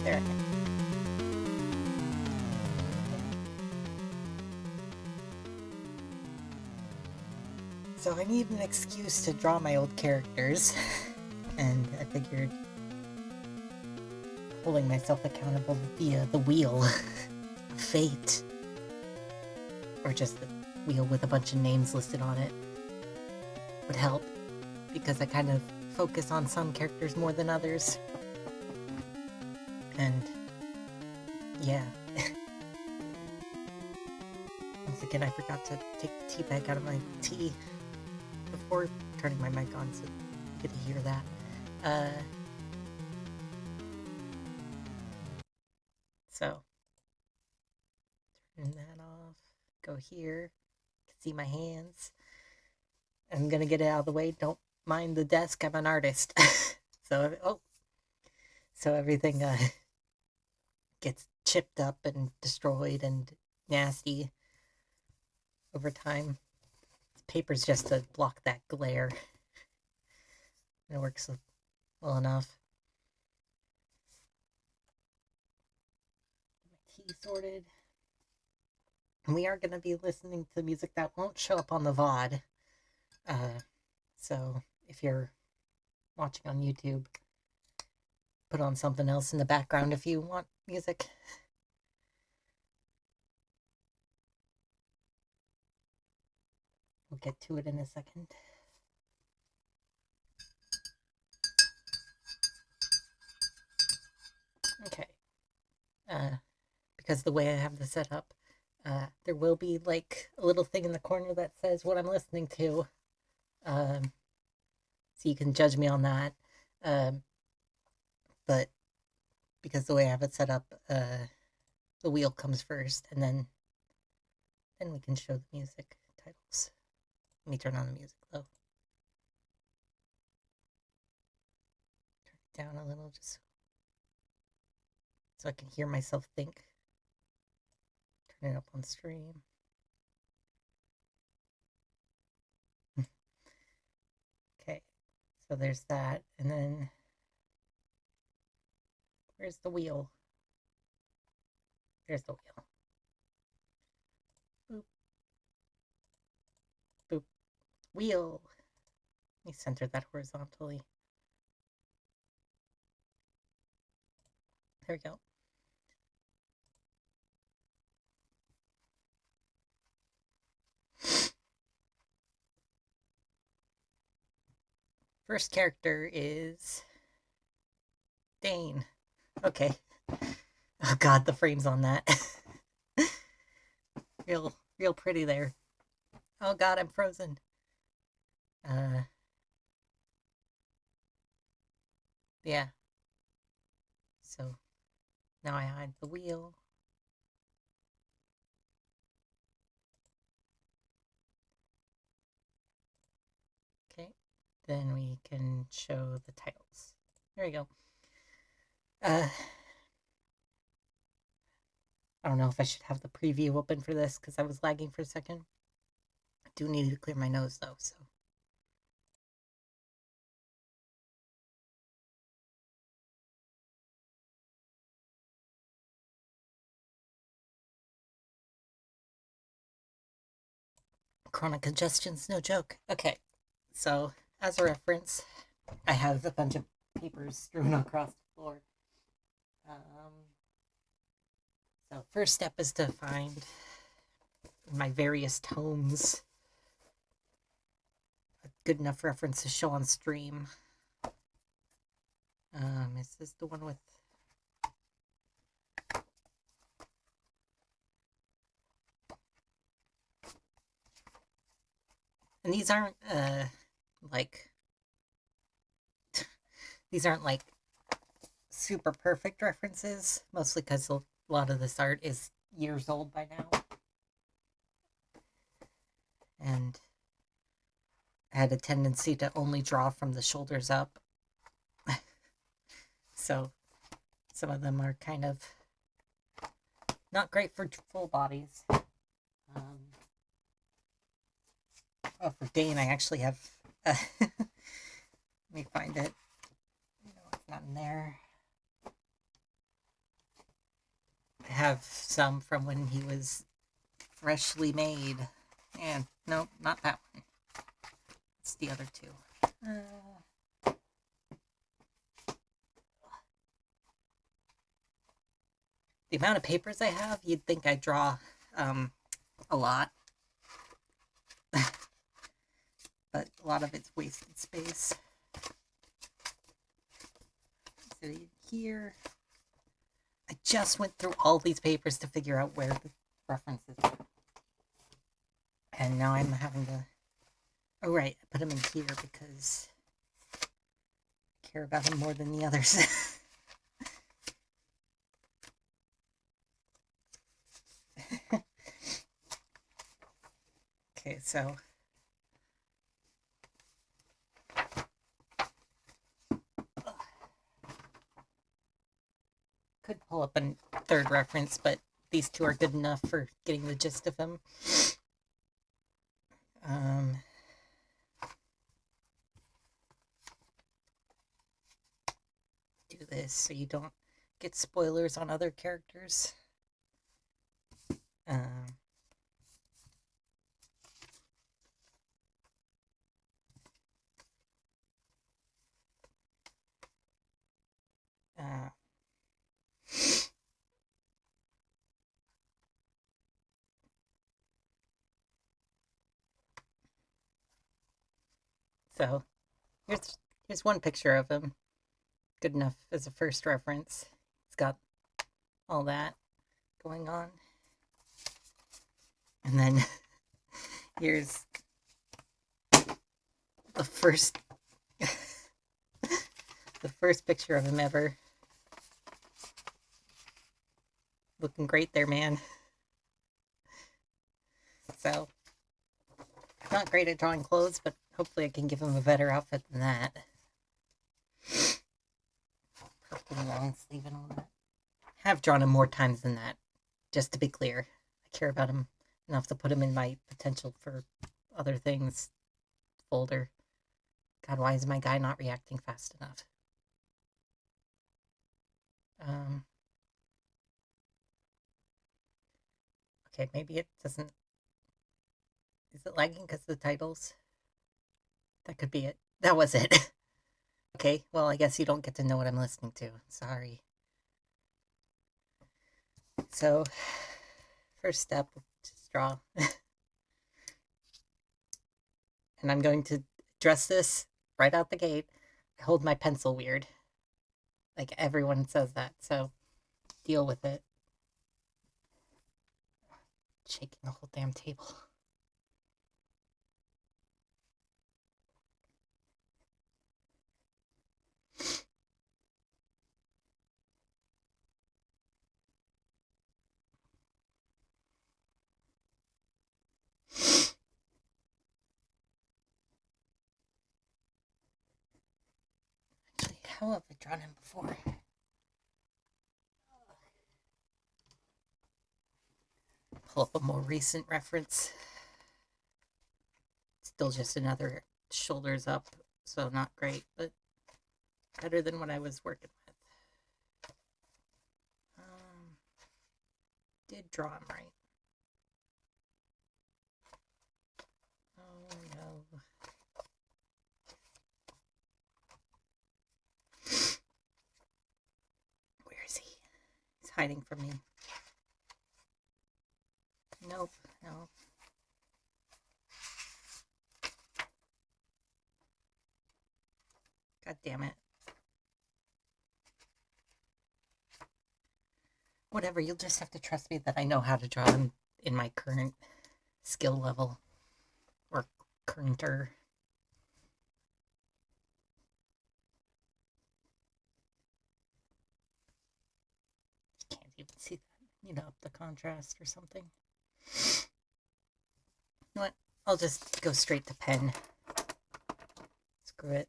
There. So I need an excuse to draw my old characters, and I figured holding myself accountable via the wheel of fate, or just the wheel with a bunch of names listed on it, would help, because I kind of focus on some characters more than others. And yeah. Once again, I forgot to take the tea bag out of my tea before turning my mic on, so you get to hear that. So, turn that off, go here, you can see my hands. I'm gonna get it out of the way, don't mind the desk, I'm an artist. So everything gets chipped up and destroyed and nasty over time. Paper's just to block that glare. It works well enough. My tea sorted. And we are going to be listening to music that won't show up on the VOD. So if you're watching on YouTube, put on something else in the background if you want music. We'll get to it in a second. Okay. Because the way I have this set up, there will be like a little thing in the corner that says what I'm listening to. So you can judge me on that. But because the way I have it set up, the wheel comes first, and then we can show the music titles. Let me turn on the music though. Turn it down a little just so I can hear myself think. Turn it up on stream. Okay, so there's that, and then where's the wheel? There's the wheel. Boop. Boop. Wheel. Let me center that horizontally. There we go. First character is Dane. Okay. Oh god, the frames on that. real pretty there. Oh god, I'm frozen. Yeah. So now I hide the wheel. Okay. Then we can show the titles. There we go. I don't know if I should have the preview open for this because I was lagging for a second. I do need to clear my nose though, so. Chronic congestion's no joke. Okay, so as a reference, I have a bunch of papers strewn across the floor. So first step is to find my various tomes a good enough reference to show on stream. Is this the one with... And these aren't like these aren't like super perfect references, mostly because a lot of this art is years old by now. And I had a tendency to only draw from the shoulders up. So some of them are kind of not great for full bodies. Oh, for Dane, I actually have... let me find it. No, it's not in there. have some from when he was freshly made. And no, not that one. It's the other two. The amount of papers I have, you'd think I draw a lot. But a lot of it's wasted space. So here, I just went through all these papers to figure out where the references are. And now I'm having to... Oh, right, I put them in here because I care about them more than the others. Okay, so... Could pull up a third reference, but these two are good enough for getting the gist of them. Do this so you don't get spoilers on other characters. So here's one picture of him. Good enough as a first reference. It's got all that going on. And then here's the first the first picture of him ever. Looking great there, man. So, I'm not great at drawing clothes, but hopefully I can give him a better outfit than that. Purple long sleeve and all that. I have drawn him more times than that, just to be clear. I care about him enough to put him in my potential for other things folder. God, why is my guy not reacting fast enough? Okay, maybe it doesn't... Is it lagging because of the titles? That could be it. That was it. Okay, well, I guess you don't get to know what I'm listening to. Sorry. So, first step, just draw. And I'm going to address this right out the gate. I hold my pencil weird. Like everyone says that, so deal with it. Shaking the whole damn table. Actually, how have I drawn him before? Pull up a more recent reference. Still just another shoulders up, so not great, but better than what I was working with. Did draw him right. Oh no. Where is he? He's hiding from me. Nope, no. God damn it. Whatever, you'll just have to trust me that I know how to draw him in my current skill level. Or currenter. You can't even see that. You know, up the contrast or something. You know what? I'll just go straight to pen. Screw it.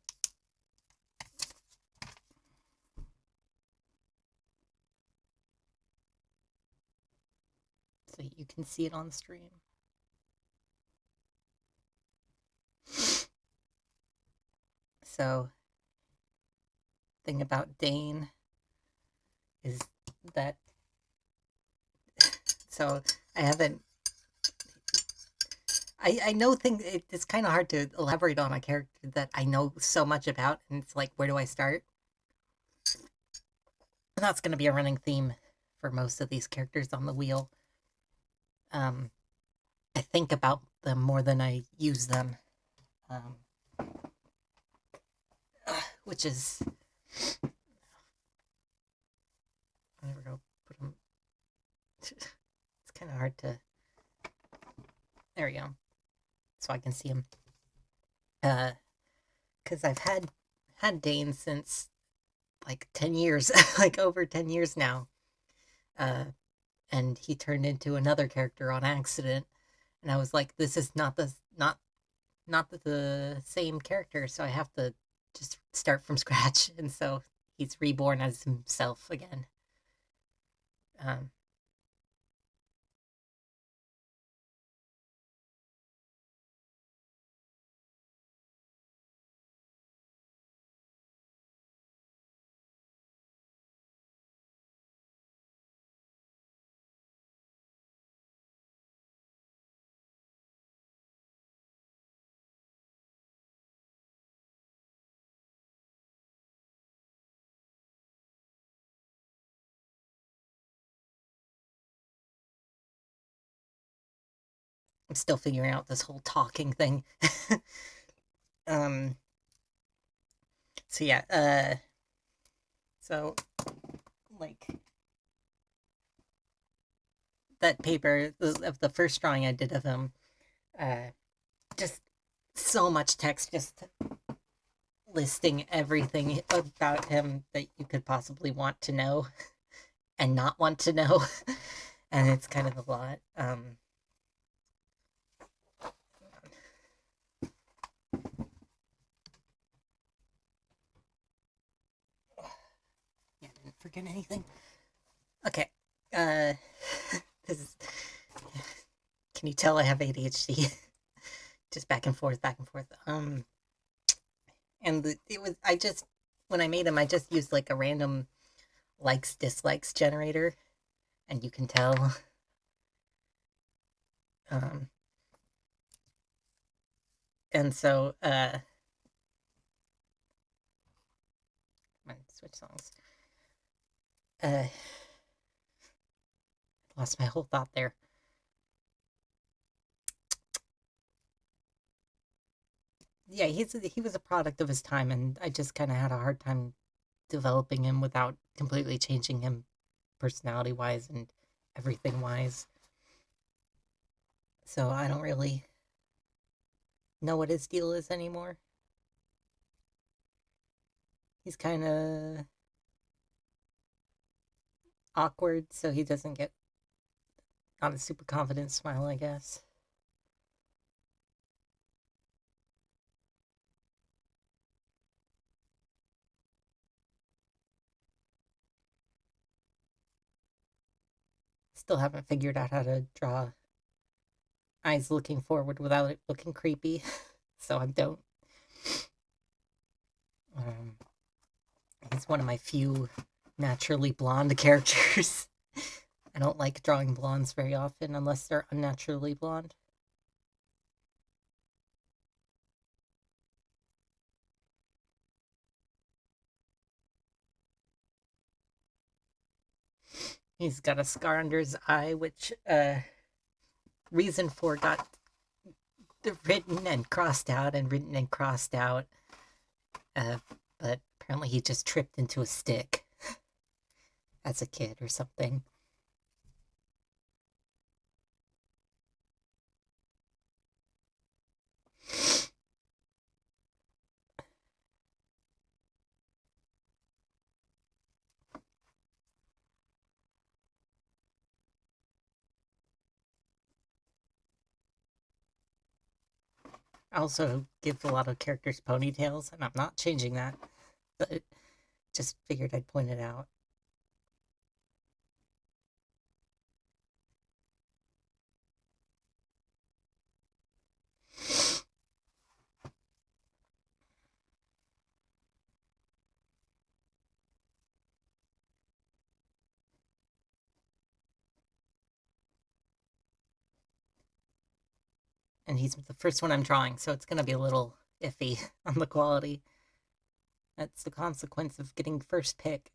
So you can see it on the stream. So, thing about Dane is that so I haven't. I know it's kind of hard to elaborate on a character that I know so much about, and it's like, where do I start? And that's going to be a running theme for most of these characters on the wheel. I think about them more than I use them, um, which is. I never go put them. It's kind of hard to. There we go, so I can see them. Because I've had Dane since like 10 years, like over 10 years now. And he turned into another character on accident, and I was like, this is not the same character, so I have to just start from scratch. And so he's reborn as himself again. Um, I'm still figuring out this whole talking thing. um, so yeah, so like that paper of the first drawing I did of him, uh, just so much text, just listing everything about him that you could possibly want to know and not want to know. And it's kind of a lot. Yeah, I didn't forget anything. Okay. This is. Can you tell I have ADHD? Just back and forth, back and forth. And it was, I just, when I made them, I just used like a random likes dislikes generator, and you can tell. Um, and so I'm gonna switch songs. Lost my whole thought there. Yeah, he was a product of his time, and I just kind of had a hard time developing him without completely changing him personality wise and everything wise. So I don't really know what his deal is anymore. He's kind of awkward, so he doesn't get not a super confident smile, I guess. Still haven't figured out how to draw eyes looking forward without it looking creepy, so I don't. Um, he's one of my few naturally blonde characters. I don't like drawing blondes very often unless they're unnaturally blonde. He's got a scar under his eye, which reason for got written and crossed out and written and crossed out. But apparently he just tripped into a stick as a kid or something. I also give a lot of characters ponytails, and I'm not changing that, but just figured I'd point it out. and he's the first one I'm drawing, so it's going to be a little iffy on the quality. That's the consequence of getting first pick.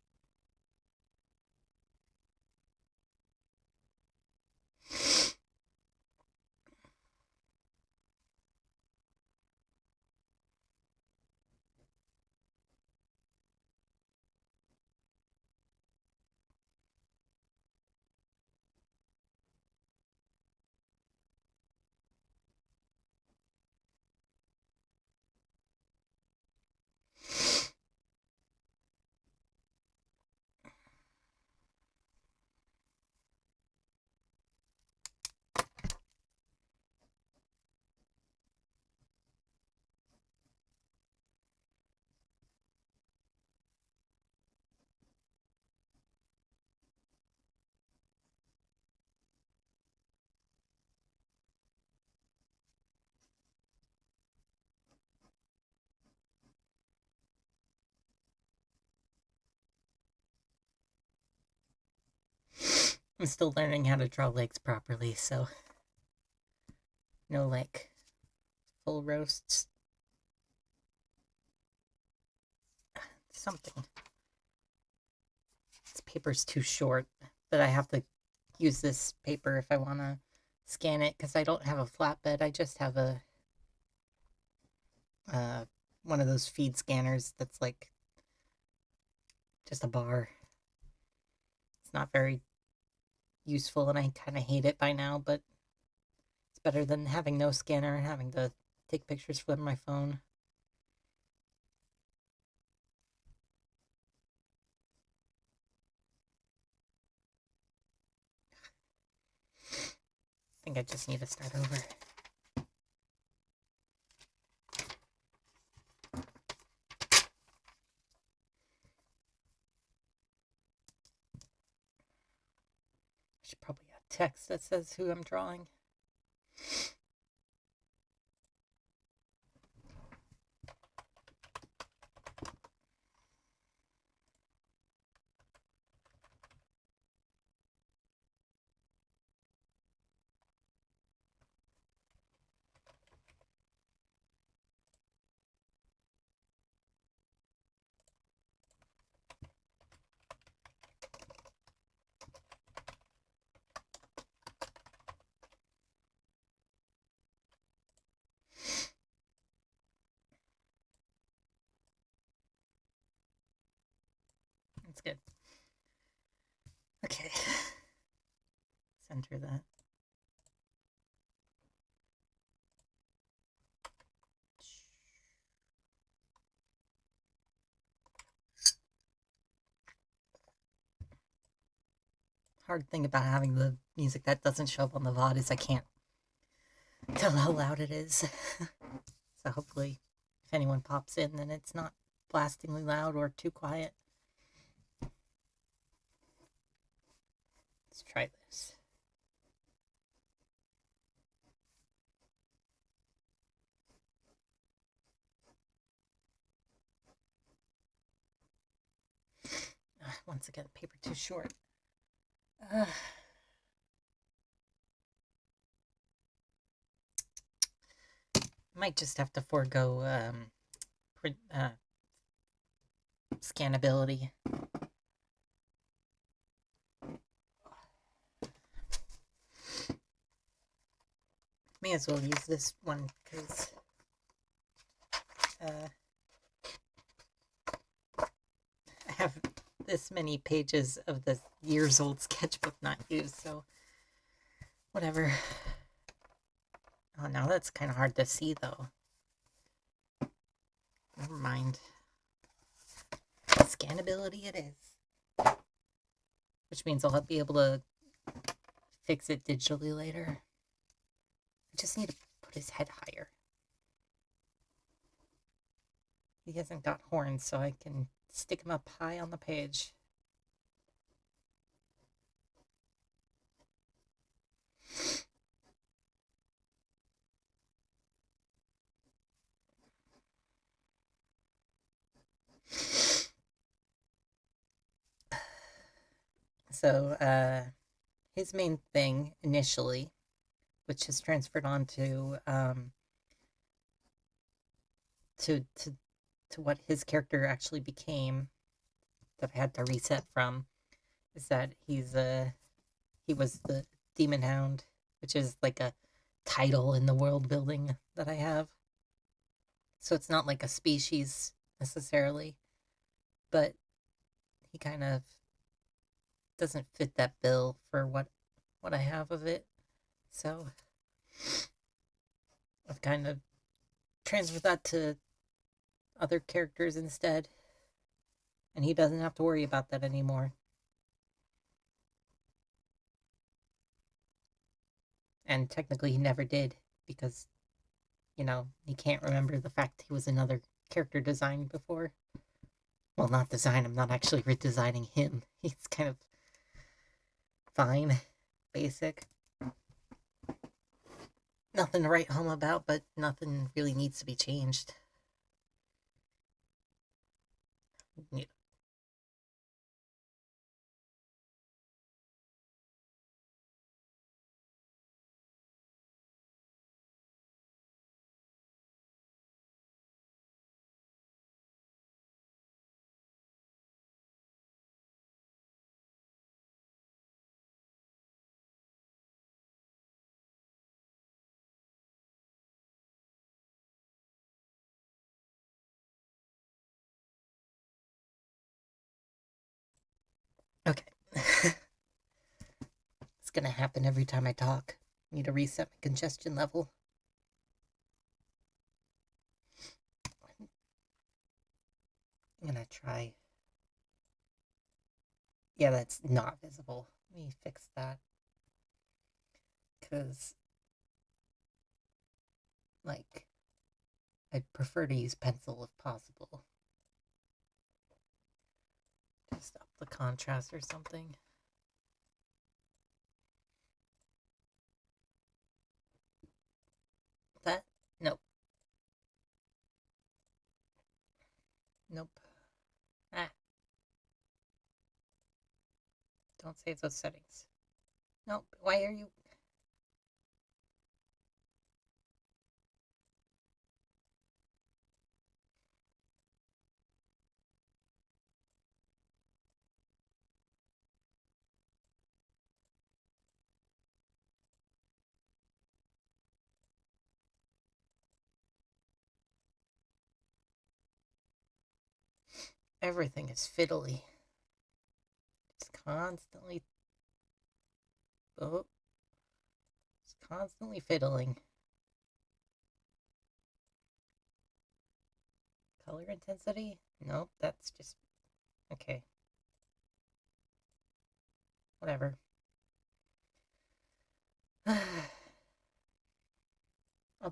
I'm still learning how to draw legs properly, so no like full roasts. Something. This paper's too short, but I have to use this paper if I want to scan it because I don't have a flatbed. I just have a one of those feed scanners that's like just a bar. It's not very useful and I kind of hate it by now, but it's better than having no scanner and having to take pictures from my phone. I think I just need to start over. I should probably add text that says who I'm drawing. That's good. Okay. Center that. Hard thing about having the music that doesn't show up on the VOD is I can't tell how loud it is. So hopefully if anyone pops in, then it's not blastingly loud or too quiet. Let's try this. Once again, paper too short. Might just have to forego scannability. May as well use this one because I have this many pages of the years old sketchbook not used, so whatever. Oh, now that's kind of hard to see though. Never mind. Scannability it is. Which means I'll be able to fix it digitally later. I just need to put his head higher. He hasn't got horns, so I can stick him up high on the page. So, his main thing initially which is transferred on to what his character actually became, that I had to reset from, is that he was the demon hound, which is like a title in the world building that I have. So it's not like a species necessarily, but he kind of doesn't fit that bill for what I have of it. So I've kind of transferred that to other characters instead, and he doesn't have to worry about that anymore. And technically, he never did, because, he can't remember the fact he was another character designed before. Well, not design, I'm not actually redesigning him. He's kind of fine, basic. Nothing to write home about, but nothing really needs to be changed. Yeah. Okay. It's gonna happen every time I talk. I need to reset my congestion level. I'm gonna try. Yeah, that's not visible. Let me fix that. Because, like, I'd prefer to use pencil if possible. Just up the contrast or something. That? Nope. Nope. Ah. Don't save those settings. Nope. Why are you... Everything is fiddly. It's constantly... Oh. It's constantly fiddling. Color intensity? Nope, that's just... Okay. Whatever. I'll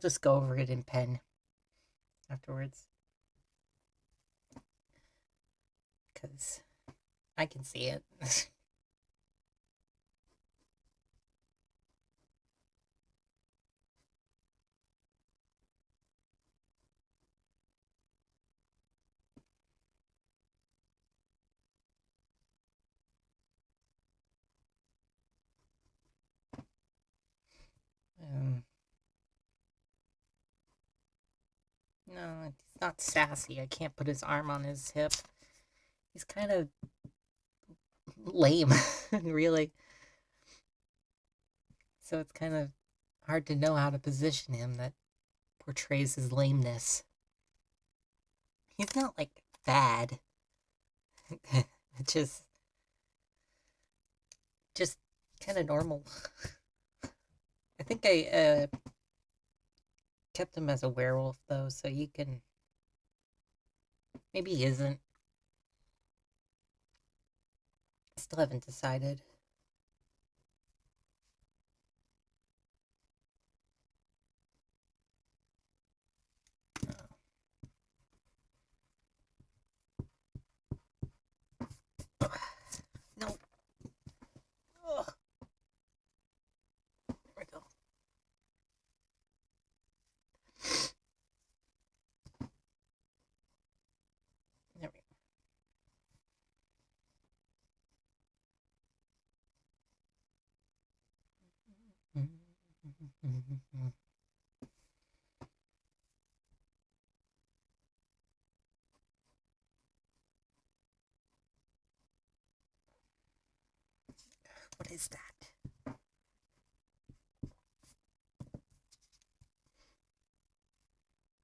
just go over it in pen afterwards. Because I can see it. No, he's not sassy. I can't put his arm on his hip. He's kind of lame, really. So it's kind of hard to know how to position him that portrays his lameness. He's not, like, bad. It's just kind of normal. I think I kept him as a werewolf, though, so you can... Maybe he isn't. Still haven't decided. No. Ugh. There we go. There we go. What is that?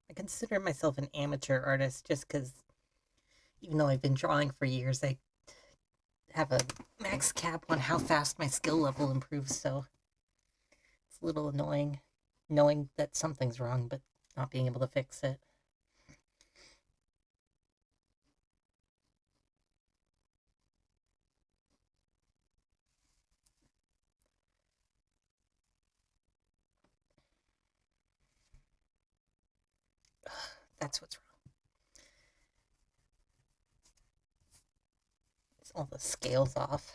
I consider myself an amateur artist just because, even though I've been drawing for years, I have a max cap on how fast my skill level improves, so it's a little annoying knowing that something's wrong but not being able to fix it. That's what's wrong. It's all the scales off.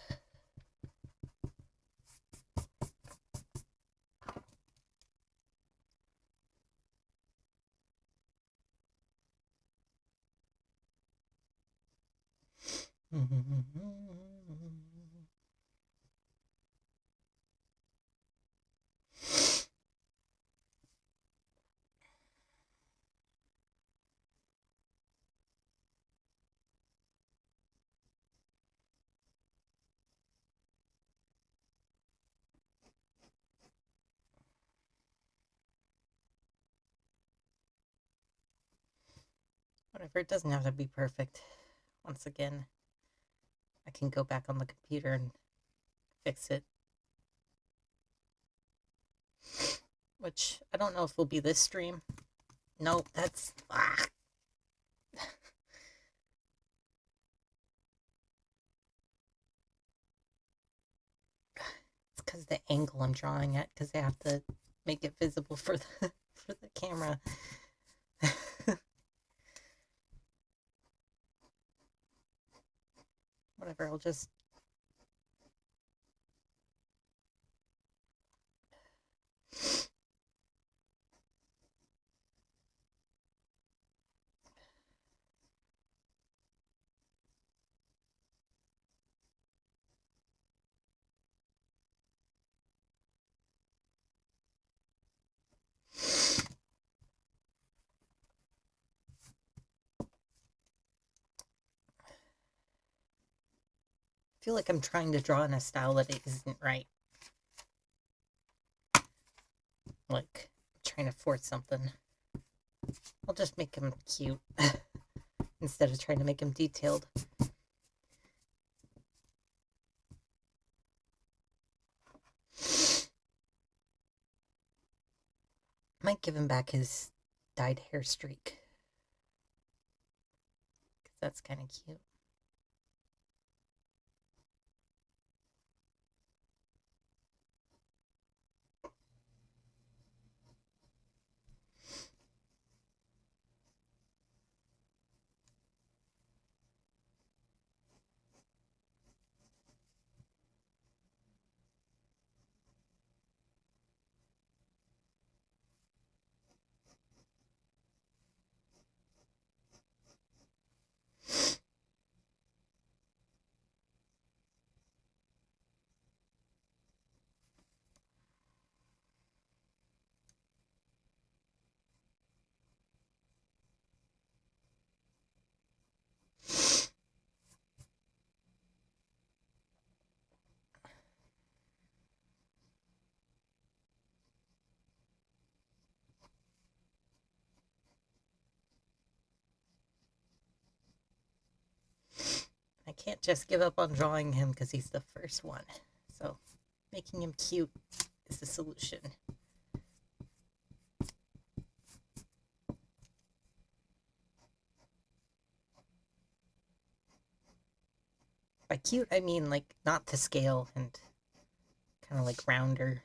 Whatever, it doesn't have to be perfect. Once again, I can go back on the computer and fix it. Which, I don't know if will be this stream. Nope, that's... It's because the angle I'm drawing at, because I have to make it visible for the camera. Whatever, I'll just... I feel like I'm trying to draw in a style that isn't right. Like, trying to force something. I'll just make him cute instead of trying to make him detailed. Might give him back his dyed hair streak, because that's kind of cute. I can't just give up on drawing him because he's the first one. So making him cute is the solution. By cute, I mean like not to scale and kind of like rounder.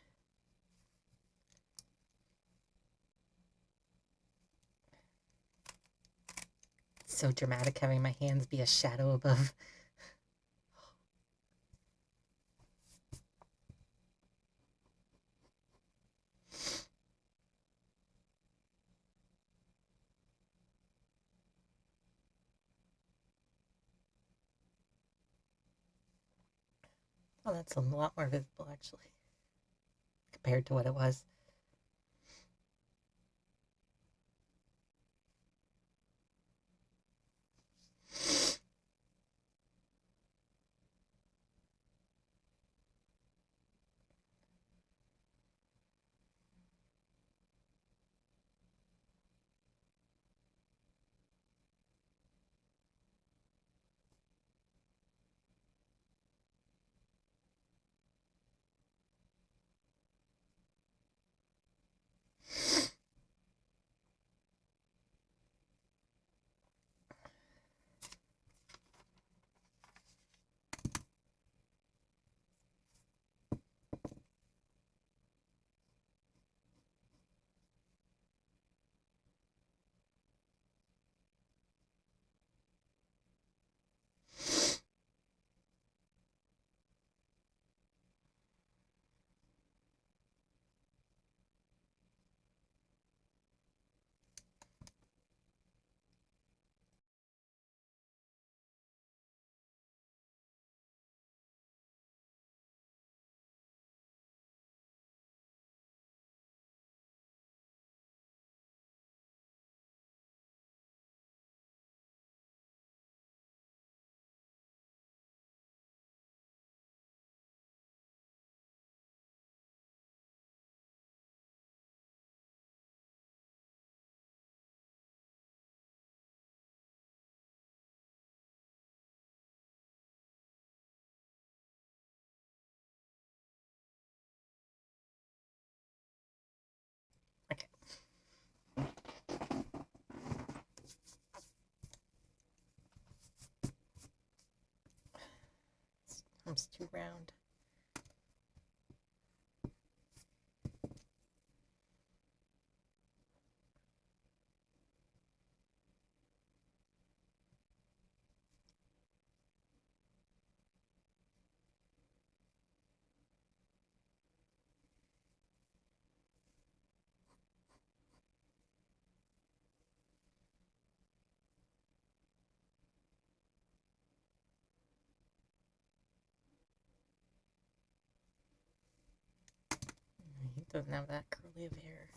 It's so dramatic having my hands be a shadow above. Oh, that's a lot more visible actually, compared to what it was. around. He doesn't have that curly of hair.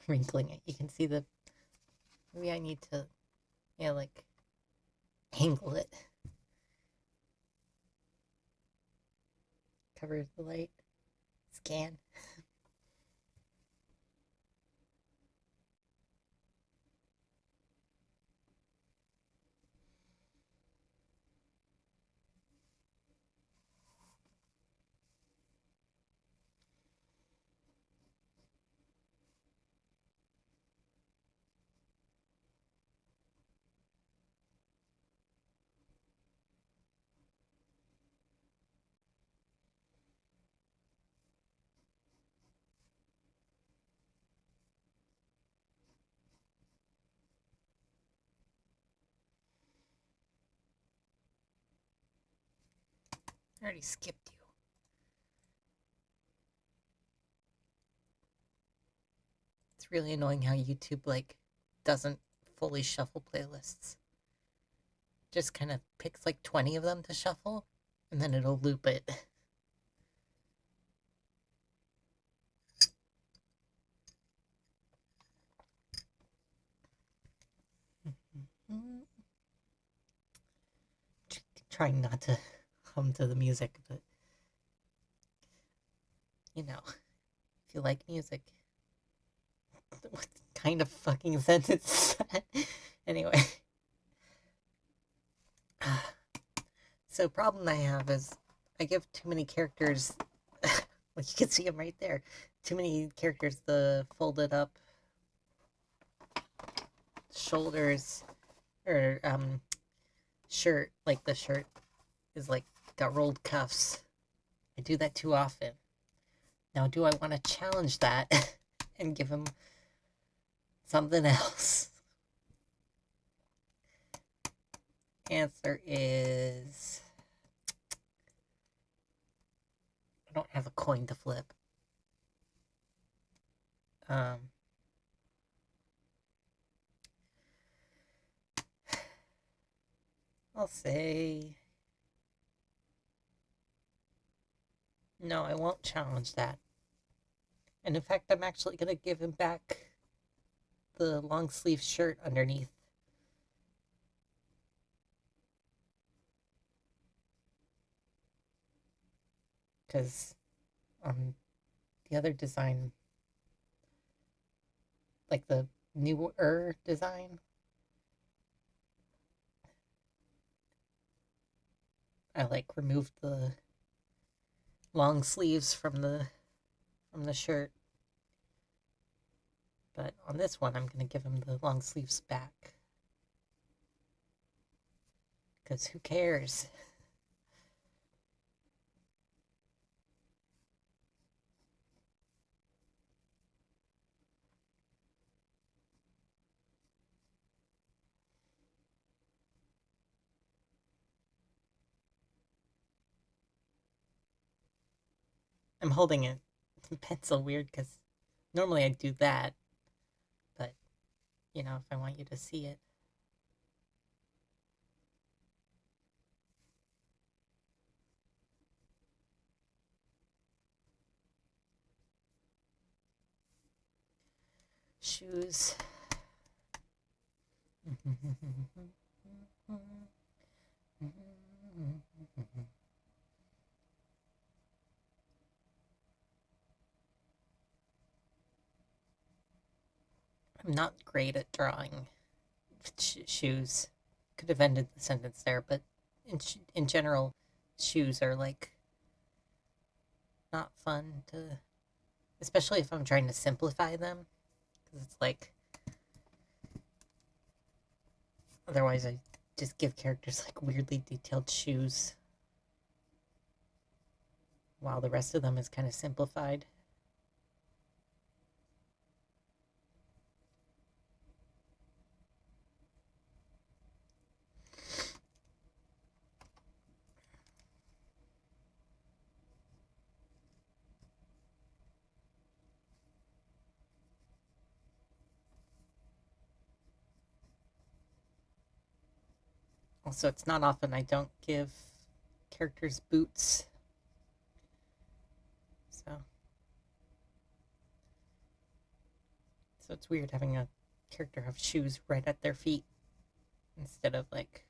Wrinkling it. You can see the... Maybe I need to, yeah, like, angle it. Cover the light. Scan. I already skipped you. It's really annoying how YouTube, like, doesn't fully shuffle playlists. Just kind of picks like 20 of them to shuffle, and then it'll loop it. Trying not to hum to the music, but you know, if you like music, what kind of fucking sentence is that? Anyway. So problem I have is I give too many characters, well, you can see them right there, too many characters the folded up shoulders, or shirt, like the shirt is like got rolled cuffs. I do that too often. Now, do I want to challenge that and give him something else? Answer is... I don't have a coin to flip. I'll say... No, I won't challenge that. And in fact, I'm actually going to give him back the long sleeve shirt underneath. Because the other design, like the newer design, I like removed the long sleeves from the shirt. But on this one, I'm going to give him the long sleeves back. Because who cares? I'm holding it pencil weird because normally I do that. But, you know, if I want you to see it. Shoes. I'm not great at drawing shoes. Could have ended the sentence there, but in general, shoes are like not fun to, especially if I'm trying to simplify them, because it's like otherwise I just give characters like weirdly detailed shoes while the rest of them is kind of simplified. Also, it's not often I don't give characters boots. So it's weird having a character have shoes right at their feet instead of like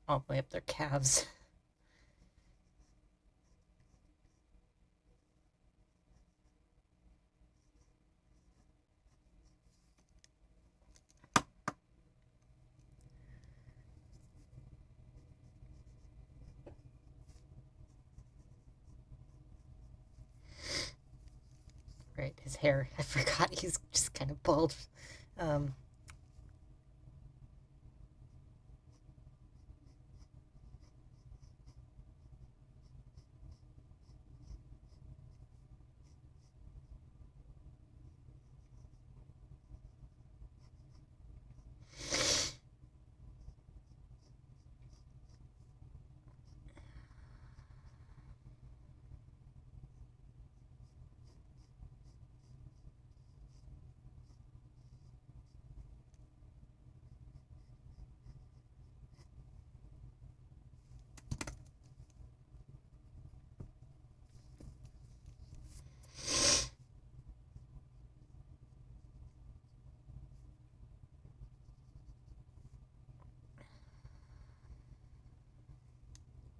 all the way up their calves. Right, his hair, I forgot he's just kind of bald. Um,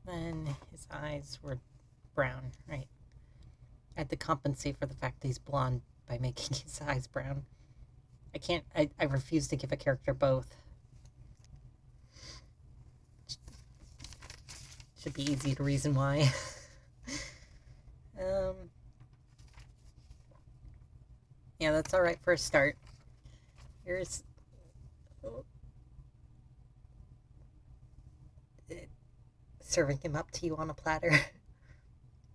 then his eyes were brown, right? I had to compensate for the fact that he's blonde by making his eyes brown. I refuse to give a character both. Should be easy to reason why. Yeah, that's all right for a start. Here's serving him up to you on a platter.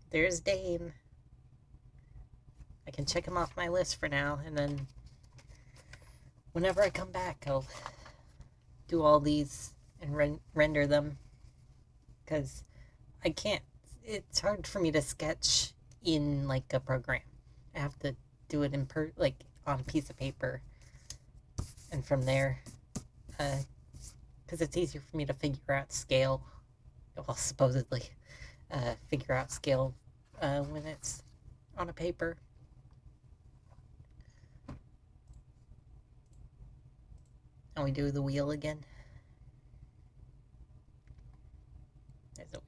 There's Dane. I can check him off my list for now, and then whenever I come back, I'll do all these and render them, because I can't. It's hard for me to sketch in like a program. I have to do it like on a piece of paper, and from there, because it's easier for me to figure out scale. Well, supposedly, figure out scale when it's on a paper. And we do the wheel again. There's a wheel.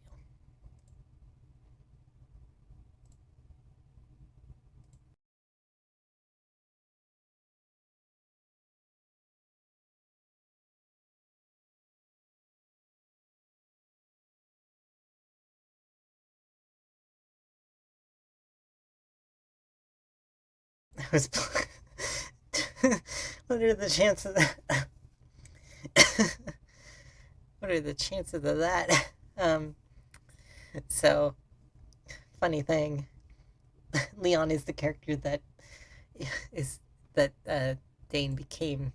That was. What are the chances? What are the chances of that? So, funny thing, Leon is the character that is that Dane became.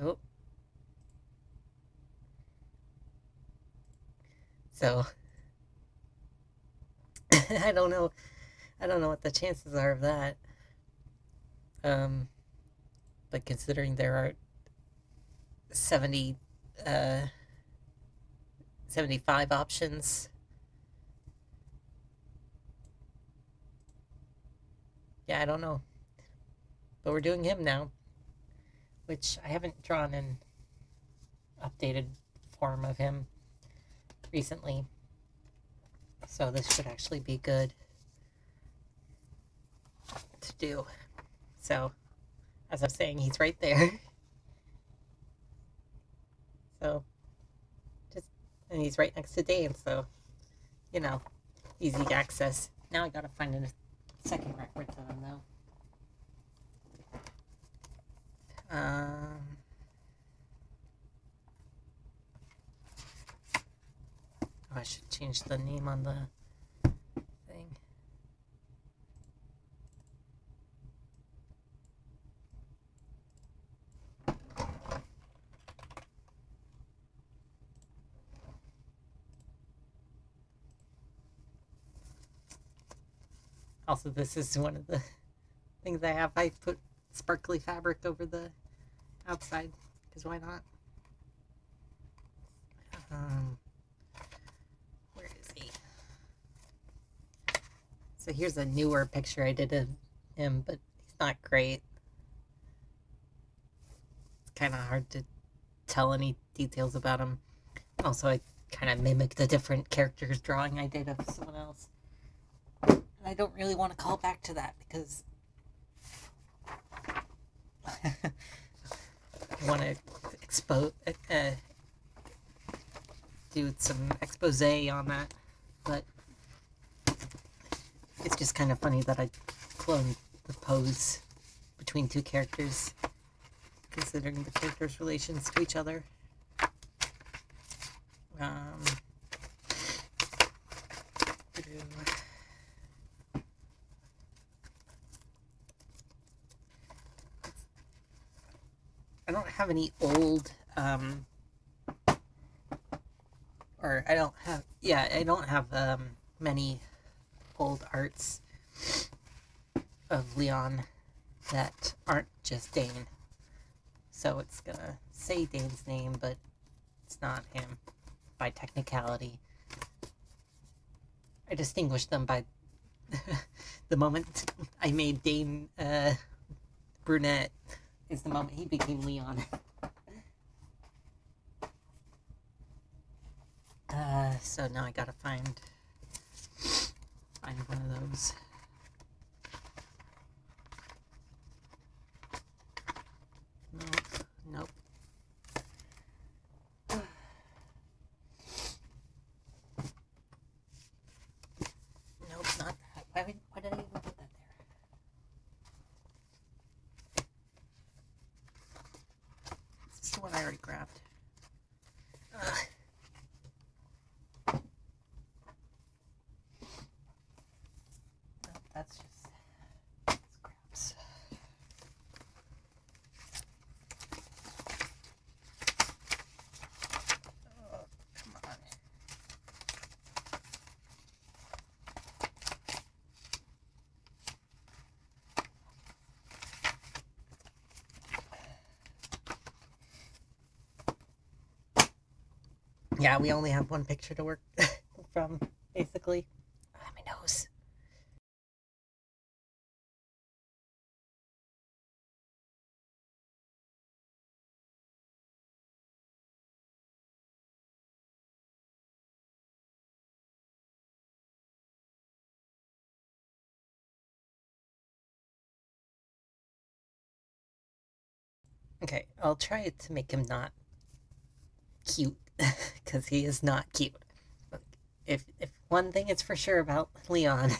Oh, so I don't know. I don't know what the chances are of that. Um, but considering there are 70, 75 options, yeah, I don't know. But we're doing him now, which I haven't drawn an updated form of him recently. So this should actually be good to do. So as I was saying, he's right there. So, just, and he's right next to Dane, so, you know, easy to access. Now I gotta find a second reference of him, though. Oh, I should change the name on the thing. Also, this is one of the things I have. I put sparkly fabric over the outside, because why not? Where is he? So here's a newer picture I did of him, but he's not great. It's kind of hard to tell any details about him. Also, I kind of mimicked a different character's drawing I did of someone else. And I don't really want to call back to that because I want to do some expose on that, but it's just kind of funny that I cloned the pose between two characters, considering the characters' relations to each other. I don't have any old, or I don't have many old arts of Leon that aren't just Dane. So it's gonna say Dane's name, but it's not him by technicality. I distinguished them by the moment I made Dane brunette is the moment he became Leon. So now I gotta find one of those. Nope. Nope, not that. Why did I even put that there? This is the one I already grabbed. That's just scraps. Oh, come on. Yeah, we only have one picture to work from, basically. My nose. Okay, I'll try to make him not cute, because he is not cute. If one thing is for sure about Leon,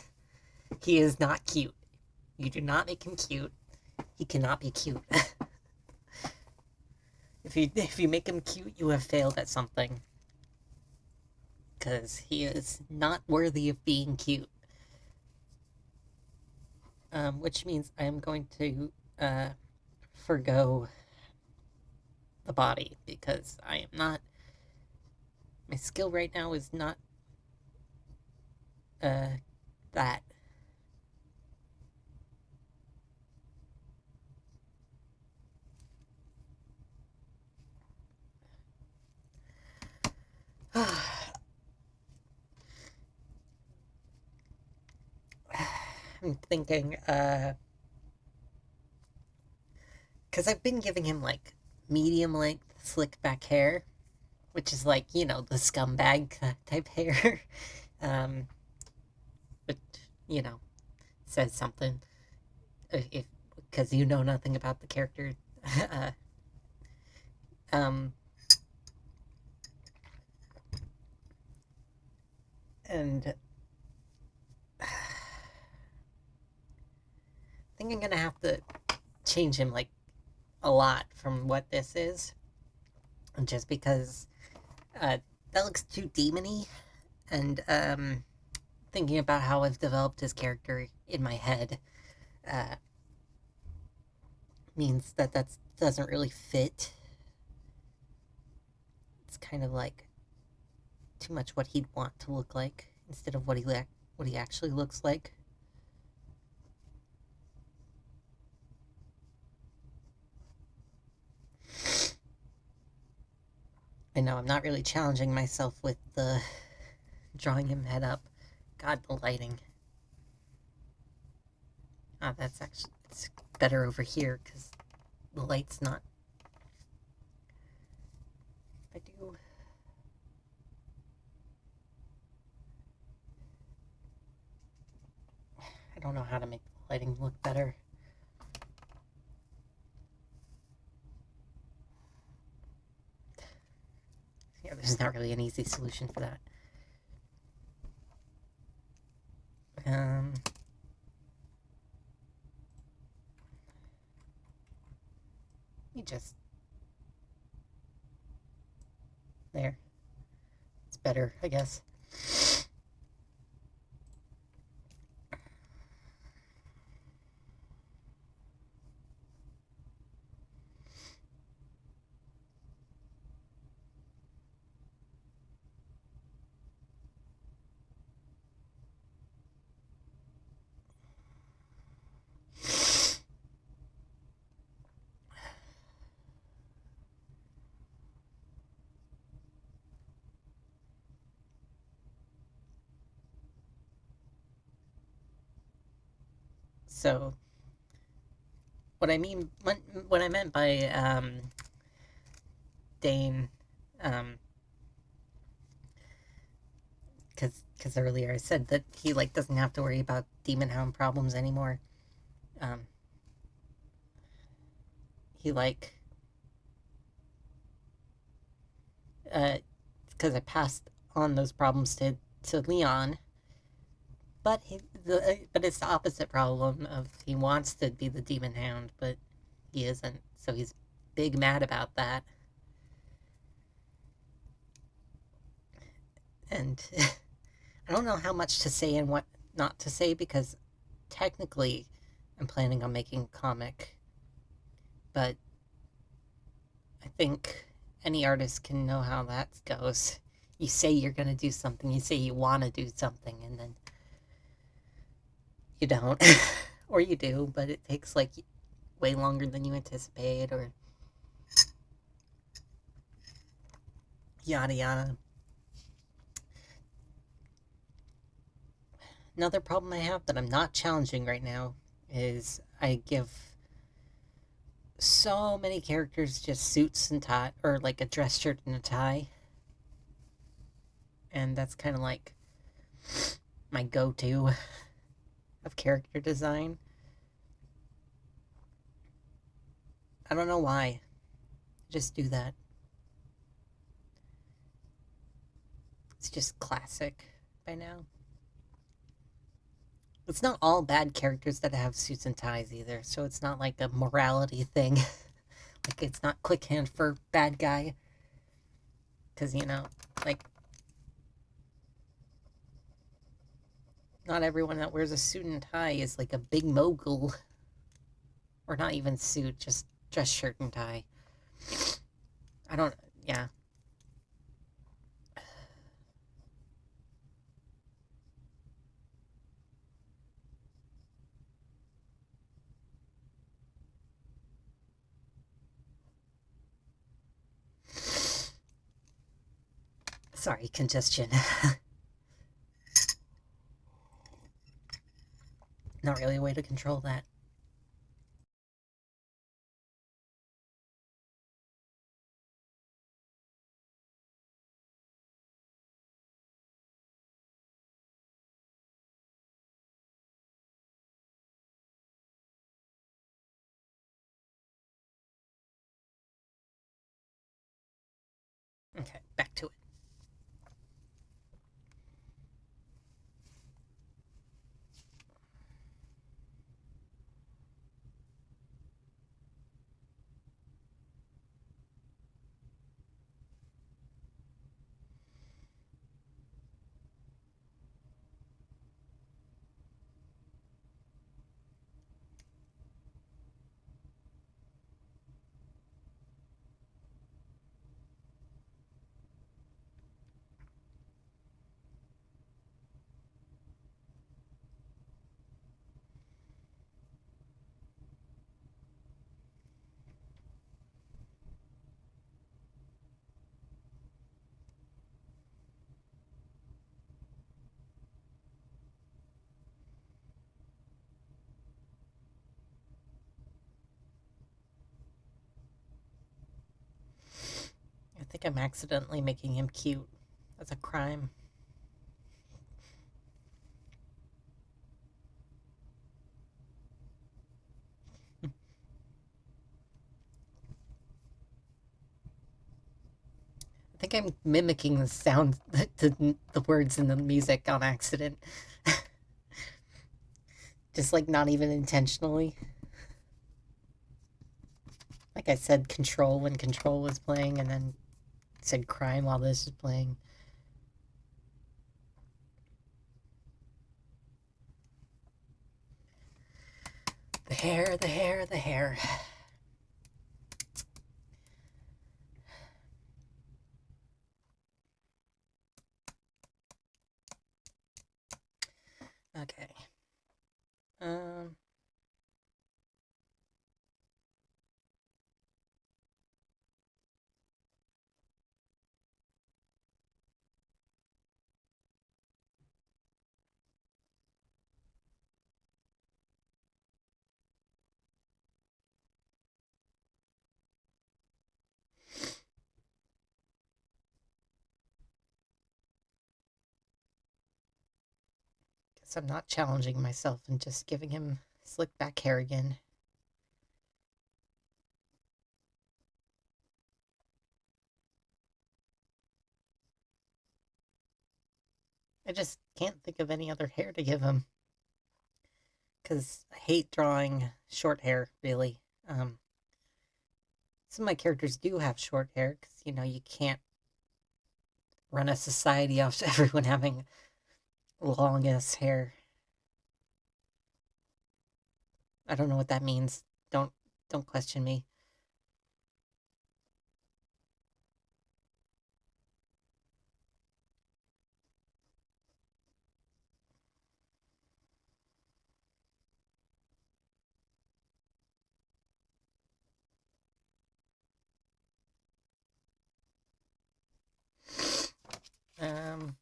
he is not cute. You do not make him cute. He cannot be cute. If you make him cute, you have failed at something. Because he is not worthy of being cute. Which means I am going to forgo the body, because I am not. My skill right now is not that. I'm thinking, because I've been giving him like medium length slick back hair, which is like, the scumbag type hair. But, says something. If because you know nothing about the character. um, and I think I'm gonna have to change him like a lot from what this is, just because that looks too demony. And thinking about how I've developed his character in my head uh, means that doesn't really fit. It's kind of like too much what he'd want to look like instead of what he actually looks like. I know I'm not really challenging myself with the drawing him head up. God, the lighting. Ah, that's actually it's better over here because the light's not. I do. I don't know how to make the lighting look better. Yeah, there's not really an easy solution for that. You just there. It's better, I guess. So what I mean, what I meant by Dane, because earlier I said that he like doesn't have to worry about demon hound problems anymore. Um, he like because I passed on those problems to Leon, but but it's the opposite problem of he wants to be the demon hound, but he isn't, so he's big mad about that. And I don't know how much to say and what not to say because technically I'm planning on making a comic, but I think any artist can know how that goes. You say you're going to do something, you say you want to do something, and then you don't. Or you do, but it takes like way longer than you anticipate, or yada yada. Another problem I have that I'm not challenging right now is I give so many characters just suits and tie, or like a dress shirt and a tie. And that's kind of like my go to of character design. I don't know why. Just do that. It's just classic by now. It's not all bad characters that have suits and ties either, so it's not like a morality thing. Like, it's not quick hand for bad guy. Because, you know, like, not everyone that wears a suit and tie is like a big mogul. Or not even suit, just dress shirt and tie. I don't, yeah. Sorry, congestion. Not really a way to control that. Okay, back to it. I think I'm accidentally making him cute. That's a crime. I think I'm mimicking the sound, the words in the music on accident. Just like not even intentionally. Like I said control when control was playing, and then said crime while this is playing. The hair, the hair, the hair. Okay. Um. Guess I'm not challenging myself and just giving him slick back hair again. I just can't think of any other hair to give him. Because I hate drawing short hair, really. Some of my characters do have short hair because, you can't run a society off everyone having long ass hair. I don't know what that means. Don't question me. Um,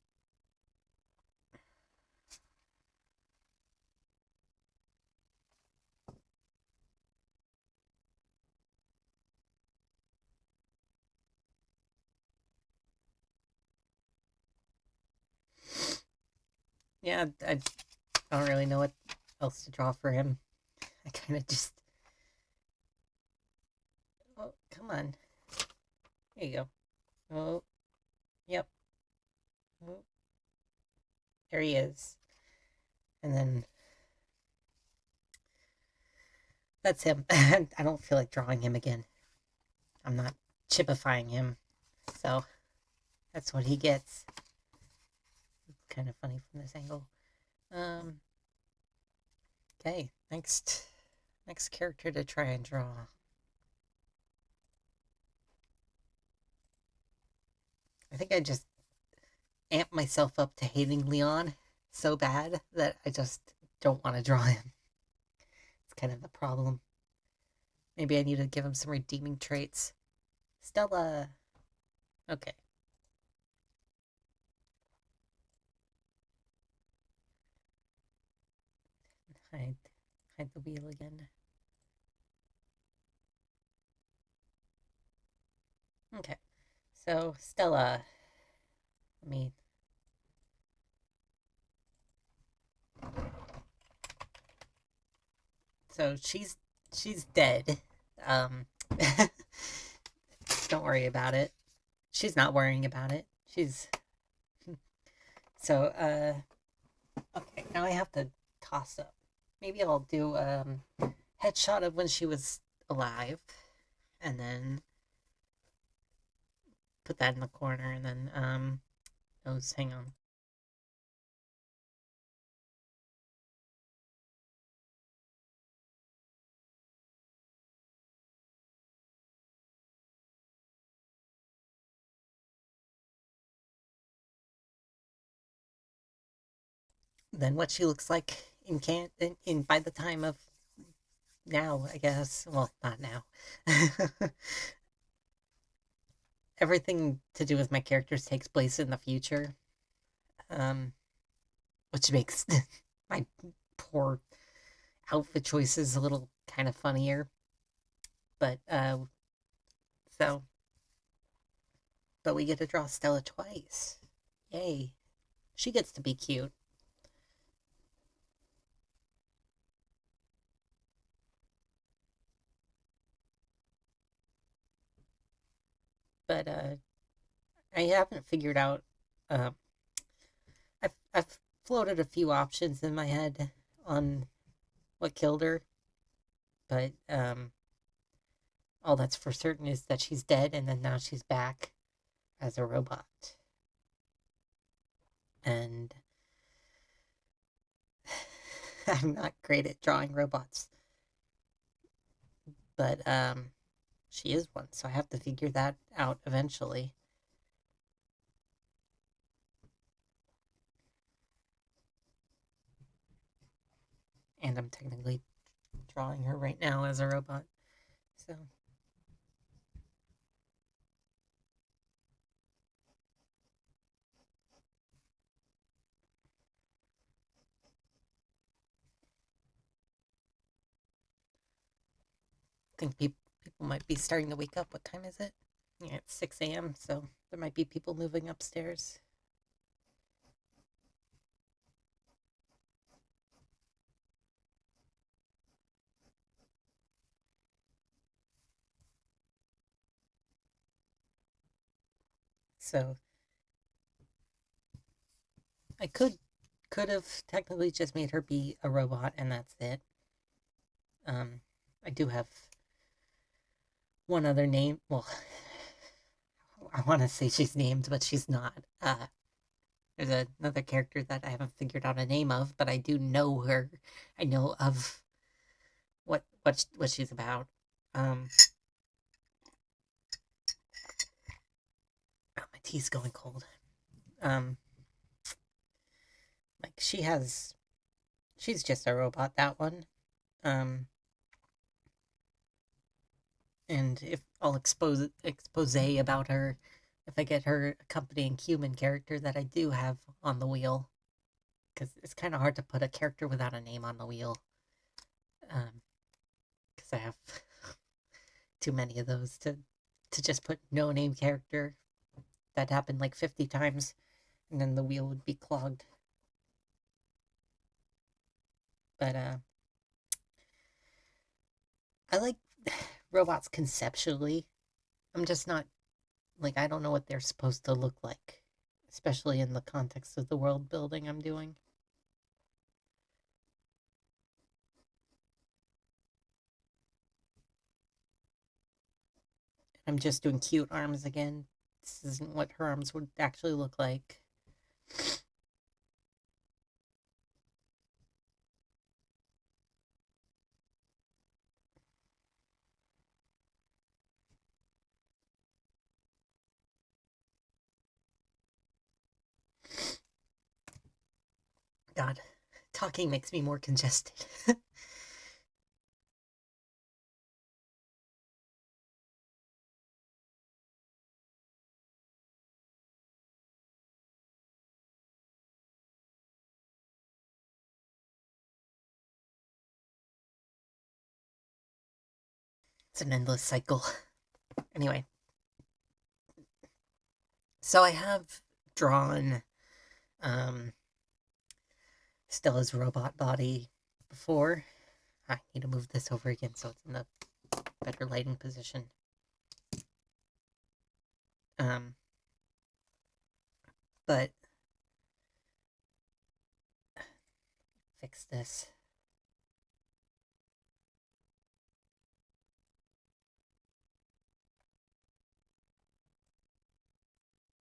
yeah, I don't really know what else to draw for him. I kind of just. Oh, come on. There you go. Oh, yep. Oh, there he is. And then that's him. I don't feel like drawing him again. I'm not chipifying him. So that's what he gets. It's kind of funny from this angle. Um, okay, next character to try and draw. I think I just amped myself up to hating Leon so bad that I just don't want to draw him. It's kind of the problem. Maybe I need to give him some redeeming traits. Stella. Okay. Hide the wheel again. Okay. So Stella. Let me. So she's dead. Um, don't worry about it. she's not worrying about it. She's so okay, now I have to toss up. Maybe I'll do headshot of when she was alive, and then put that in the corner, and then nose. Hang on. Then what she looks like in by the time of now, I guess. Well, not now. Everything to do with my characters takes place in the future, um, which makes my poor outfit choices a little kind of funnier. But so, but we get to draw Stella twice. Yay! She gets to be cute. But I haven't figured out. Uh, I've floated a few options in my head on what killed her, but all that's for certain is that she's dead, and then now she's back as a robot. And I'm not great at drawing robots, but she is one, so I have to figure that out eventually. And I'm technically drawing her right now as a robot, so. I think people might be starting to wake up. What time is it? Yeah, it's 6 a.m., so there might be people moving upstairs. So I could have technically just made her be a robot and that's it. I do have one other name. Well, I want to say she's named, but she's not. There's another character that I haven't figured out a name of, but I do know her. I know of what she's about. Oh, my tea's going cold. Um, like she's just a robot. That one. Um, and if I'll expose about her, if I get her accompanying human character that I do have on the wheel, because it's kind of hard to put a character without a name on the wheel, because I have too many of those to just put no name character. That happened like 50 times, and then the wheel would be clogged. But I like robots conceptually. I'm just not like, I don't know what they're supposed to look like, especially in the context of the world building I'm doing. I'm just doing cute arms again. This isn't what her arms would actually look like. God, talking makes me more congested. It's an endless cycle. Anyway, so I have drawn Stella's robot body before. I need to move this over again so it's in a better lighting position. But fix this.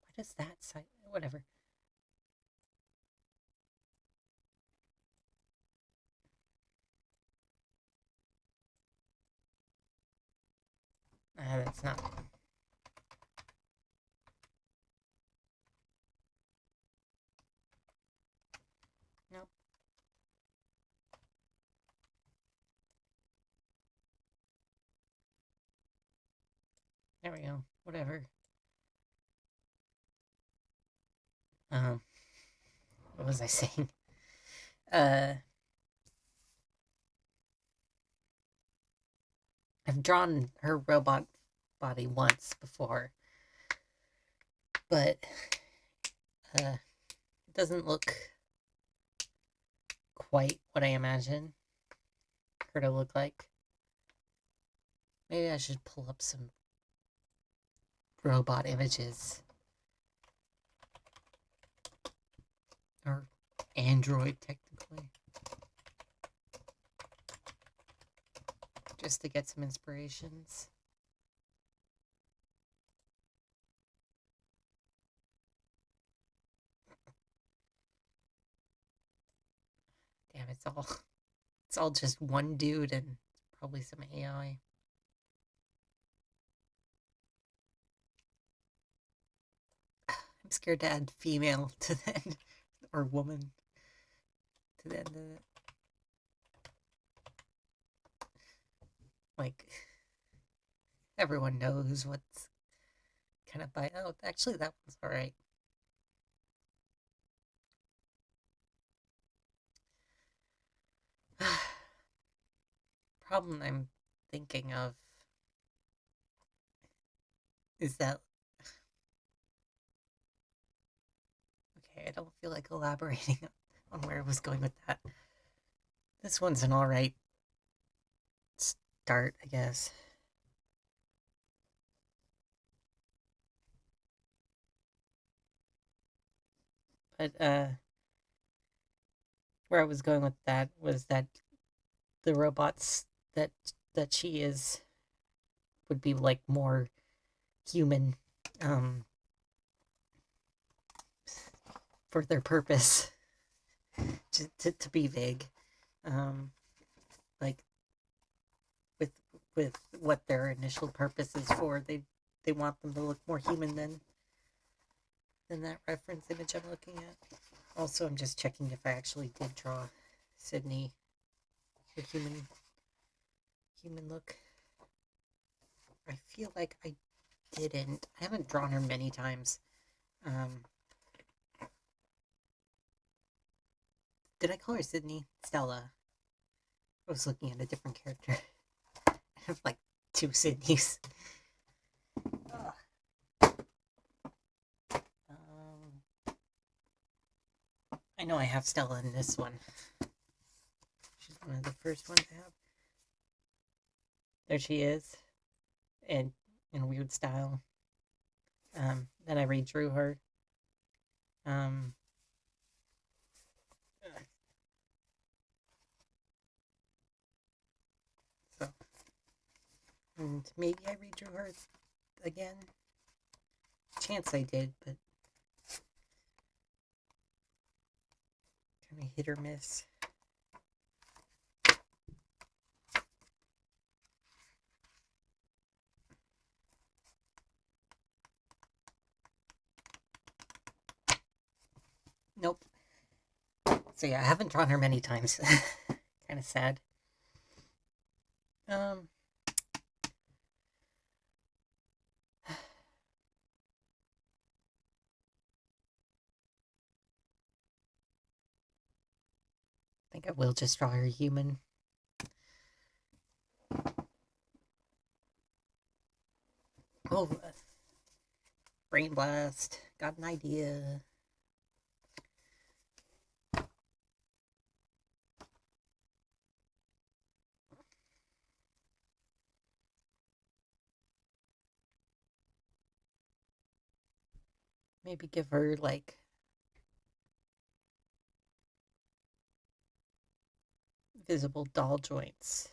Why does that side? Whatever. That's not. Nope. There we go. Whatever. What was I saying? I've drawn her robot body once before, but it doesn't look quite what I imagine her to look like. Maybe I should pull up some robot images. Or android, technically. Just to get some inspirations. Damn, it's all just one dude and probably some AI. I'm scared to add female to the end, or woman to the end of it. Like, everyone knows what's kind of by. Oh, actually, that one's alright. Problem I'm thinking of is that. Okay, I don't feel like elaborating on where I was going with that. This one's an alright start, I guess. But where I was going with that was that the robots that she is would be like more human, for their purpose. to be vague, like with what their initial purpose is for. They want them to look more human than that reference image I'm looking at. Also, I'm just checking if I actually did draw Sidney the human look. I feel like I didn't. I haven't drawn her many times. Did I call her Sidney? Stella. I was looking at a different character. I have like 2 Sidneys. I know I have Stella in this one. She's one of the first ones I have. There she is, and in a weird style. Then I redrew her. So, and maybe I redrew her again. Chance I did, but kind of hit or miss. Nope. So yeah, I haven't drawn her many times. Kind of sad. I think I will just draw her human. Oh, brain blast. Got an idea. Maybe give her like visible doll joints.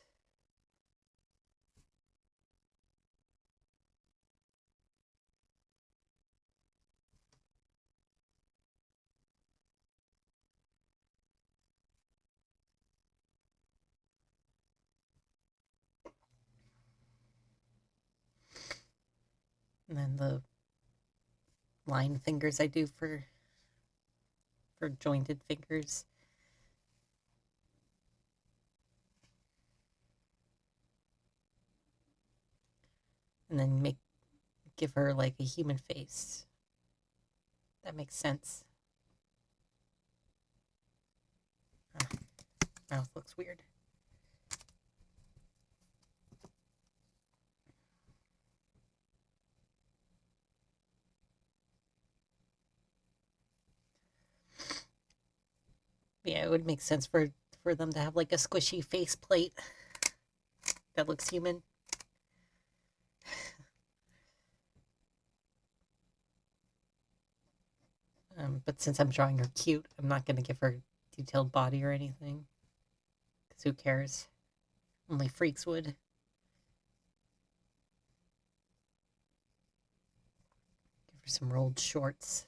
And then the line fingers I do for jointed fingers. And then give her like a human face. That makes sense. Mouth looks weird. Yeah, it would make sense for them to have like a squishy face plate that looks human. But since I'm drawing her cute, I'm not going to give her detailed body or anything. Because who cares? Only freaks would. Give her some rolled shorts.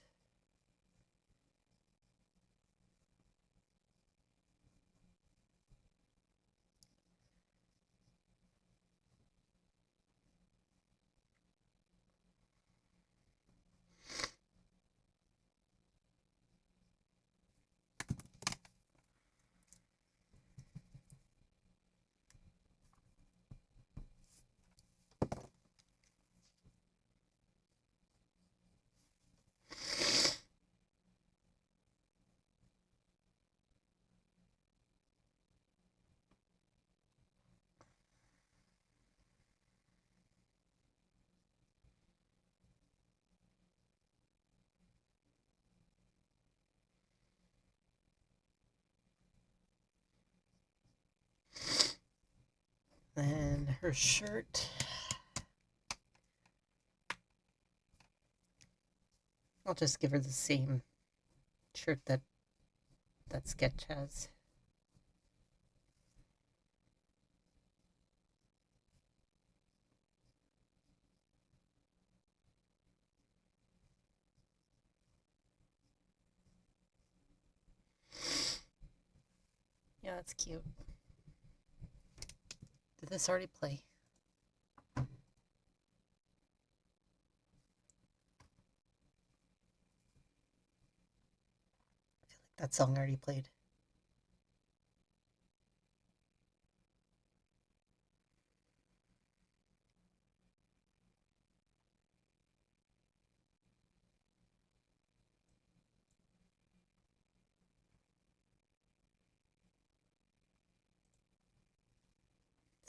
Then her shirt. I'll just give her the same shirt that sketch has. Yeah, that's cute. Did this already play? I feel like that song already played.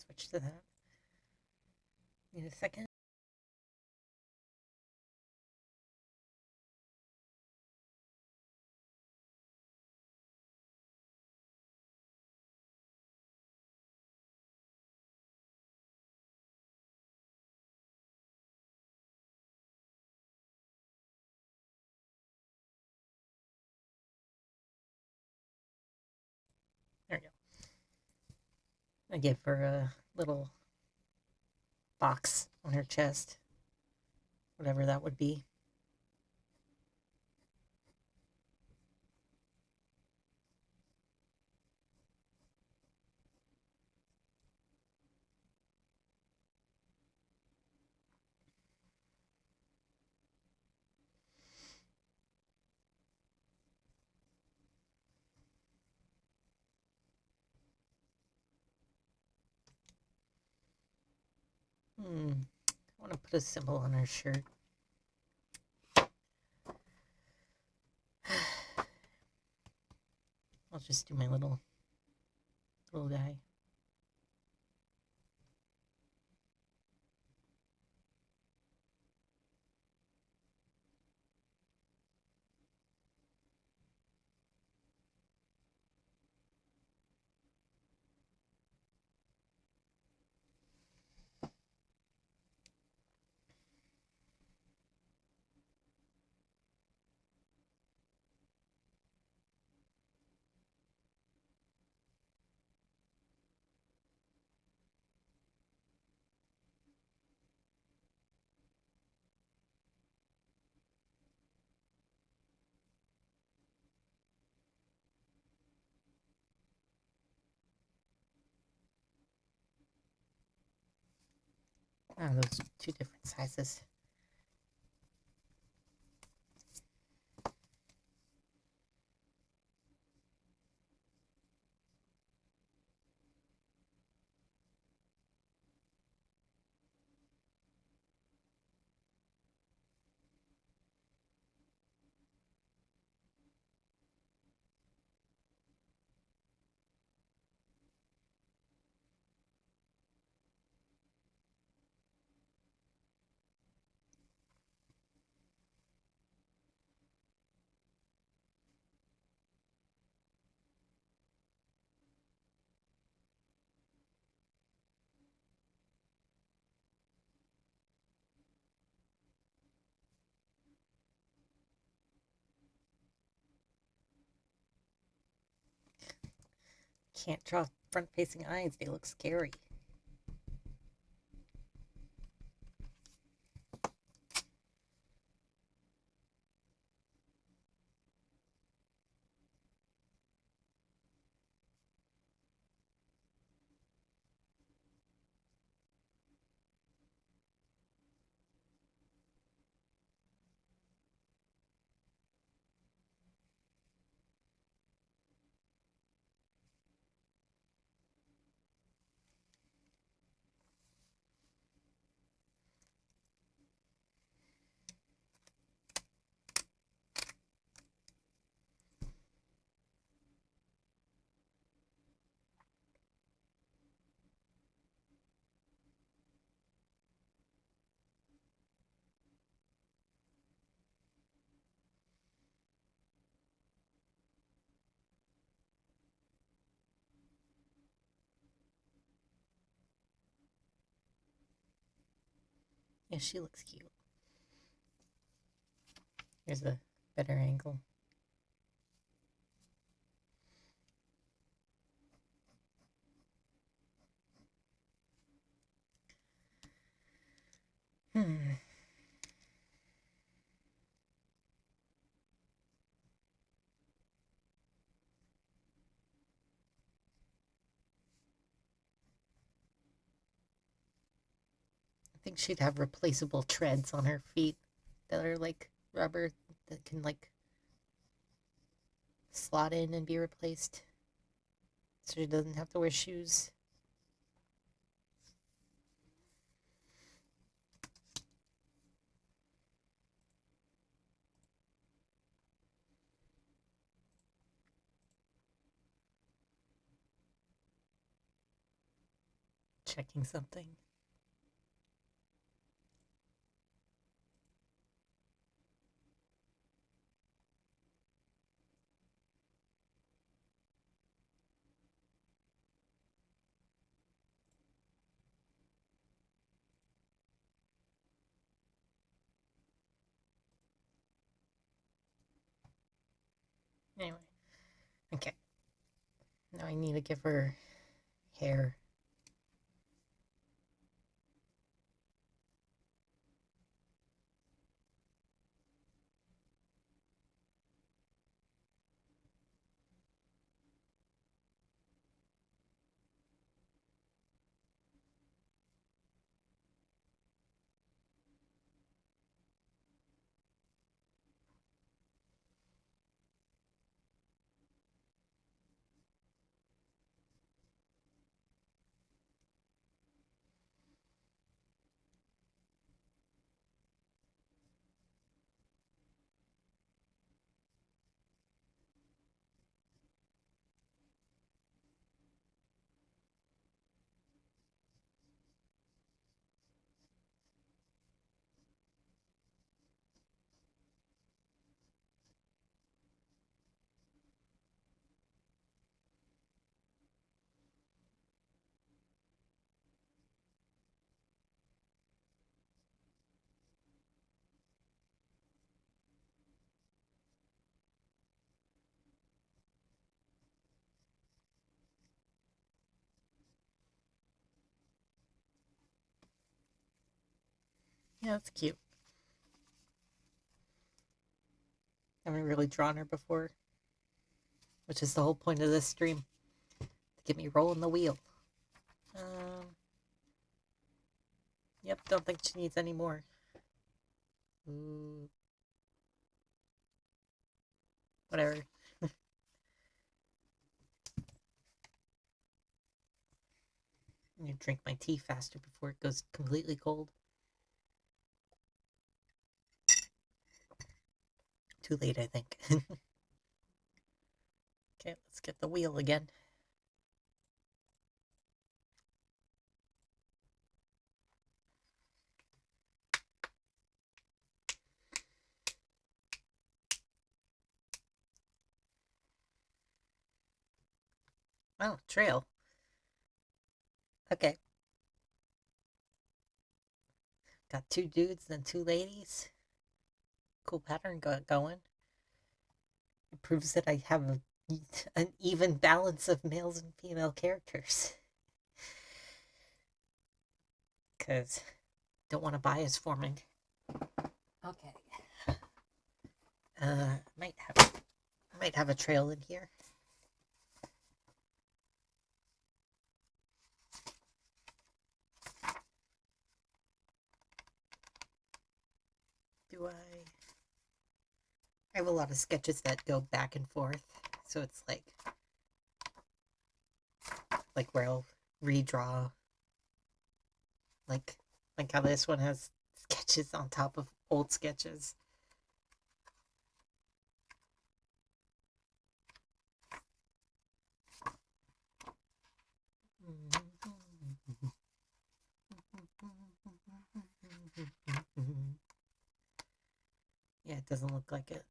Switch to that. Need a second. There we go. I give her a little box on her chest, whatever that would be. I want to put a symbol on her shirt. I'll just do my little guy. Oh, those two different sizes. Can't draw front-facing eyes. They look scary. Yeah, she looks cute. Here's a better angle. Hmm. I think she'd have replaceable treads on her feet that are like rubber that can like slot in and be replaced. So she doesn't have to wear shoes. Checking something. Anyway, okay. Now I need to give her hair. Yeah, that's cute. I haven't really drawn her before, which is the whole point of this stream, to get me rolling the wheel. Um, Yep, don't think she needs any more. Ooh. Whatever. I'm gonna drink my tea faster before it goes completely cold. Too late, I think. Okay, let's get the wheel again. Oh, trail. Okay. Got 2 dudes and 2 ladies. Cool pattern going. It proves that I have an even balance of males and female characters. Because don't want a bias forming. Okay. Might have a trail in here. Do I have a lot of sketches that go back and forth, so it's like where I'll redraw, like how this one has sketches on top of old sketches. Yeah, it doesn't look like it.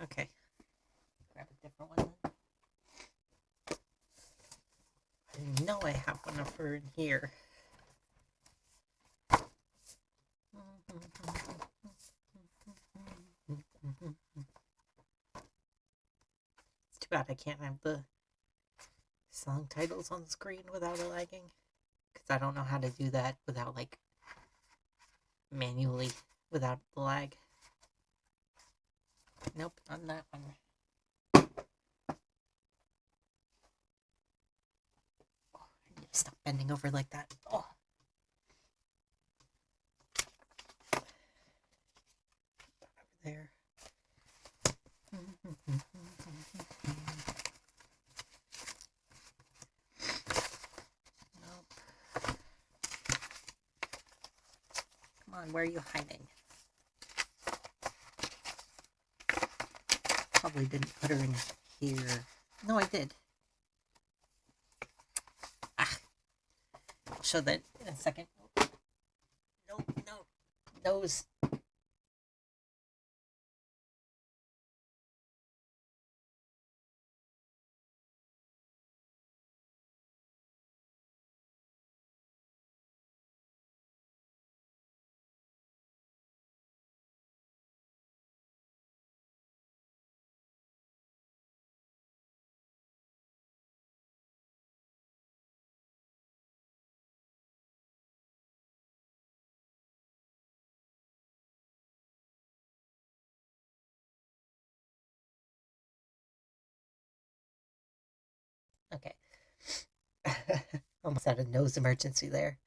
Okay. Grab a different one then. I know I have one of her in here. It's too bad I can't have the song titles on the screen without it lagging, because I don't know how to do that without like manually without the lag. Nope, not that one. Oh, I need to stop bending over like that. Oh. Over there. Nope. Come on, where are you hiding? Probably didn't put her in here. No, I did. Ah. I'll show that in a second. No. Nose. Okay. Almost had a nose emergency there.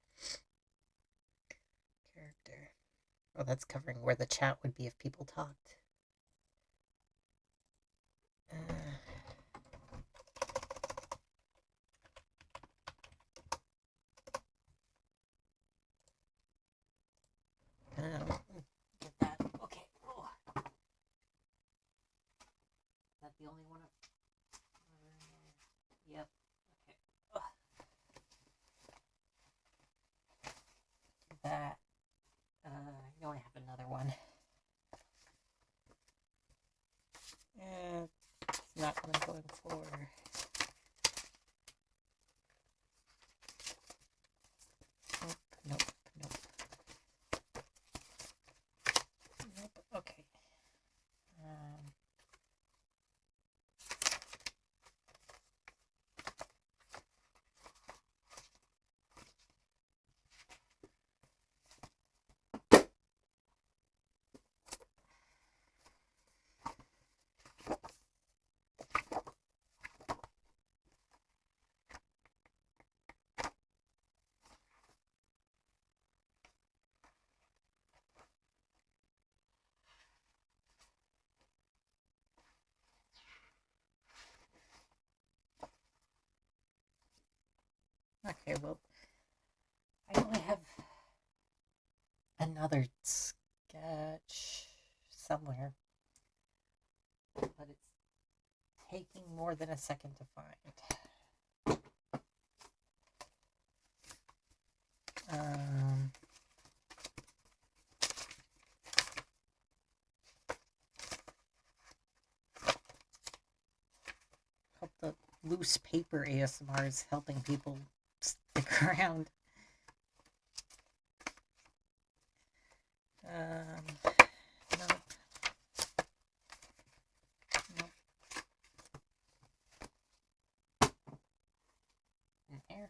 Character. Oh, that's covering where the chat would be if people talked. Get that. Okay. Oh. Is that the only one? Yep. Okay. Oh. That. I know I have another one. It's not what I'm going for. Nope. Okay. Okay, well, I know I have another sketch somewhere, but it's taking more than a second to find. Hope the loose paper ASMR is helping people stick around. Nope. Nope. In there.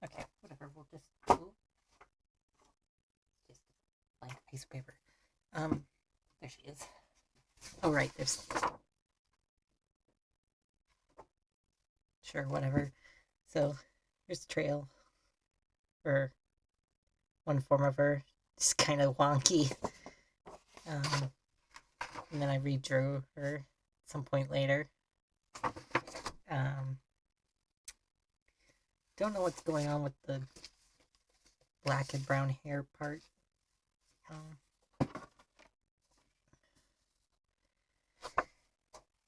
Okay, whatever. We'll just a blank piece of paper. There she is. Oh right, there's. Sure, whatever. So here's the trail, or one form of her. Just kind of wonky. And then I redrew her at some point later. Don't know what's going on with the black and brown hair part.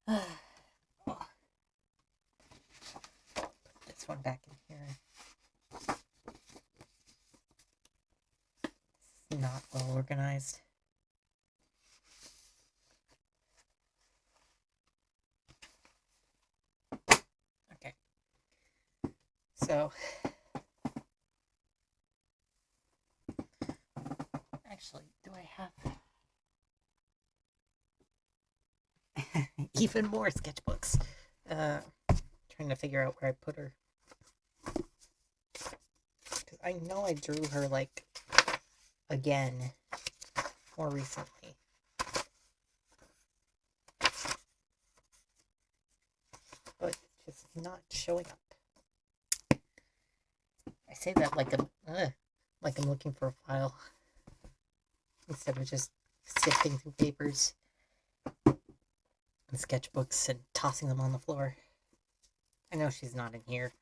Put this one back in here. This is not well organized. Okay. So, actually, do I have even more sketchbooks? Trying to figure out where I put her. Because I know I drew her, like, again, more recently. But it's just not showing up. I say that like I'm looking for a file. Instead of just sifting through papers and sketchbooks and tossing them on the floor. I know she's not in here.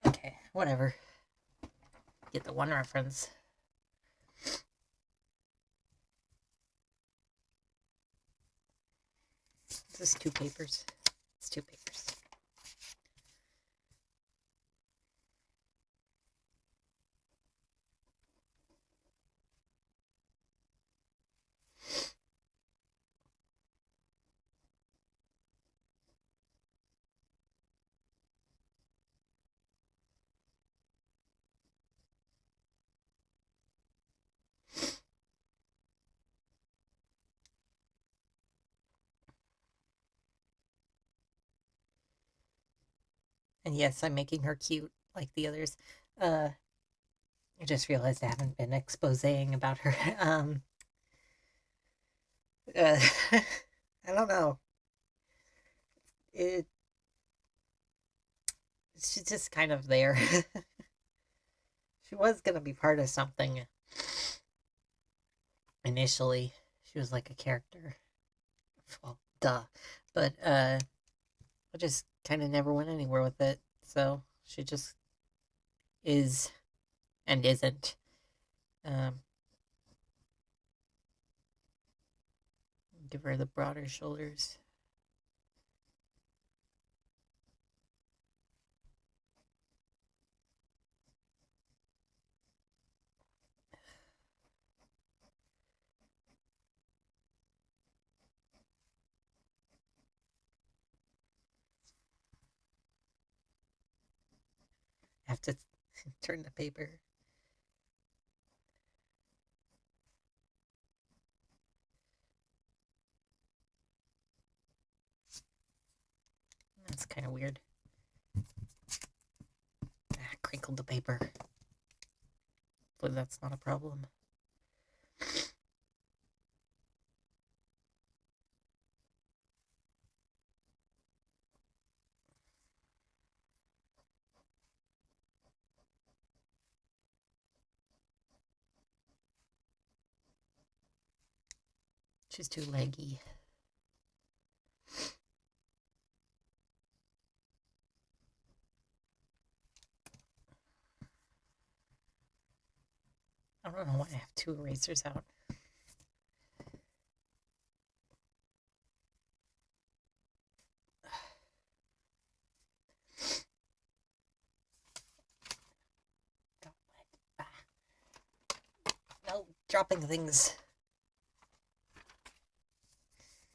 Okay, whatever. Get the one reference. Is this 2 papers? It's 2 papers. And yes, I'm making her cute like the others. I just realized I haven't been exposing about her. I don't know. She's just kind of there. She was gonna be part of something initially. She was like a character. Well, duh. But I just kind of never went anywhere with it. So she just is and isn't. Give her the broader shoulders. I have to turn the paper. That's kind of weird. Crinkled the paper. But that's not a problem. She's too leggy. I don't know why I have two erasers out. No, dropping things.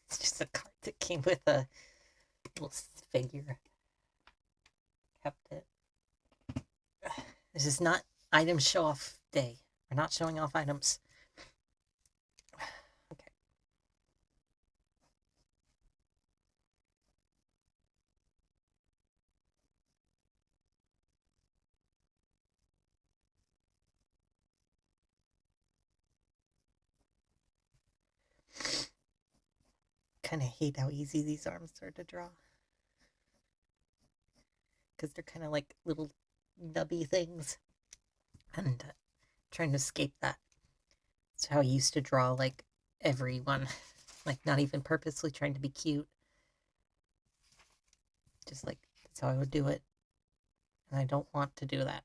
It's just a card that came with a little figure. Kept it. This is not item show off day. We're not showing off items. Okay. Kind of hate how easy these arms are to draw. Because they're kind of like little nubby things. And trying to escape that. It's how I used to draw like everyone. Like not even purposely trying to be cute. Just like that's how I would do it. And I don't want to do that.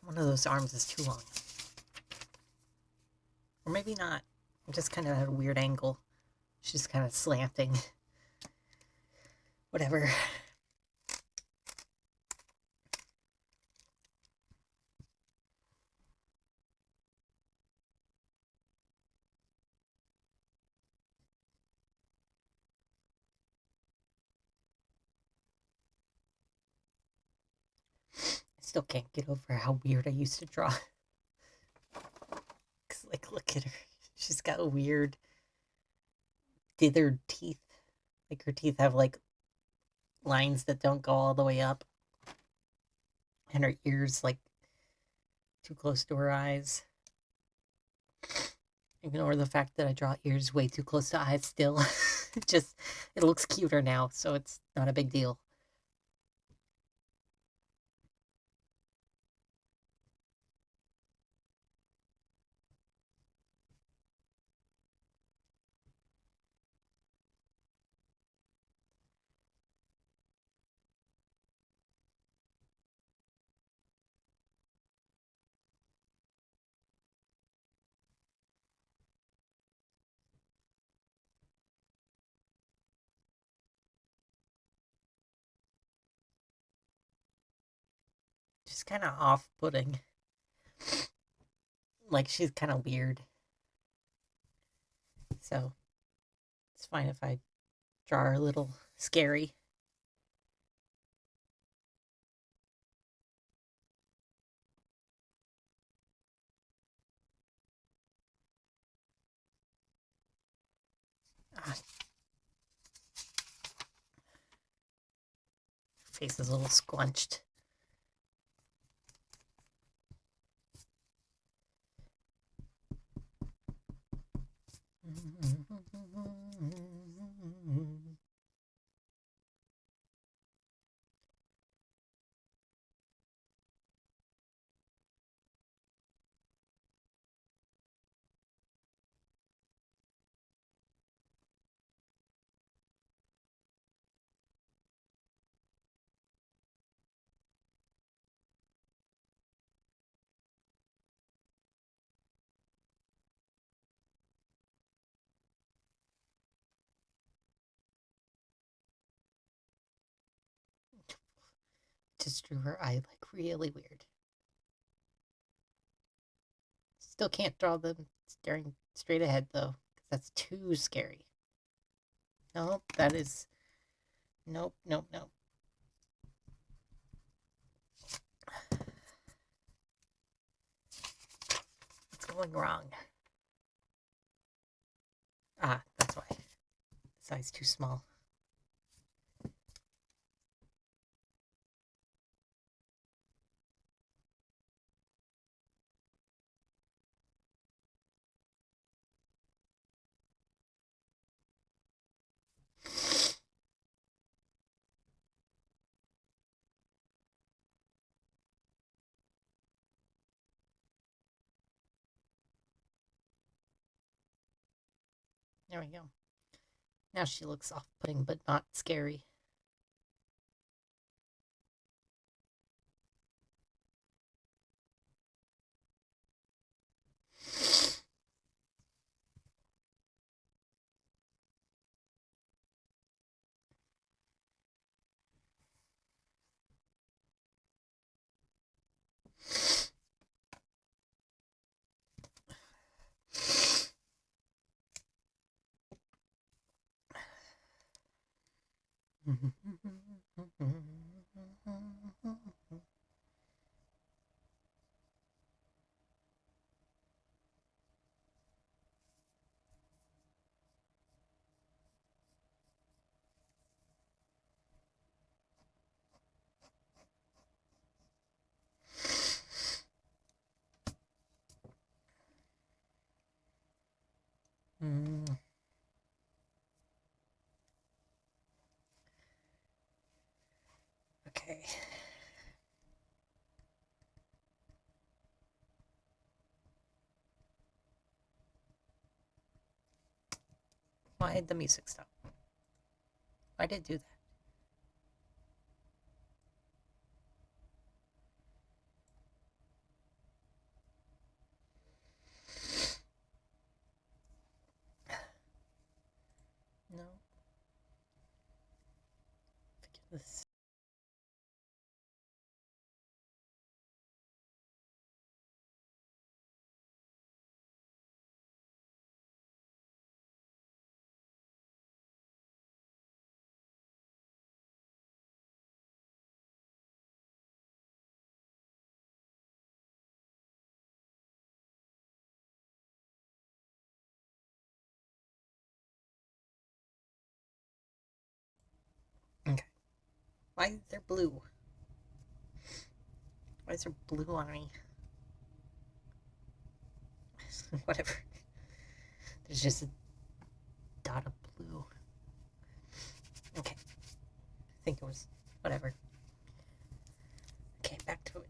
One of those arms is too long. Or maybe not. I'm just kind of at a weird angle. She's kind of slanting. Whatever. I still can't get over how weird I used to draw. Cause like, look at her. She's got weird dithered teeth. Like her teeth have like lines that don't go all the way up. And her ears like too close to her eyes. Ignore the fact that I draw ears way too close to eyes still. It looks cuter now, so it's not a big deal. Just kind of off-putting. Like she's kind of weird. So it's fine if I draw her a little scary. Her face is a little squunched. Just drew her eye like really weird. Still can't draw them staring straight ahead though, because that's too scary. Nope, that is. Nope, nope, nope. going wrong? Ah, that's why. Size too small. There we go. Now she looks off-putting, but not scary. Okay. Why did the music stop? Why did it do that? No. Forget this. Okay. Why is there blue? Why is there blue on me? Whatever. There's just a dot of blue. Okay. I think it was whatever. Okay, back to it.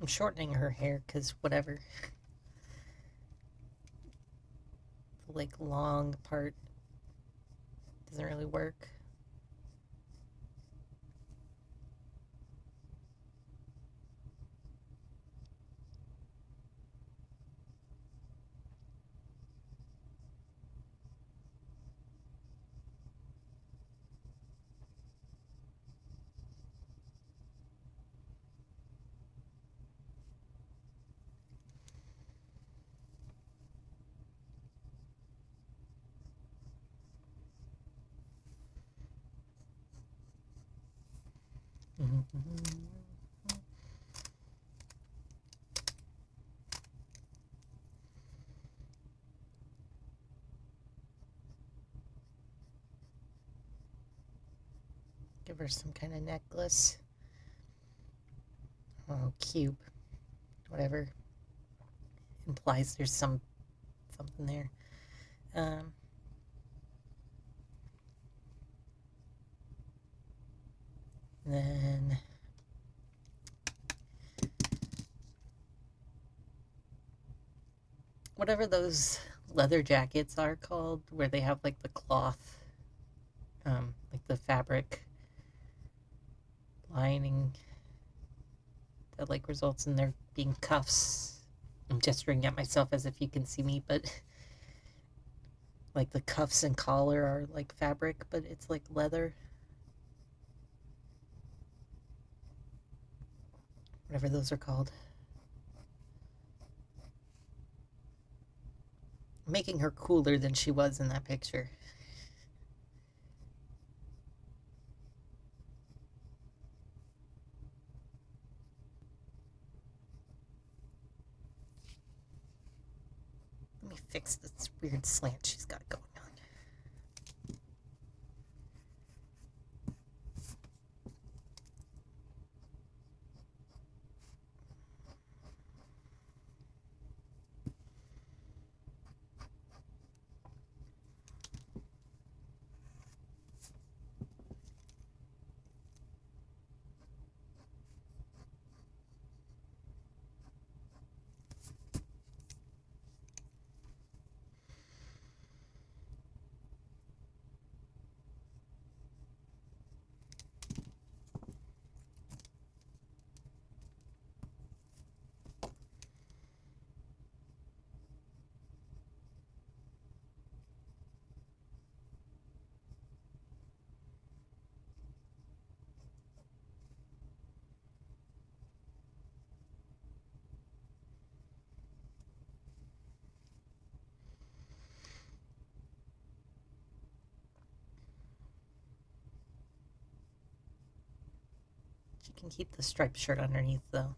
I'm shortening her hair because whatever. The like long part doesn't really work. Give her some kind of necklace. Oh, cube. Whatever. Implies there's something there. Then whatever those leather jackets are called, where they have like the cloth, like the fabric lining that like results in there being cuffs. I'm gesturing at myself as if you can see me, but like the cuffs and collar are like fabric, but it's like leather. Whatever those are called. Making her cooler than she was in that picture. Let me fix this weird slant she's got going on. She can keep the striped shirt underneath though.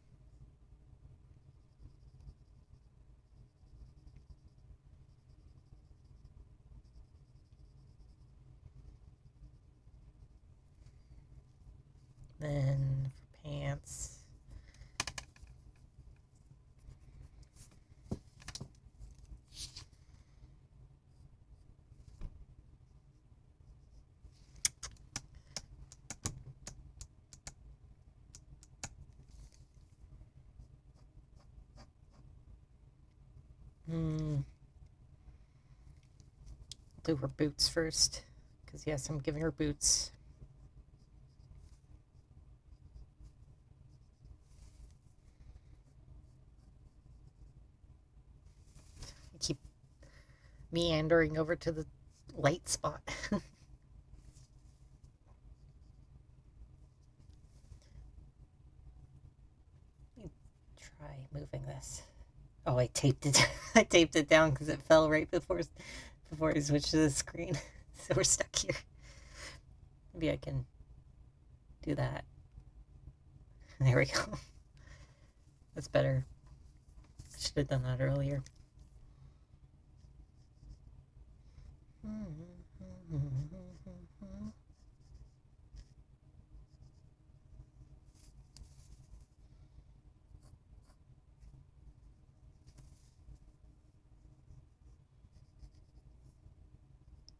Then for pants, do her boots first, because yes, I'm giving her boots. I keep meandering over to the light spot. Try moving this. Oh, I taped it. I taped it down because it fell right before I switched to the screen. So we're stuck here. Maybe I can do that. There we go. That's better. I should have done that earlier.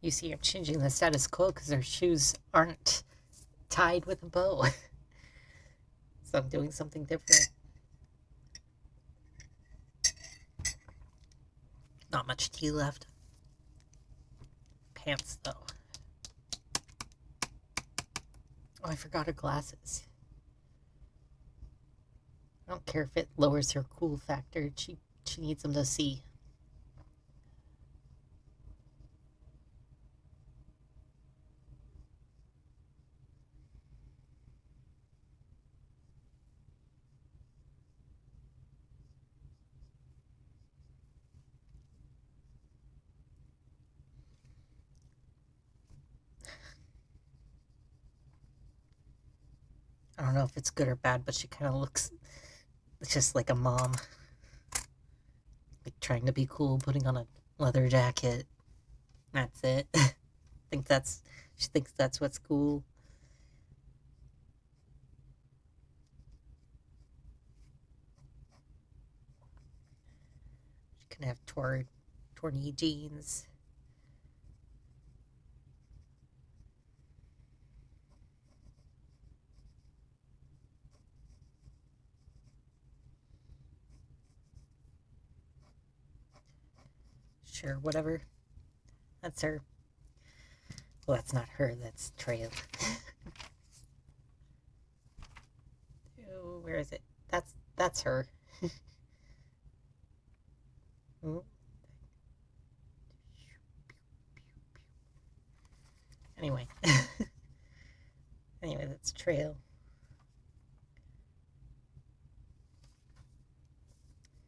You see, I'm changing the status quo because her shoes aren't tied with a bow. So I'm doing something different. Not much tea left. Pants, though. Oh, I forgot her glasses. I don't care if it lowers her cool factor. She needs them to see. I don't know if it's good or bad, but she kind of looks just like a mom. Like trying to be cool, putting on a leather jacket. That's it. She thinks that's what's cool. She can have torny jeans. Sure, whatever. That's her. Well, that's not her, that's Trael. Oh, where is it? That's her. Anyway. Anyway, that's trail.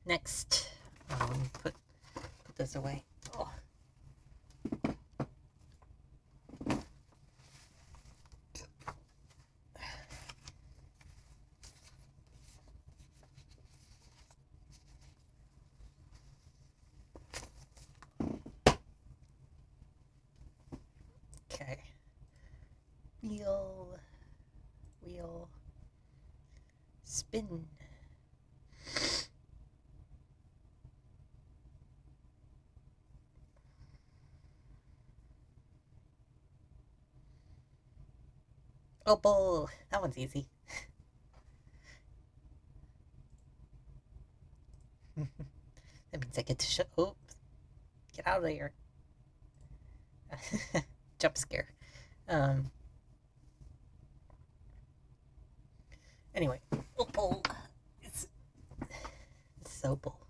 Next, put this away. Oh. Okay. Wheel, spin. Opal. That one's easy. That means I get to show. Oh, get out of there. Jump scare. Anyway, Opal. It's Opal.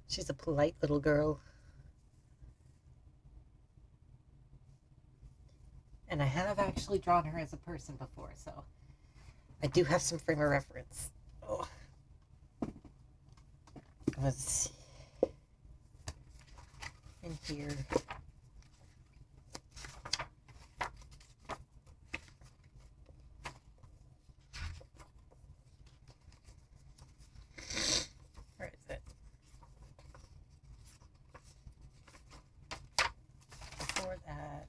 She's a polite little girl. And I have actually drawn her as a person before, so I do have some frame of reference. Oh. I was in here. Where is it? Before that.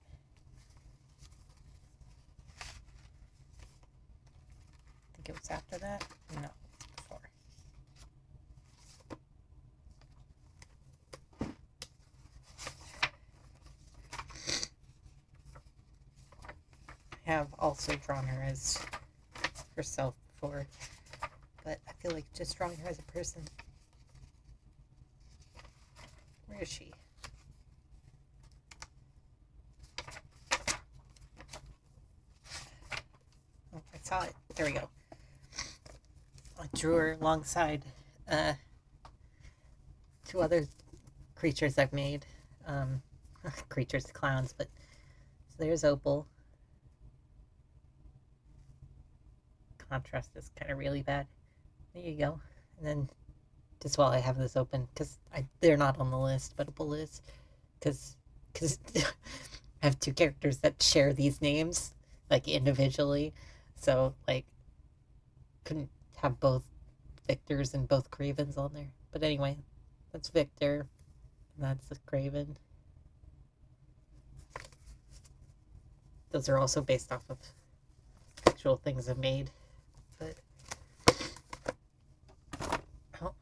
I think it was after that? No, before. I have also drawn her as herself before, but I feel like just drawing her as a person. Where is she? Oh, I saw it. There we go. I drew her alongside two other creatures I've made. Creatures, clowns, but so there's Opal. Contrast is kind of really bad. There you go. And then just while I have this open, because they're not on the list, but Opal is, because I have two characters that share these names like individually, so like couldn't have both Victors and both Cravens on there. But anyway, that's Victor, and that's the Craven. Those are also based off of actual things I've made, but oh.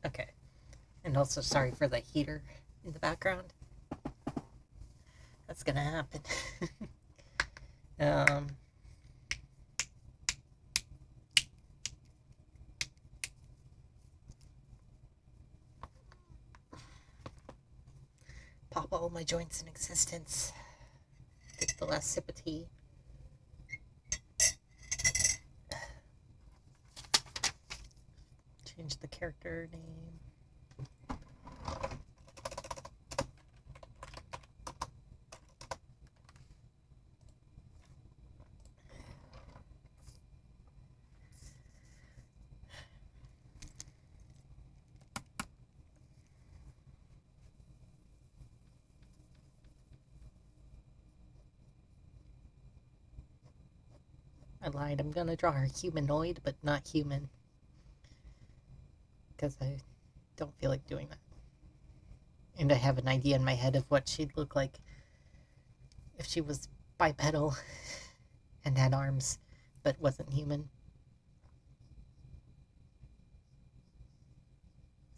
Okay. And also sorry for the heater in the background. That's gonna happen. Pop all my joints in existence. Take the last sip of tea. Change the character name. I lied. I'm gonna draw her humanoid, but not human. because I don't feel like doing that. And I have an idea in my head of what she'd look like if she was bipedal and had arms but wasn't human.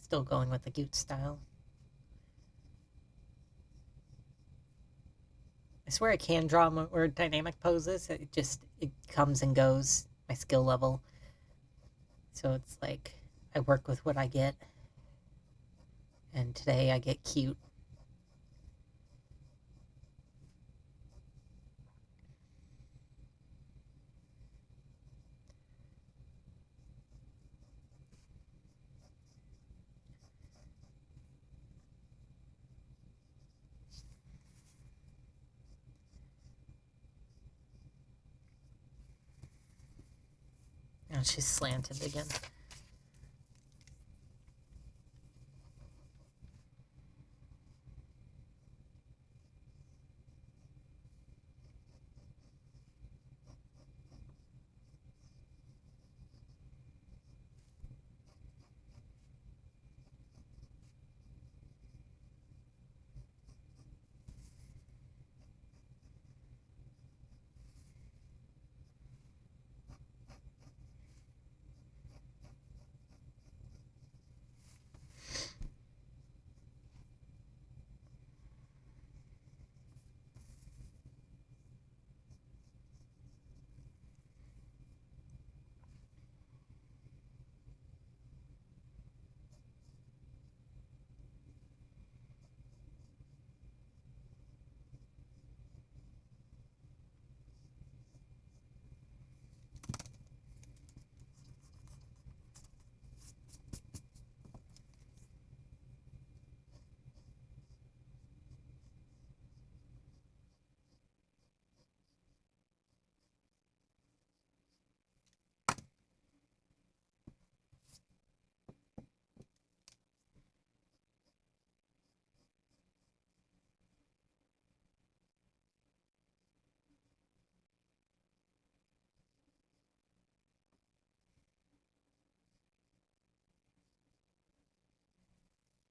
Still going with the cute style. I swear I can draw more dynamic poses. It comes and goes, my skill level. So it's like I work with what I get. And today I get cute. Oh, she's slanted again.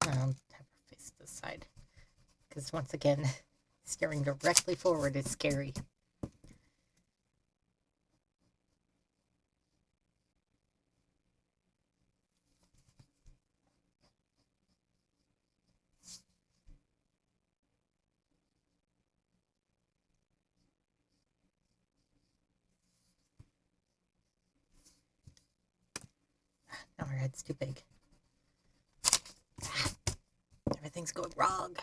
I'll have her face this side. Because once again, staring directly forward is scary. Now her head's too big. Everything's going wrong.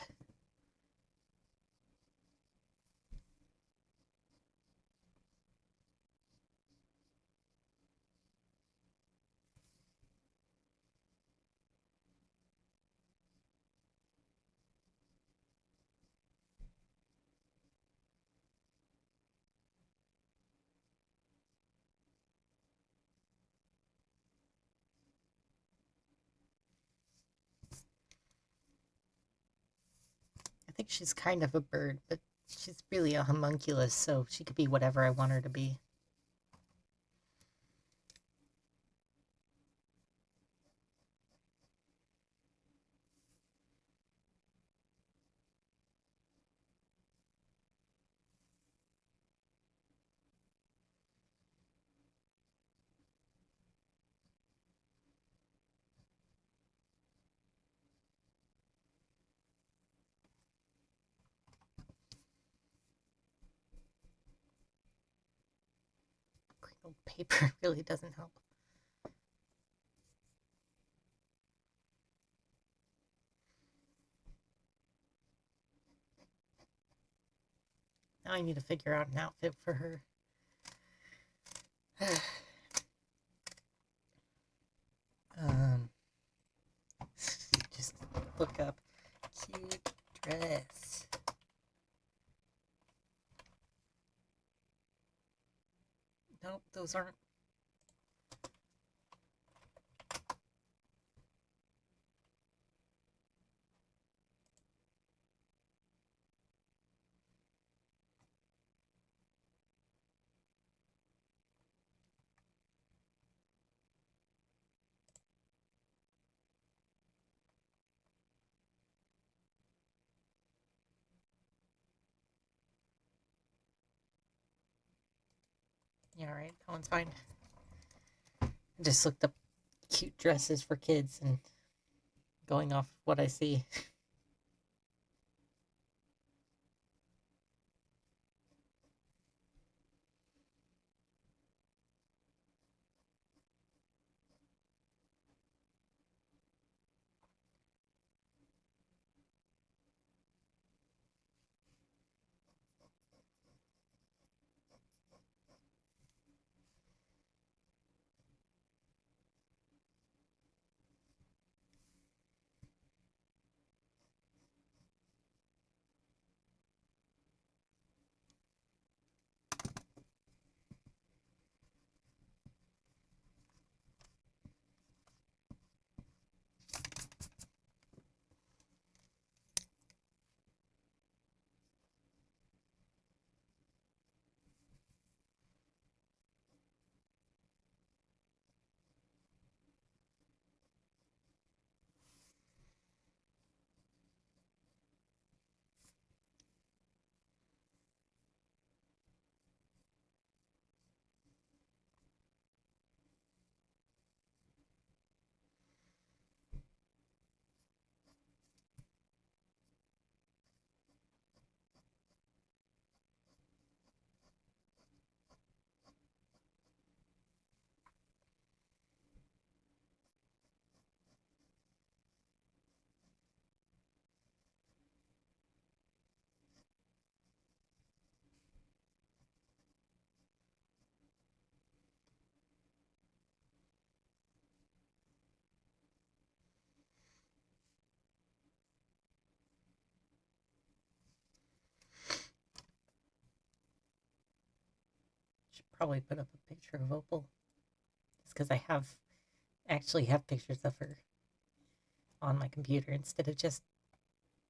I think she's kind of a bird, but she's really a homunculus, so she could be whatever I want her to be. Crinkled paper really doesn't help. Now I need to figure out an outfit for her. Just look up cute dress. Nope, those aren't. Yeah, alright, that one's fine. I just looked up cute dresses for kids and going off what I see. Should probably put up a picture of Opal. Just because I actually have pictures of her on my computer instead of just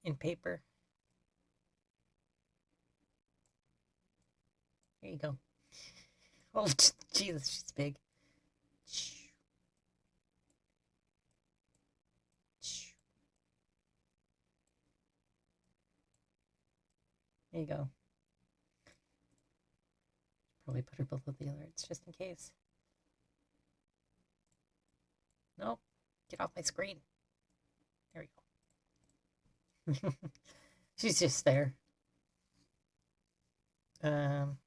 in paper. There you go. Oh, Jesus, she's big. There you go. Probably put her below the alerts just in case. Nope. Get off my screen. There we go. She's just there. Um,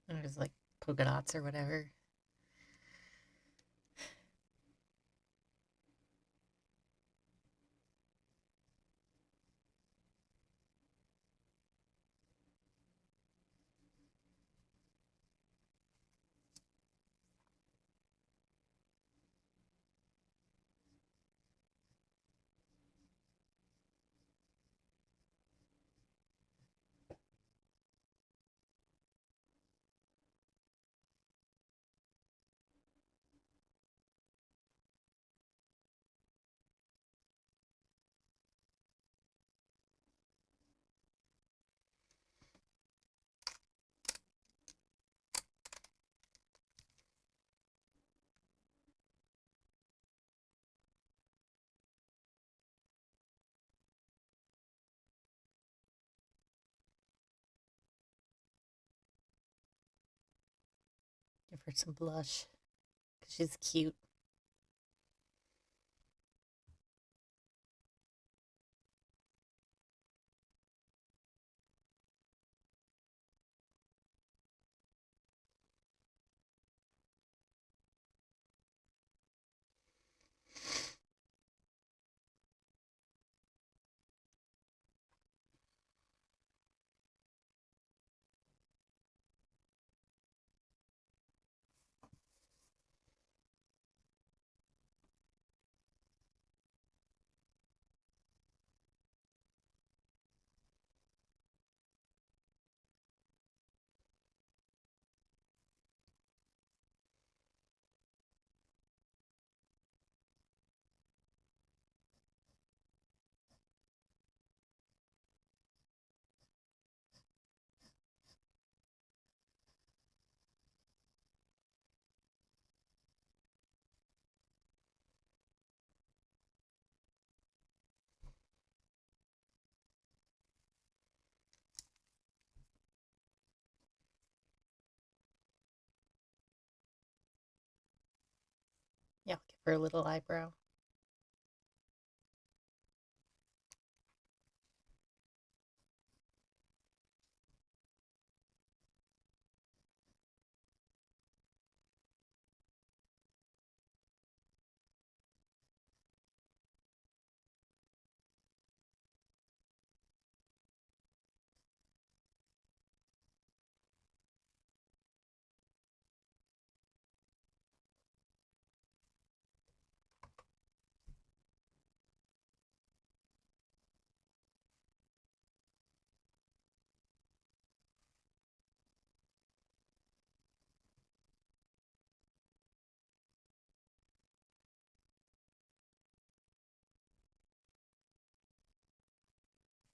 there's like polka dots or whatever. Give her some blush. Because she's cute. Yeah, I'll give her a little eyebrow.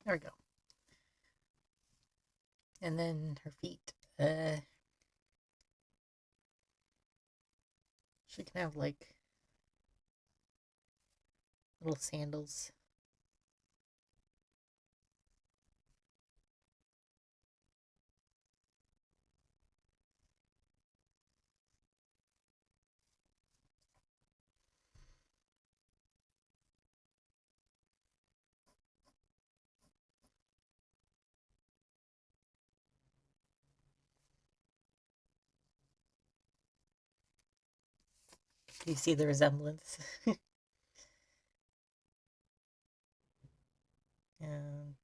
There we go. And then her feet. She can have like little sandals. Do you see the resemblance? And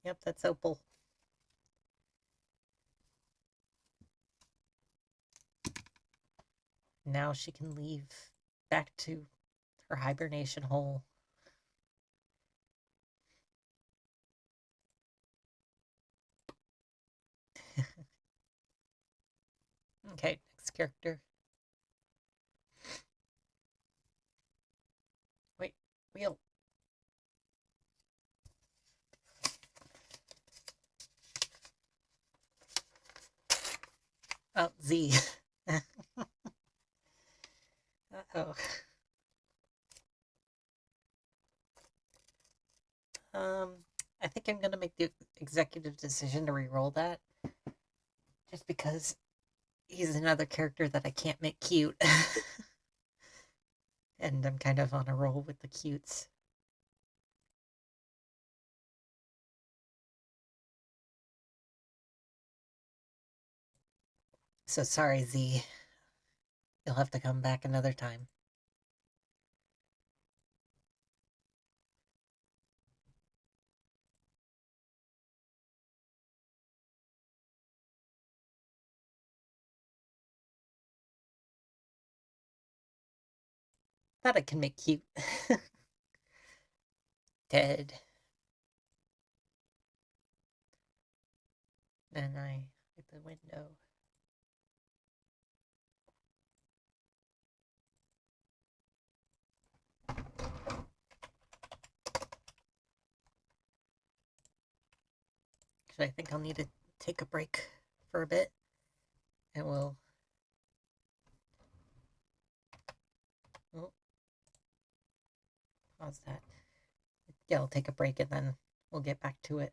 yep, that's Opal. Now she can leave back to her hibernation hole. Okay, next character. Wait, wheel. Oh, Z. Uh-oh. I think I'm gonna make the executive decision to re-roll that. Just because he's another character that I can't make cute. And I'm kind of on a roll with the cutes. So sorry, Z. You'll have to come back another time. Thought I can make cute. Dead. Then I hit the window. Actually, I think I'll need to take a break for a bit. And we'll... Oh. Pause that. Yeah, I'll take a break and then we'll get back to it.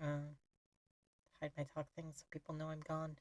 Hide my talk things so people know I'm gone.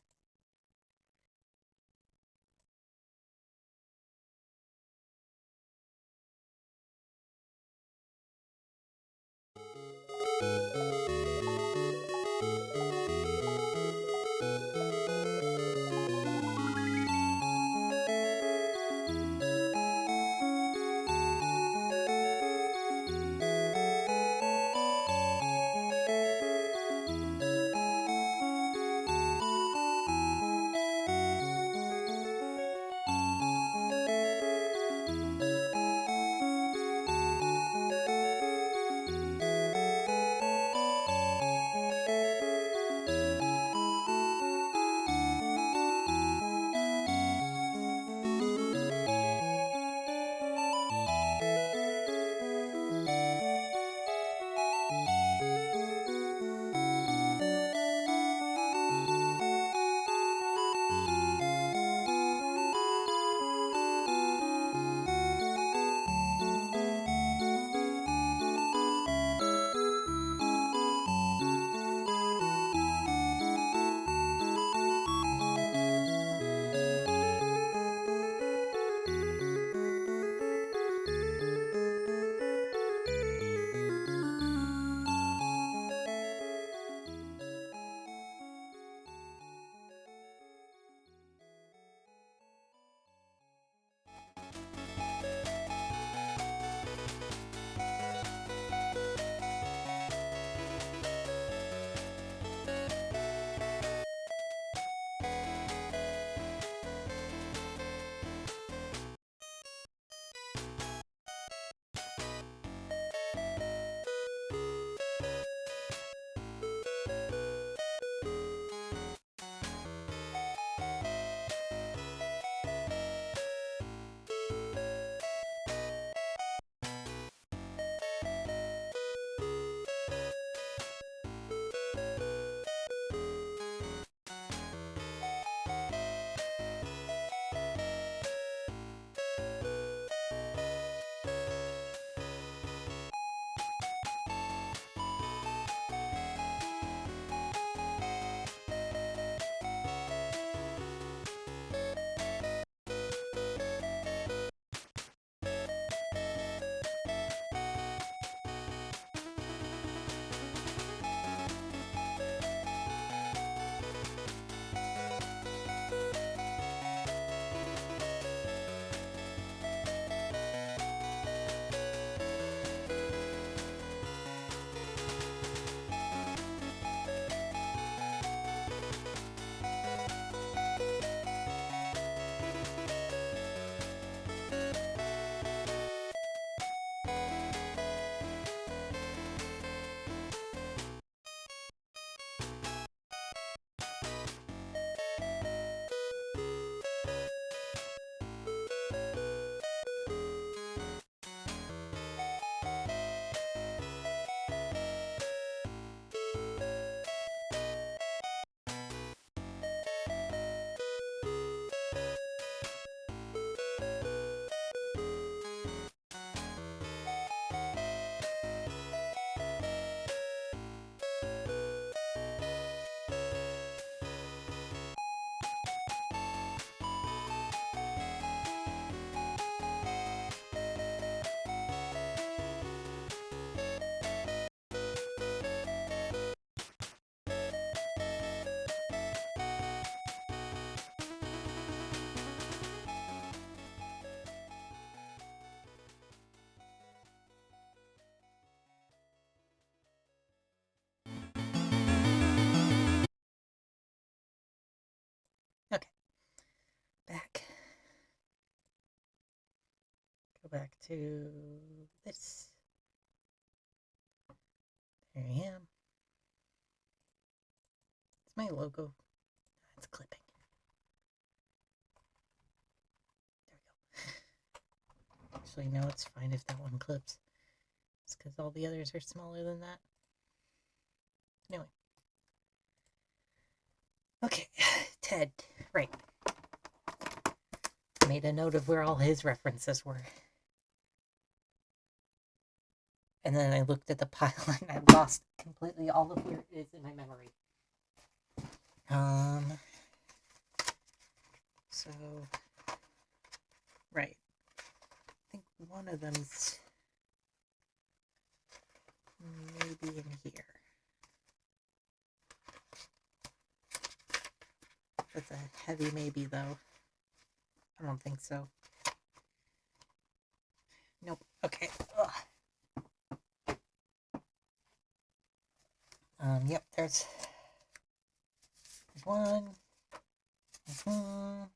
Okay. Back. Go back to this. There I am. It's my logo. It's clipping. There we go. Actually, no, it's fine if that one clips. It's because all the others are smaller than that. Anyway. Okay, Ted. Right. I made a note of where all his references were. And then I looked at the pile and I lost completely all of where it is in my memory. So, right. I think one of them's maybe in here. That's a heavy maybe, though. I don't think so. Nope. Okay. Ugh. Yep, there's one. Ugh.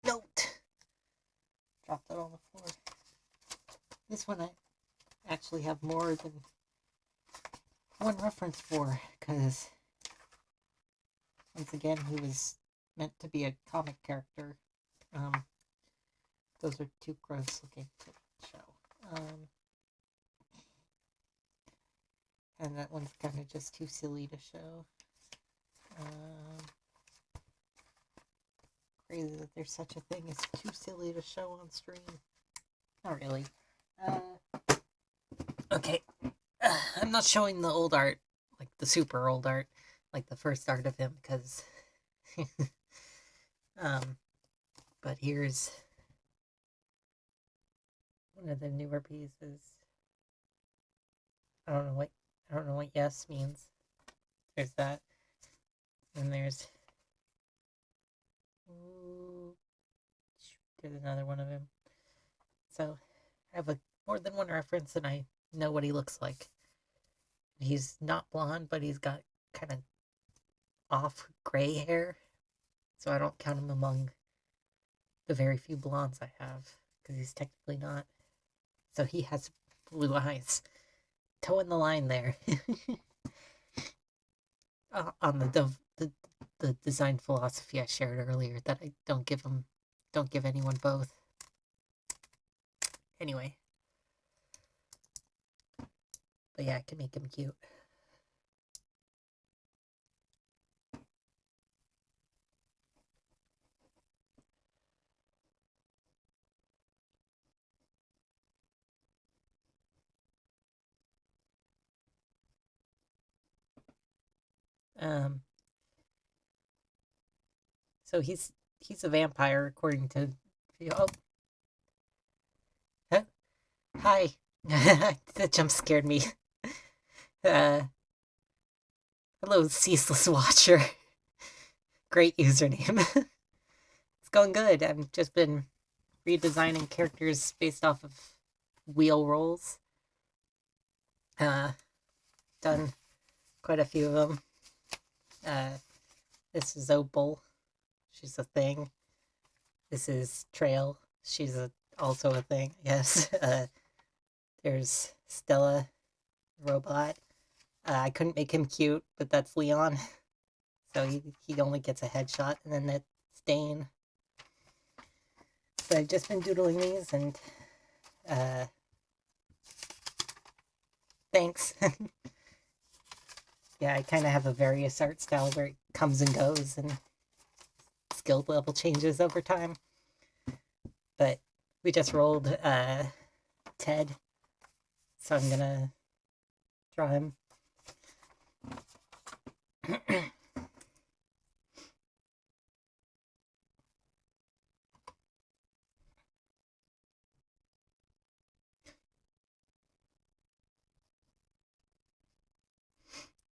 Note. Dropped it on the floor. This one I actually have more than one reference for, because once again, he was meant to be a comic character. Those are too gross looking to show. And that one's kind of just too silly to show. Crazy that there's such a thing as too silly to show on stream. Not really. Okay. I'm not showing the old art, like the super old art, like the first art of him, because but here's one of the newer pieces. I don't know what yes means. There's that. And there's another one of him. So I have more than one reference, and I know what he looks like. He's not blonde, but he's got kind of off gray hair, so I don't count him among the very few blondes I have, because he's technically not. So he has blue eyes. Toeing the line there. On the design philosophy I shared earlier, that I don't give anyone both. Anyway. But yeah, I can make him cute. So he's a vampire according to. Oh, huh? Hi. That jump scared me. Hello, ceaseless watcher. Great username. It's going good. I've just been redesigning characters based off of wheel rolls. Done quite a few of them. This is Opal. She's a thing. This is Trail. She's also a thing, yes. There's Stella, robot. I couldn't make him cute, but that's Leon. So he only gets a headshot, and then that's Dane. So I've just been doodling these, and thanks. Yeah, I kind of have a various art style where it comes and goes, and skill level changes over time. But we just rolled Ted, so I'm gonna draw him.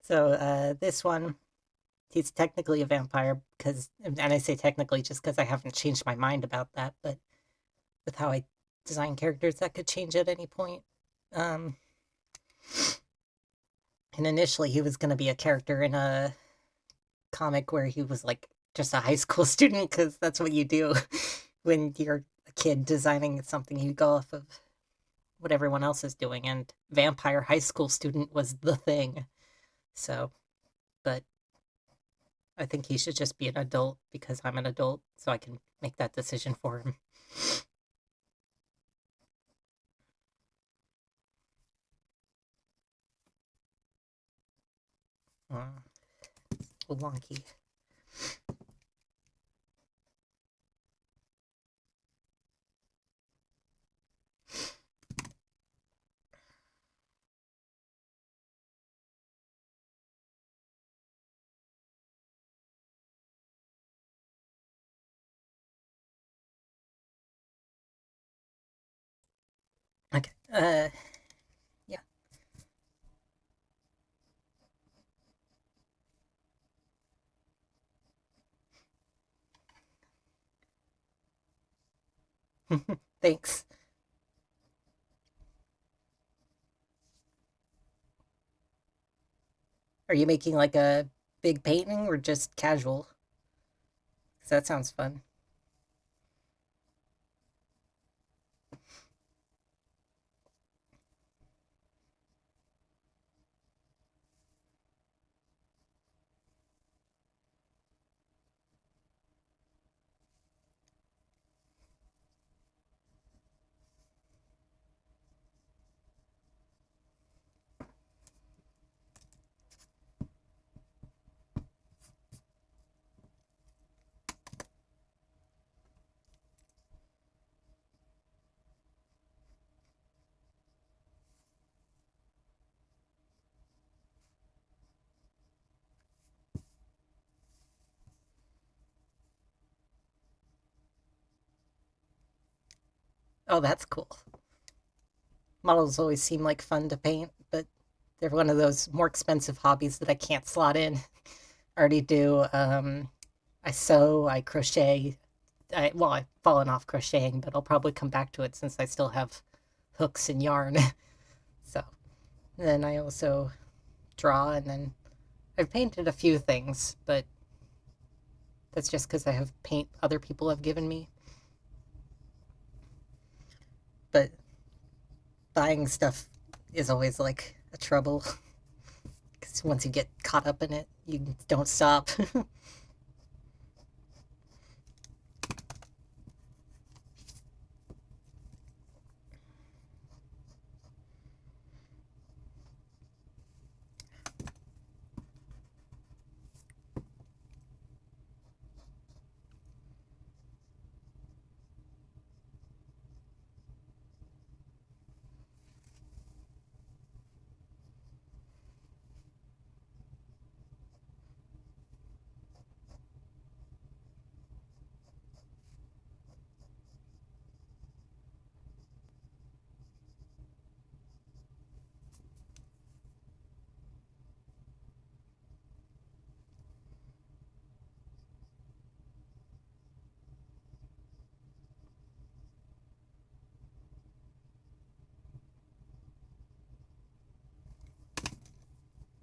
So this one, he's technically a vampire because, and I say technically just because I haven't changed my mind about that, but with how I design characters, that could change at any point. And initially, he was going to be a character in a comic where he was like just a high school student because that's what you do when you're a kid designing something. You go off of what everyone else is doing, and vampire high school student was the thing. So, but I think he should just be an adult because I'm an adult, so I can make that decision for him. It's a little wonky. Okay. Yeah. Thanks. Are you making like a big painting or just casual? Because that sounds fun. Oh, that's cool. Models always seem like fun to paint, but they're one of those more expensive hobbies that I can't slot in. I already do. I sew, I crochet. I've fallen off crocheting, but I'll probably come back to it since I still have hooks and yarn. So then I also draw, and then I've painted a few things, but that's just because I have paint other people have given me. But buying stuff is always like a trouble because once you get caught up in it, you don't stop.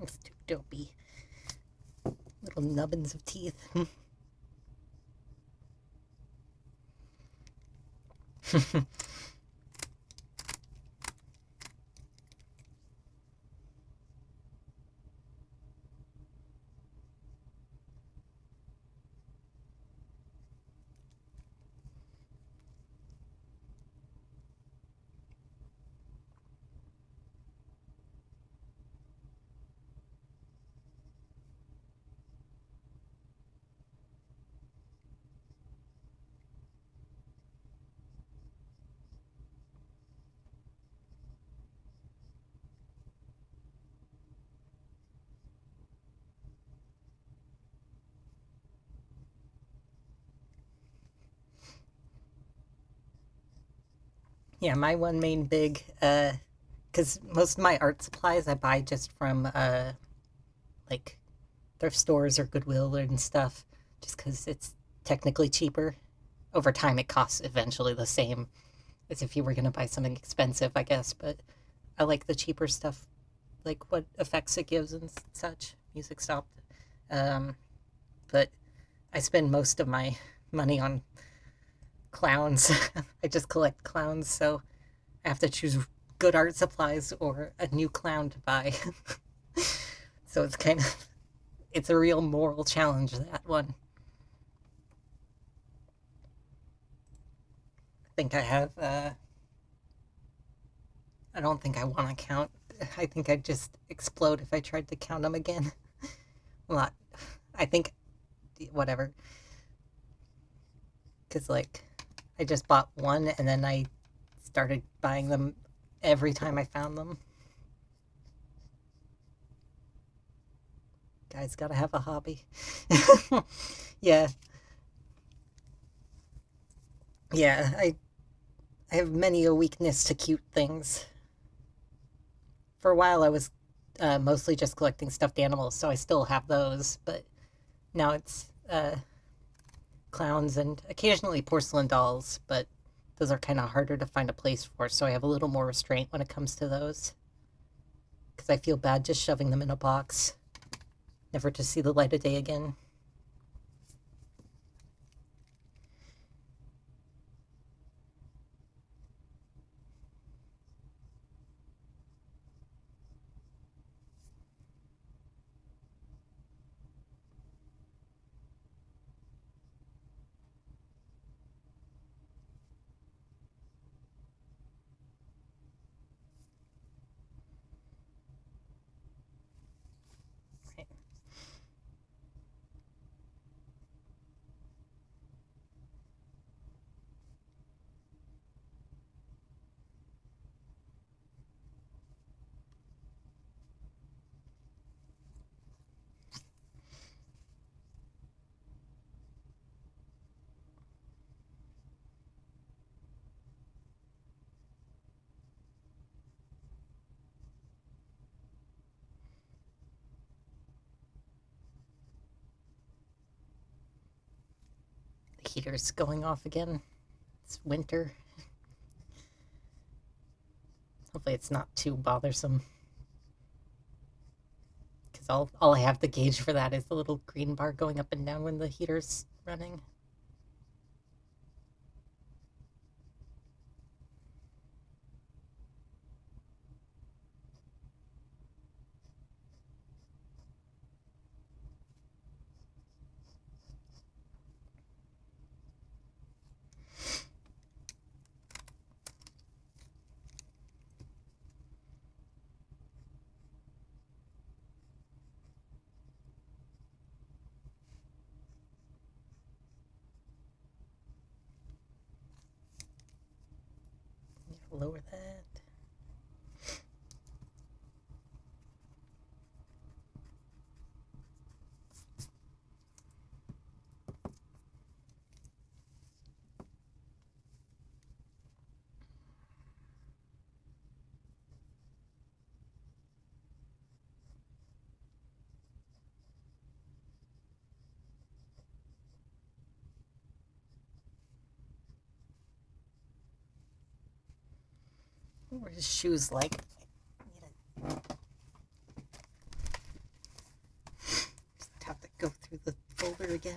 It's too dopey. Little nubbins of teeth. Yeah, my one main big, because most of my art supplies I buy just from, like, thrift stores or Goodwill and stuff, just because it's technically cheaper. Over time, it costs eventually the same as if you were going to buy something expensive, I guess, but I like the cheaper stuff, like what effects it gives and such. Music stopped. Um, but I spend most of my money on clowns. I just collect clowns, so I have to choose good art supplies or a new clown to buy. So it's kind of it's a real moral challenge, that one. I think I have I don't think I want to count. I think I'd just explode if I tried to count them again. Well, not I think whatever, cuz like I just bought one and then I started buying them every time I found them. Guys got to have a hobby. Yeah. Yeah, I have many a weakness to cute things. For a while, I was mostly just collecting stuffed animals, so I still have those. But now it's clowns and occasionally porcelain dolls, but those are kind of harder to find a place for, so I have a little more restraint when it comes to those. Because I feel bad just shoving them in a box, never to see the light of day again. Right. The heater's going off again. It's winter. Hopefully, it's not too bothersome. Because all I have the gauge for that is the little green bar going up and down when the heater's running. Lower that. What are his shoes like? Just have to go through the folder again.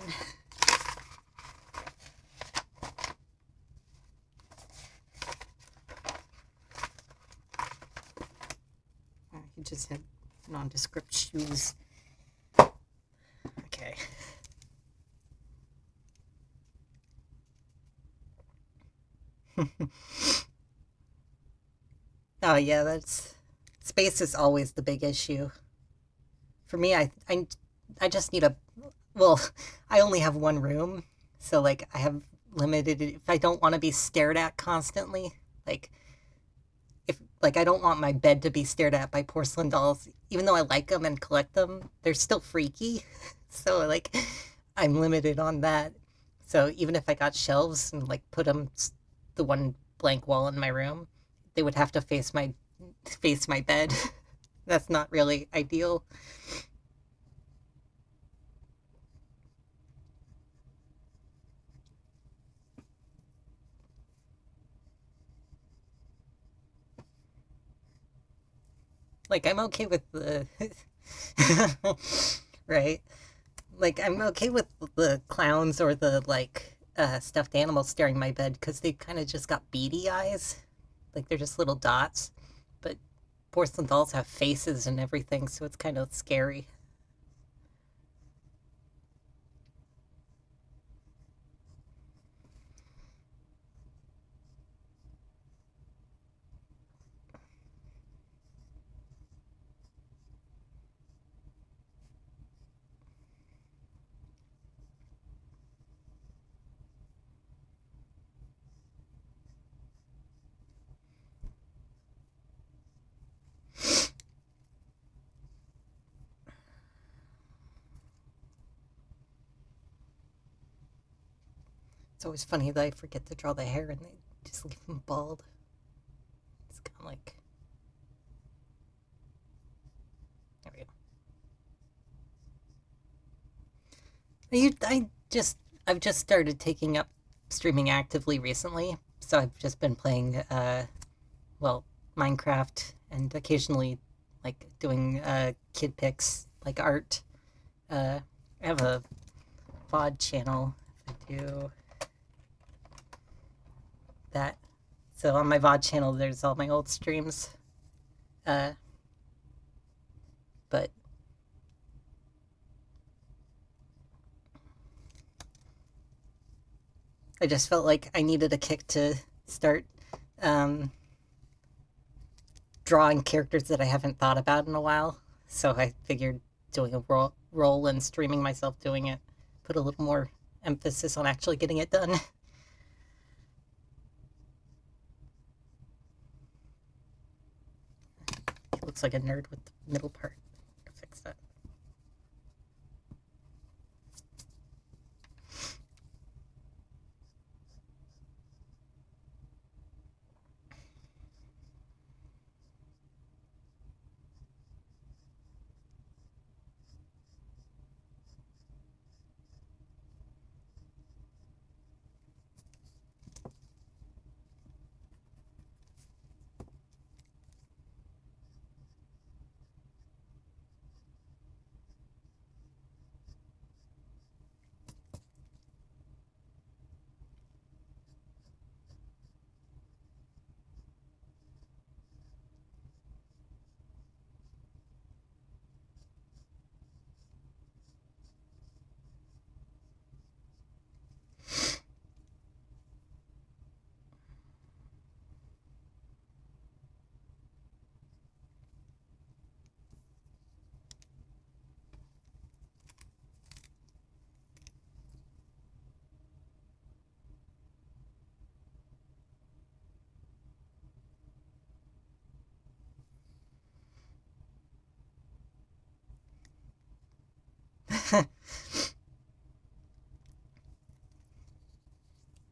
just have nondescript shoes. Okay. Oh yeah, that's space is always the big issue. For me, I just need a well, I only have one room, so like I have limited if I don't want to be stared at constantly, like if like I don't want my bed to be stared at by porcelain dolls, even though I like them and collect them, they're still freaky. So like I'm limited on that. So even if I got shelves and like put them the one blank wall in my room, they would have to face my bed. That's not really ideal. Like I'm okay with the right. Like I'm okay with the clowns or the like stuffed animals staring my bed because they kind of just got beady eyes. Like they're just little dots. But porcelain dolls have faces and everything, so it's kind of scary. It's always funny that I forget to draw the hair and they just leave them bald. It's kind of like there we go. I've just started taking up streaming actively recently, so I've just been playing well Minecraft and occasionally like doing kid pics like art. I have a VOD channel. If I do that, so on my VOD channel, there's all my old streams. Uh, but I just felt like I needed a kick to start um, drawing characters that I haven't thought about in a while. So I figured doing a role and streaming myself doing it put a little more emphasis on actually getting it done. He looks like a nerd with the middle part. To fix that.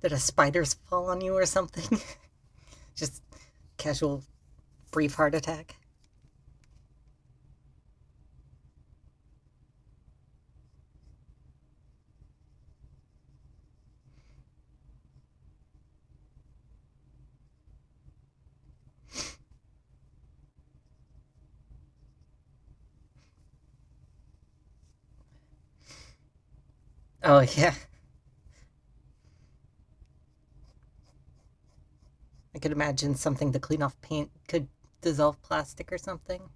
Did a spiders fall on you or something? Just casual, brief heart attack. Oh yeah, I could imagine something to clean off paint could dissolve plastic or something.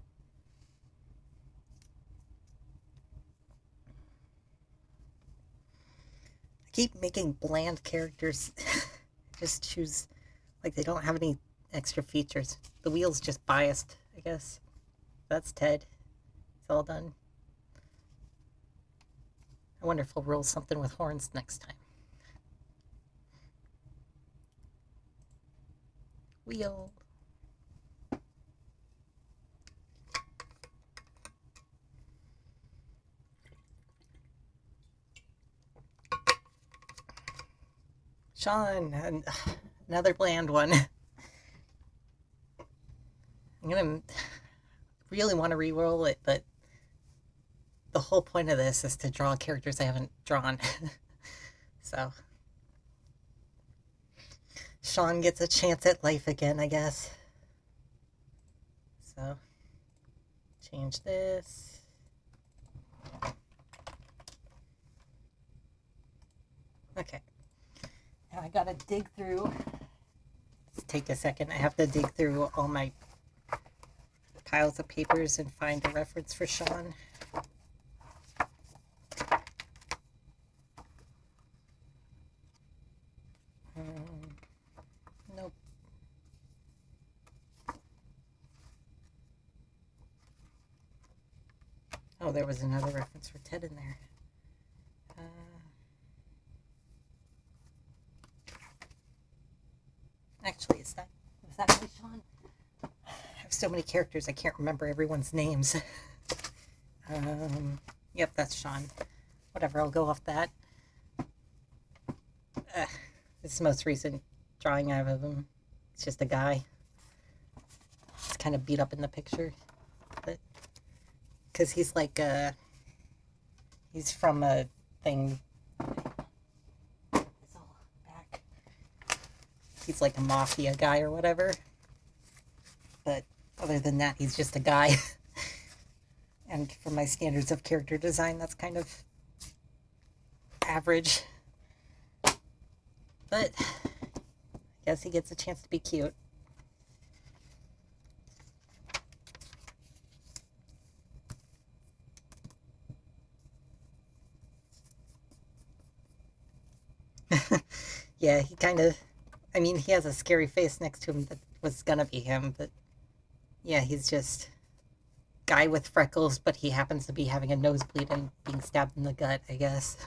keep making bland characters. Just choose, like, they don't have any extra features. The wheel's just biased, I guess. That's Ted. It's all done. I wonder if we'll roll something with horns next time. Wheel. Sean, and another bland one. I'm gonna really want to re-roll it, but the whole point of this is to draw characters I haven't drawn. So Sean gets a chance at life again, I guess. So change this. Okay. Now I gotta dig through. Let's take a second. I have to dig through all my piles of papers and find a reference for Sean. Nope. Oh, there was another reference for Ted in there. Actually, was that really Sean? I have so many characters, I can't remember everyone's names. Yep, that's Sean. Whatever, I'll go off that. This is the most recent drawing I have of him. It's just a guy. It's kind of beat up in the picture, but because he's like he's from a thing. It's all back. He's like a mafia guy or whatever. But other than that, he's just a guy. And for my standards of character design, that's kind of average. But I guess he gets a chance to be cute. Yeah, he kind of, I mean, he has a scary face next to him that was gonna be him, but yeah, he's just guy with freckles, but he happens to be having a nosebleed and being stabbed in the gut, I guess.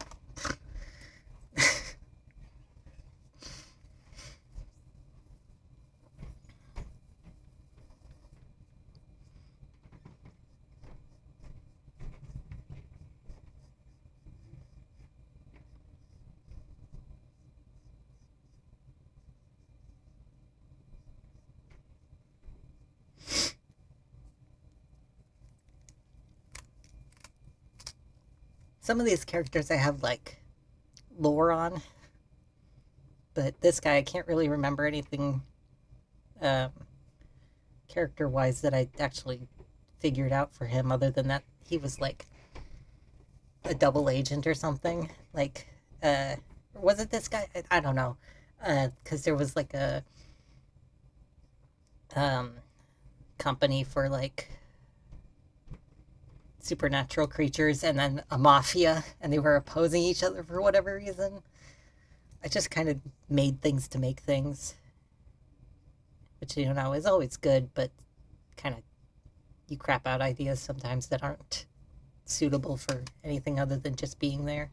Some of these characters I have like lore on, but this guy I can't really remember anything character wise that I actually figured out for him, other than that he was like a double agent or something. Like, was it this guy? I don't know, because there was like a um, company for like supernatural creatures and then a mafia, and they were opposing each other for whatever reason. I just kind of made things to make things, which, you know, is always good, but kind of you crap out ideas sometimes that aren't suitable for anything other than just being there.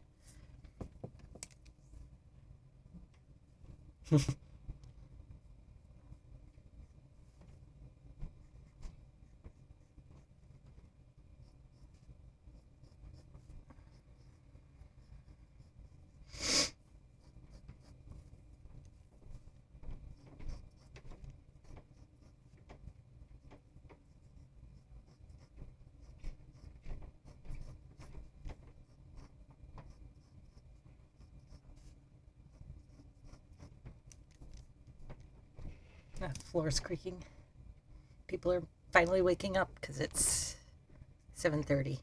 The floor's creaking. People are finally waking up because it's 7:30.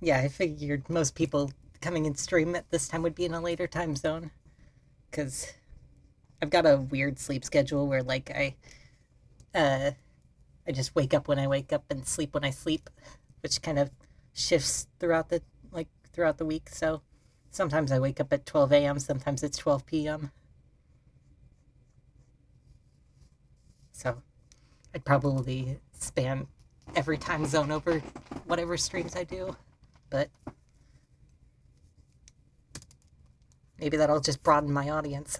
Yeah, I figured most people coming in stream at this time would be in a later time zone because I've got a weird sleep schedule where like uh I just wake up when I wake up and sleep when I sleep, which kind of shifts throughout the week. So sometimes I wake up at 12 a.m., sometimes it's 12 p.m. So I'd probably span every time zone over whatever streams I do, but maybe that'll just broaden my audience.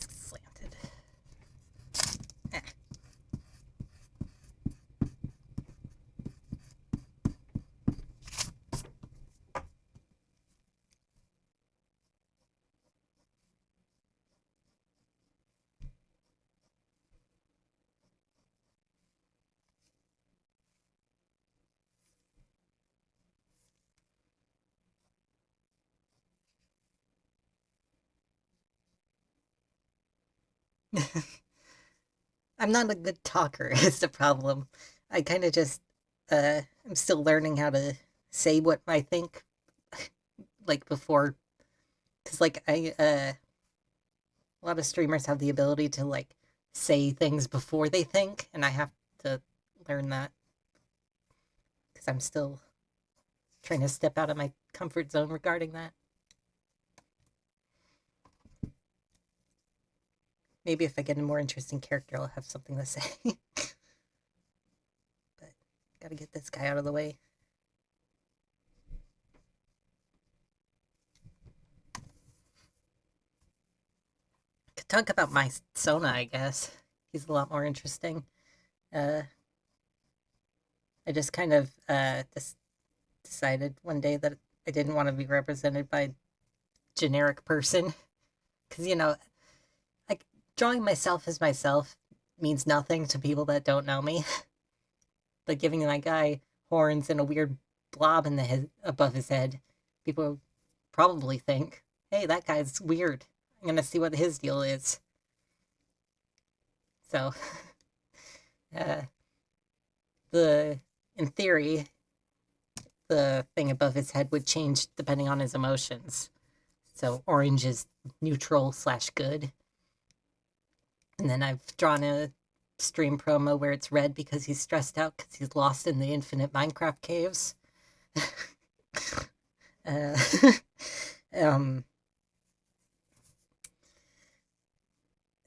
Slanted. Eh. I'm not a good talker, is the problem. I kind of just, I'm still learning how to say what I think, like before, because a lot of streamers have the ability to like say things before they think, and I have to learn that because I'm still trying to step out of my comfort zone regarding that. Maybe if I get a more interesting character, I'll have something to say. But gotta get this guy out of the way. Could talk about my Sona, I guess. He's a lot more interesting. Uh, I just kind of decided one day that I didn't want to be represented by a generic person because like drawing myself as myself means nothing to people that don't know me. Like giving my guy horns and a weird blob in the head above his head, people probably think, "Hey, that guy's weird. I'm gonna see what his deal is." So, uh, the in theory, the thing above his head would change depending on his emotions. So orange is neutral slash good, and then I've drawn a stream promo where it's red because he's stressed out because he's lost in the infinite Minecraft caves. uh, um,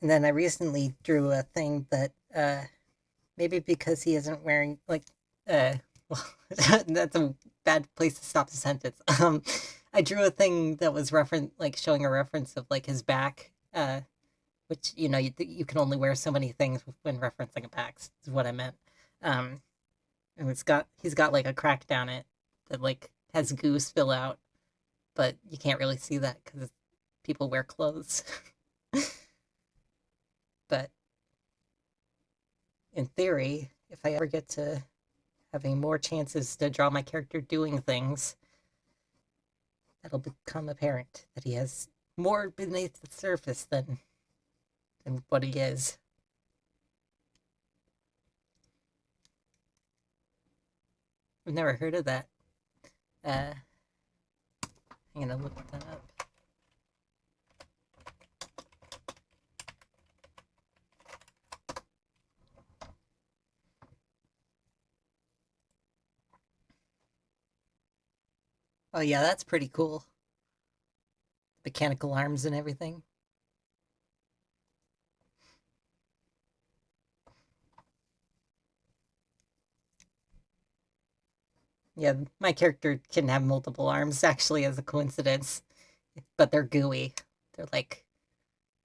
and then I recently drew a thing that maybe because he isn't wearing like well that's a bad place to stop the sentence. I drew a thing that was showing a reference of like his back, which you can only wear so many things when referencing a back is what I meant. Um, and he's got like a crack down it that like has goo spill out, but you can't really see that because people wear clothes. But in theory, if I ever get to having more chances to draw my character doing things, that'll become apparent that he has more beneath the surface than what he is. I've never heard of that. I'm gonna look that up. Oh yeah, that's pretty cool. Mechanical arms and everything. Yeah, my character can have multiple arms actually as a coincidence, but they're gooey. They're like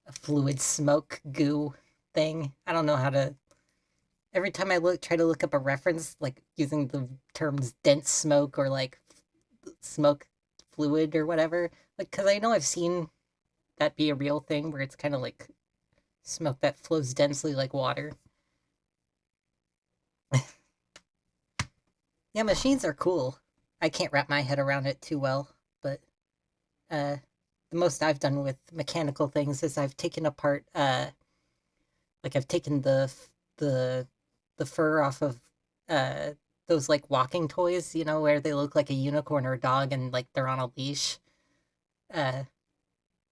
a fluid smoke goo thing. I don't know how to. Every time I try to look up a reference, like using the terms dense smoke or like smoke fluid or whatever, like because I know I've seen that be a real thing where it's kind of like smoke that flows densely like water? Yeah, machines are cool. I can't wrap my head around it too well, but uh, the most I've done with mechanical things is I've taken apart, like I've taken the the fur off of uh those like walking toys, you know, where they look like a unicorn or a dog and like they're on a leash. Uh,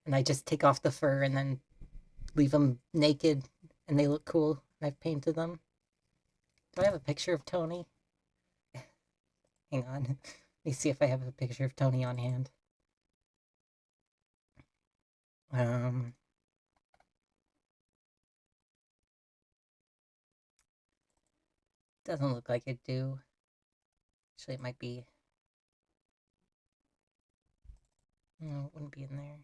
and I just take off the fur and then leave them naked, and they look cool. And I've painted them. Do I have a picture of Tony? Hang on. Let me see if I have a picture of Tony on hand. Um, doesn't look like it do. Actually, it might be. No, it wouldn't be in there.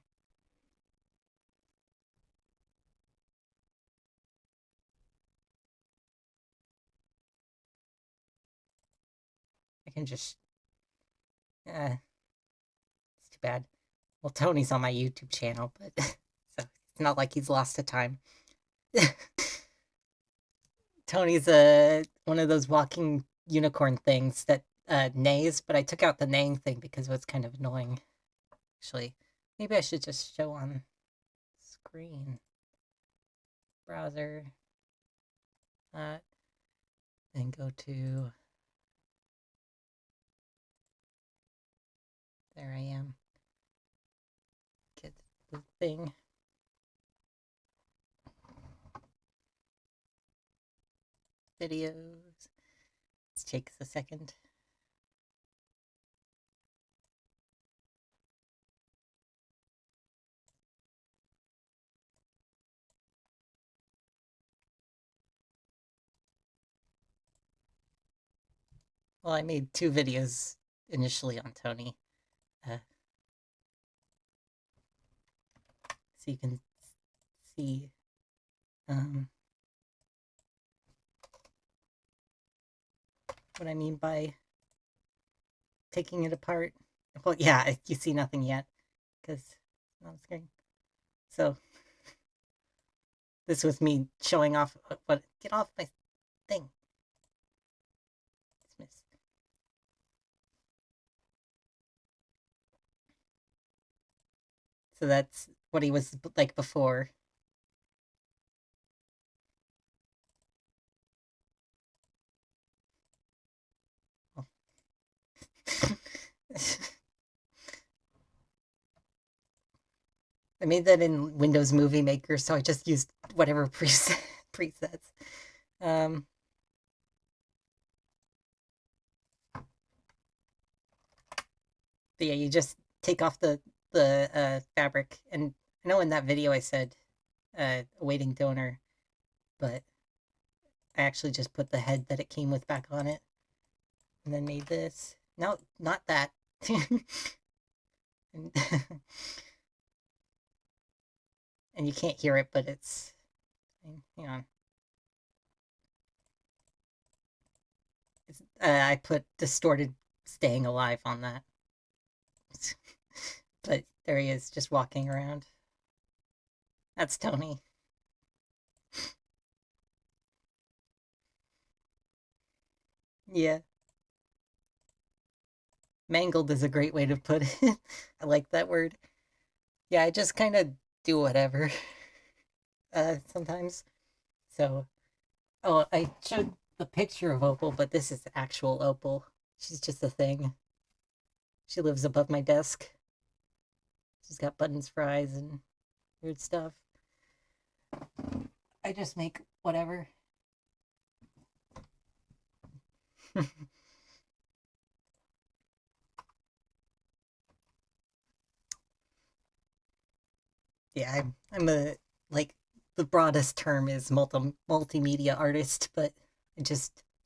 I can just. It's too bad. Well, Tony's on my YouTube channel, but so it's not like he's lost to time. Tony's one of those walking unicorn things that neighs, but I took out the neighing thing because it was kind of annoying. Actually, maybe I should just show on screen. Browser. Then go to. There I am. Get the thing. Videos. This takes a second. Well, I made 2 videos initially on Tony. So you can see what I mean by taking it apart. Well, yeah, you see nothing yet because I'm on screen. So this was me showing off what. Get off my thing. Dismiss. So that's what he was like before. I made that in Windows Movie Maker, so I just used whatever presets. Um, but yeah, you just take off the fabric, and I know in that video I said awaiting donor, but I actually just put the head that it came with back on it, and then made this. No, not that. and, and you can't hear it, but it's. Hang on. I put distorted staying alive on that. But there he is, just walking around. That's Tony. Yeah. Mangled is a great way to put it. I like that word. Yeah, I just kind of do whatever sometimes. So, oh, I showed the picture of Opal, but this is actual Opal. She's just a thing. She lives above my desk. She's got buttons for eyes and weird stuff. I just make whatever. Yeah, I'm a like the broadest term is multimedia artist, but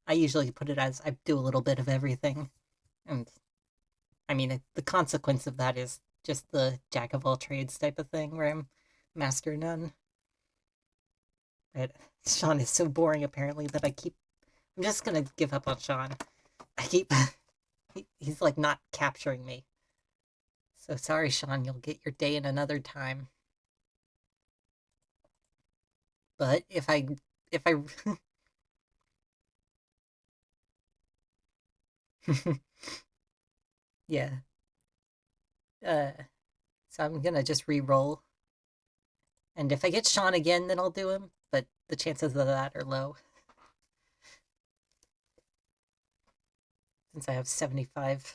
I usually put it as I do a little bit of everything, and I mean the consequence of that is just the jack of all trades type of thing where I'm master none. But Sean is so boring apparently that I'm just gonna give up on Sean. I keep he's like not capturing me. So sorry, Sean, you'll get your day in another time. But if I yeah, uh, so I'm gonna just re-roll, and if I get Sean again, then I'll do him. But the chances of that are low since I have 75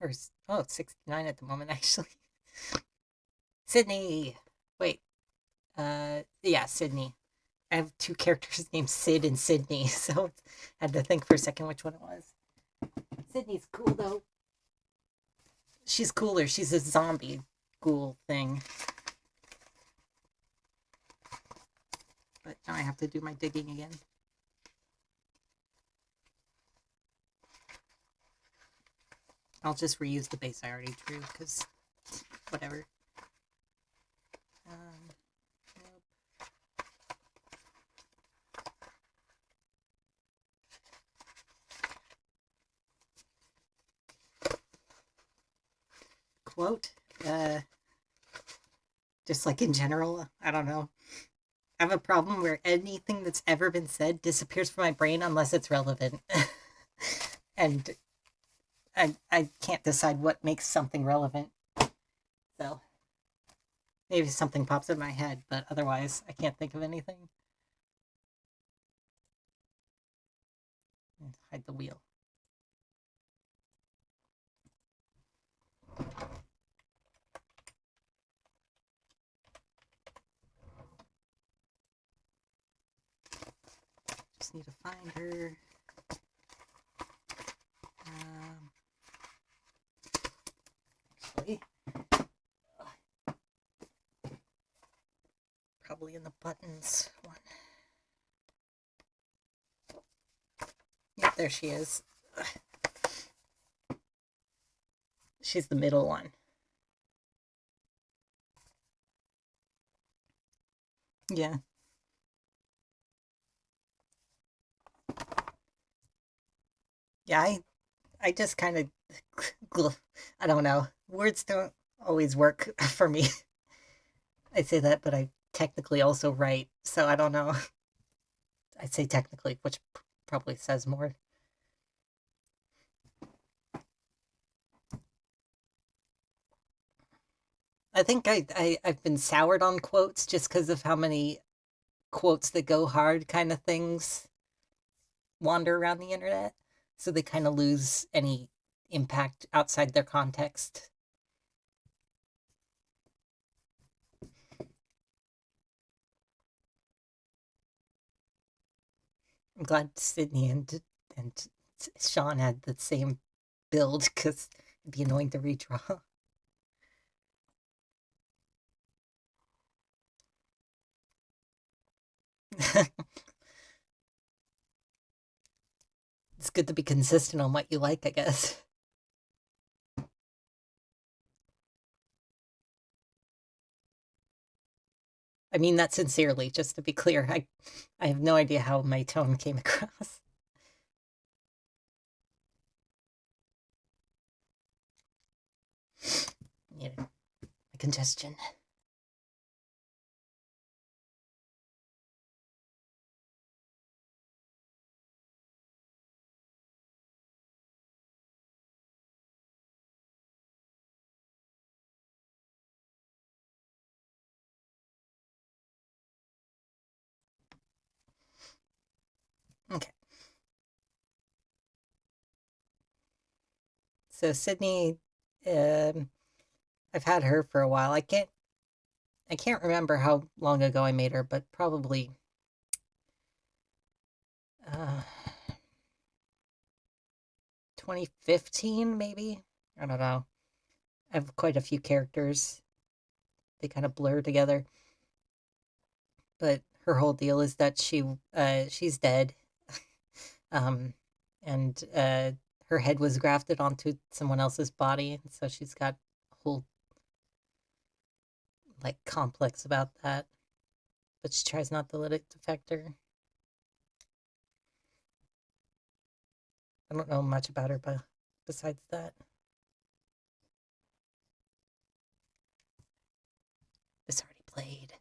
or 69 at the moment actually. Sidney, wait, yeah, Sidney. I have two characters named Sid and Sidney, so I had to think for a second which one it was. Sydney's cool though. She's cooler. She's a zombie ghoul thing. But now I have to do my digging again. I'll just reuse the base I already drew because whatever. Nope. Quote, just like in general, I don't know. I have a problem where anything that's ever been said disappears from my brain unless it's relevant. And I can't decide what makes something relevant. So maybe something pops in my head, but otherwise I can't think of anything. Hide the wheel. Just need to find her. Actually, probably in the buttons one. Yep, there she is. She's the middle one. Yeah. Yeah, I just kind of, I don't know. Words don't always work for me. I say that, but I technically also write, so I don't know. I say technically, which probably says more. I think I've been soured on quotes just because of how many quotes that go hard kind of things wander around the internet. So they kind of lose any impact outside their context. I'm glad Sydney and Sean had the same build because it'd be annoying to redraw. It's good to be consistent on what you like, I guess. I mean that sincerely, just to be clear. I have no idea how my tone came across. You know, congestion. Okay. So Sydney, I've had her for a while. I can't remember how long ago I made her, but probably uh, 2015, maybe. I don't know. I have quite a few characters. They kind of blur together. But her whole deal is that she's dead, um, and her head was grafted onto someone else's body, and so she's got a whole like complex about that. But she tries not to let it affect her. I don't know much about her, but besides that, this already played.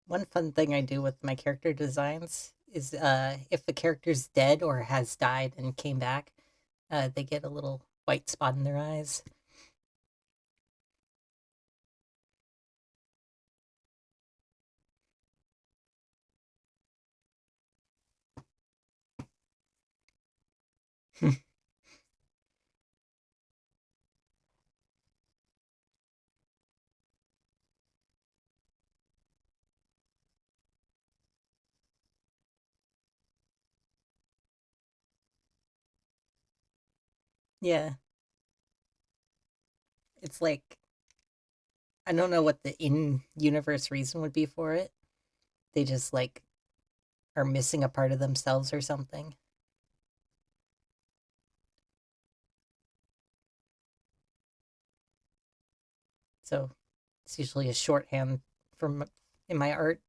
One fun thing I do with my character designs is if the character's dead or has died and came back, they get a little white spot in their eyes. Yeah, it's like I don't know what the in-universe reason would be for it. They just like are missing a part of themselves or something. So it's usually a shorthand from in my art.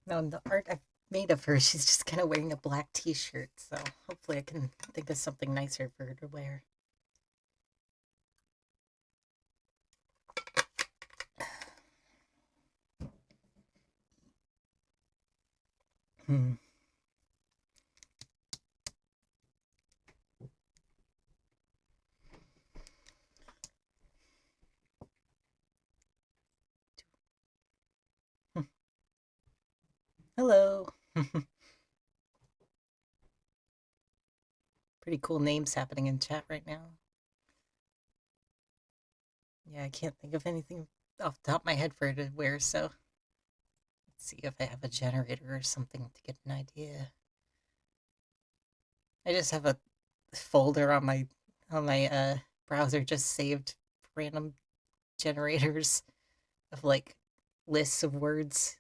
Now the art I've made of her, she's just kind of wearing a black T-shirt. So hopefully I can think of something nicer for her to wear. Hmm. Hello. Pretty cool names happening in chat right now. Yeah, I can't think of anything off the top of my head for her to wear, so let's see if I have a generator or something to get an idea. I just have a folder on my browser just saved random generators of like lists of words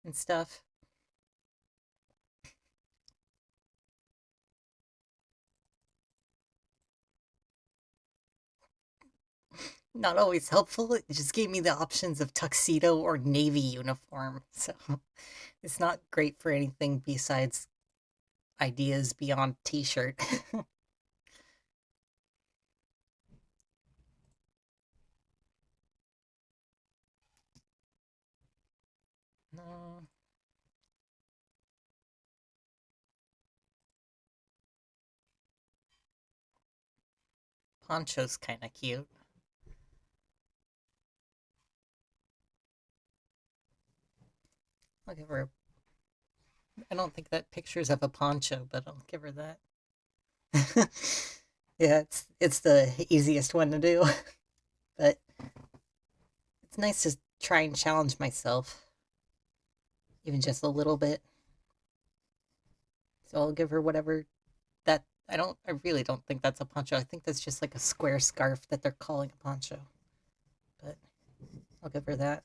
and stuff. Not always helpful. It just gave me the options of tuxedo or navy uniform. So it's not great for anything besides ideas beyond t-shirt. No, poncho's kind of cute. I'll give her. I don't think that pictures of a poncho, but I'll give her that. Yeah, it's the easiest one to do, but it's nice to try and challenge myself, even just a little bit. So I'll give her whatever that I don't. I really don't think that's a poncho. I think that's just like a square scarf that they're calling a poncho. But I'll give her that.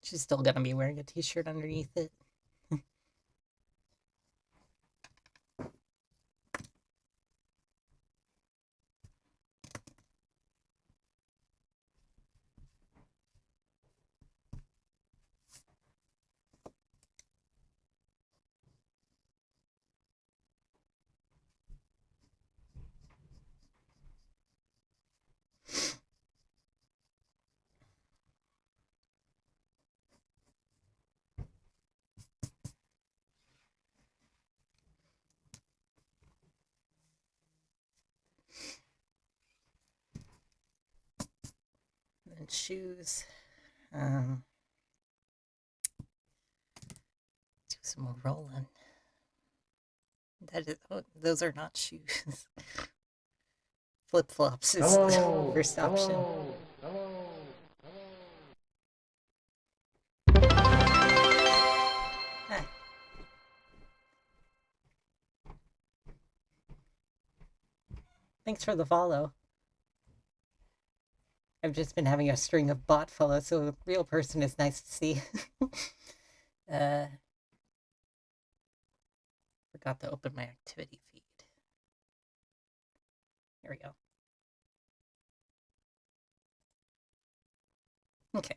She's still gonna be wearing a t-shirt underneath it. And shoes. Do some more rolling. That is, oh, those are not shoes. Flip flops is the first option. Ah. Thanks for the follow. I've just been having a string of bot follows, so a real person is nice to see. Forgot to open my activity feed. There we go. Okay.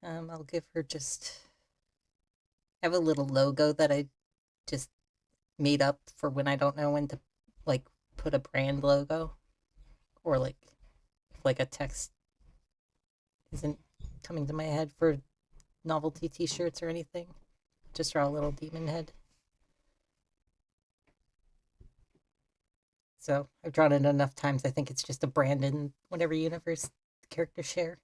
I'll give her just... I have a little logo that I just made up for when I don't know when to, like, put a brand logo. Or, like a text isn't coming to my head for novelty t-shirts or anything. Just draw a little demon head. So I've drawn it enough times. I think it's just a brand in whatever universe the characters share.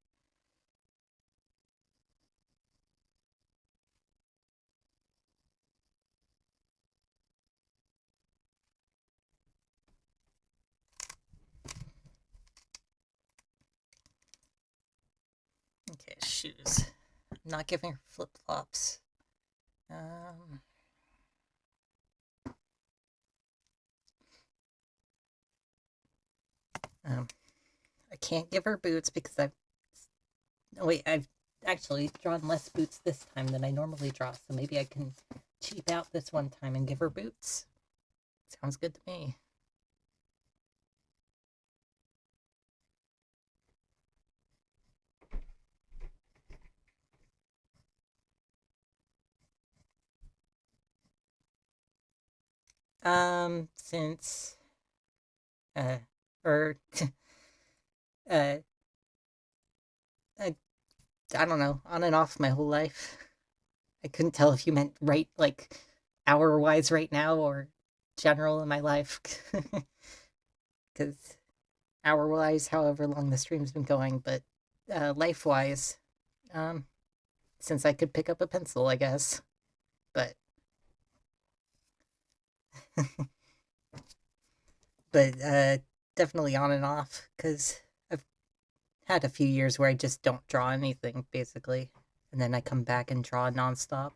Okay, shoes. I'm not giving her flip-flops. I can't give her boots because I've actually drawn less boots this time than I normally draw, so maybe I can cheap out this one time and give her boots. Sounds good to me. Since or I don't know, on and off my whole life. I couldn't tell if you meant right, like hour-wise right now, or general in my life. Because hour-wise, however long the stream's been going, but life-wise, since I could pick up a pencil, I guess. But but definitely on and off, because I've had a few years where I just don't draw anything, basically, and then I come back and draw nonstop.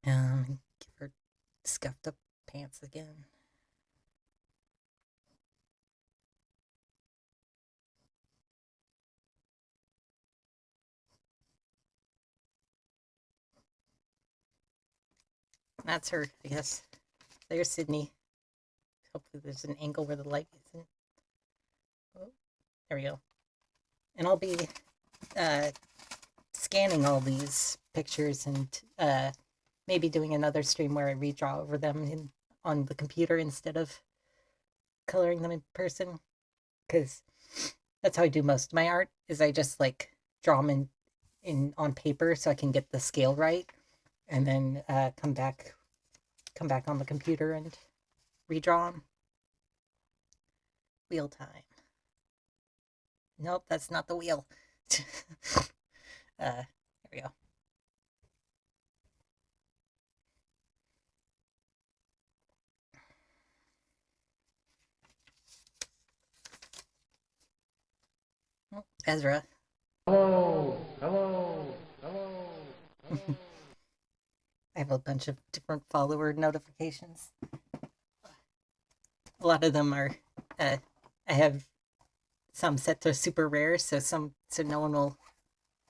Give her scuffed up pants again. That's her, I guess. There's Sydney. Hopefully there's an angle where the light isn't. Oh, there we go. And I'll be scanning all these pictures and maybe doing another stream where I redraw over them on the computer instead of coloring them in person. Because that's how I do most of my art, is I just like draw them on paper so I can get the scale right, and then come back on the computer and redraw them. Wheel time. Nope, that's not the wheel. There we go. Oh, Ezra. Hello, hello, hello, hello. I have a bunch of different follower notifications. A lot of them are, I have some set to super rare, so no one will,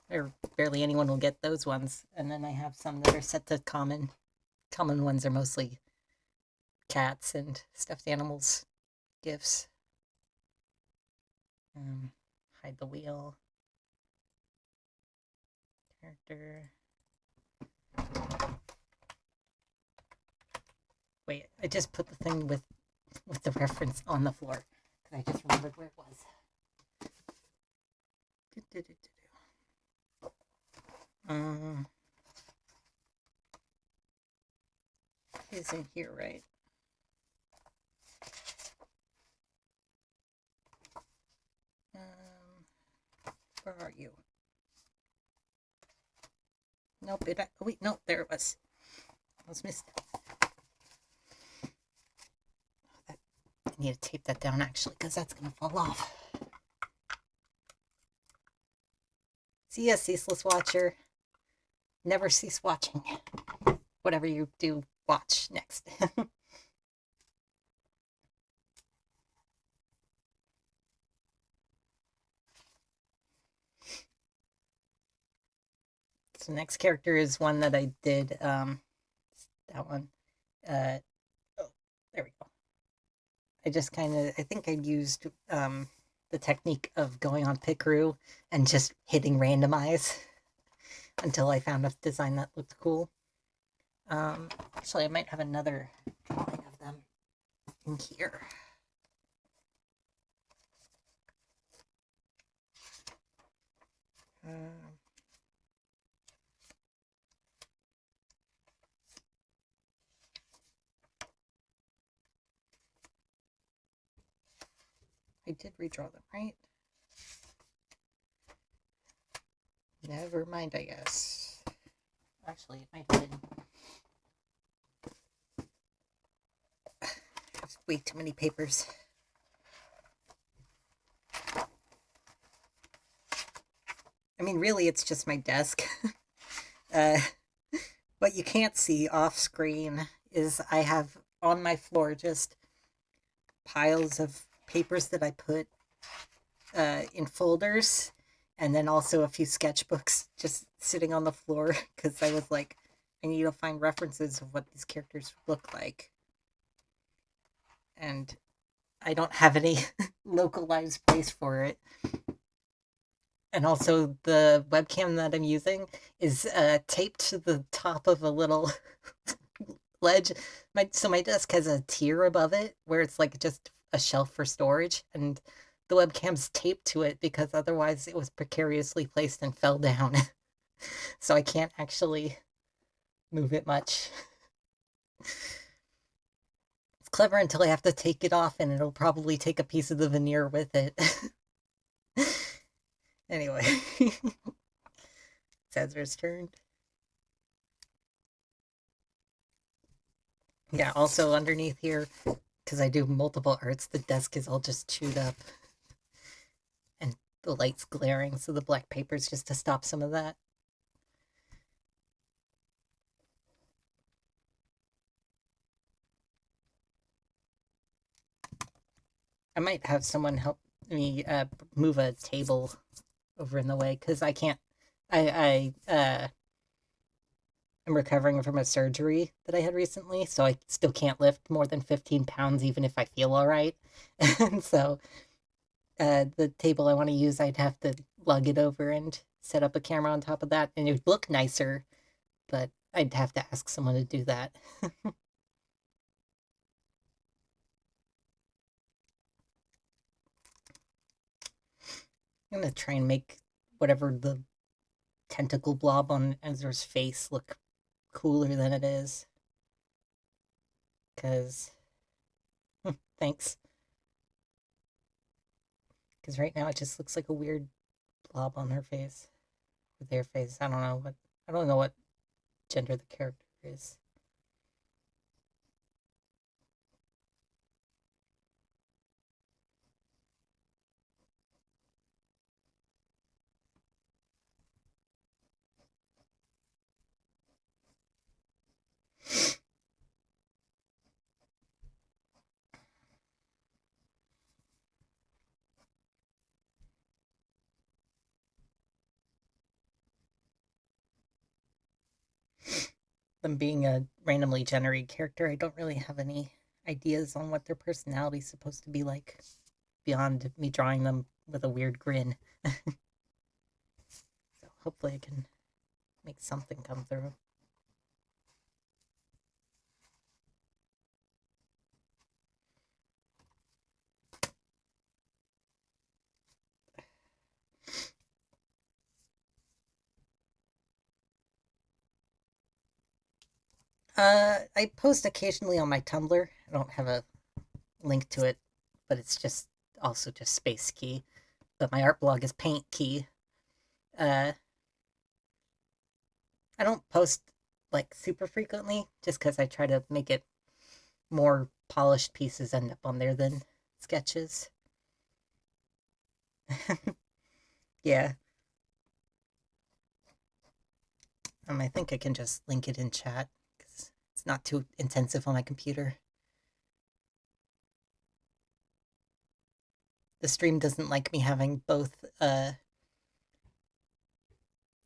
or barely anyone will get those ones. And then I have some that are set to common. Common ones are mostly cats and stuffed animals gifts. Hide the wheel. Character. Wait, I just put the thing with the reference on the floor because I just remembered where it was. He's in here, right? Where are you? Nope. Oh, wait, no, there it was. I was missed. I need to tape that down actually, because that's gonna fall off. See ya, ceaseless watcher. Never cease watching. Whatever you do, watch next. So next character is one that I did. That one. Oh, there we go. I just I think I used the technique of going on Pickaroo and just hitting randomize until I found a design that looked cool. Actually, I might have another drawing of them in here. I did redraw them, right? Never mind, I guess. Actually, it might have been. There's way too many papers. I mean, really, it's just my desk. What you can't see off screen is I have on my floor just piles of papers that I put in folders, and then also a few sketchbooks just sitting on the floor because I was like, I need to find references of what these characters look like. And I don't have any localized place for it. And also, the webcam that I'm using is taped to the top of a little ledge. So my desk has a tier above it where it's like just a shelf for storage, and the webcam's taped to it because otherwise it was precariously placed and fell down. So I can't actually move it much. It's clever until I have to take it off, and it'll probably take a piece of the veneer with it. Anyway, it's Ezra's turn. Yeah, also underneath here, because I do multiple arts, the desk is all just chewed up. And the light's glaring, so the black paper's just to stop some of that. I might have someone help me move a table over in the way, because I can't. I'm recovering from a surgery that I had recently, so I still can't lift more than 15 pounds, even if I feel all right. And so the table I want to use, I'd have to lug it over and set up a camera on top of that, and it would look nicer, but I'd have to ask someone to do that. I'm gonna try and make whatever the tentacle blob on Ezra's face look cooler than it is. Because, thanks. Because right now it just looks like a weird blob on her face. Or their face. I don't know what gender the character is. Them being a randomly generated character, I don't really have any ideas on what their personality is supposed to be like beyond me drawing them with a weird grin. So hopefully I can make something come through. I post occasionally on my Tumblr. I don't have a link to it, but it's just also just Space Key. But my art blog is Paint Key. Uh, I don't post like super frequently, just because I try to make it more polished pieces end up on there than sketches. Yeah, I think I can just link it in chat because it's not too intensive on my computer. The stream doesn't like me having both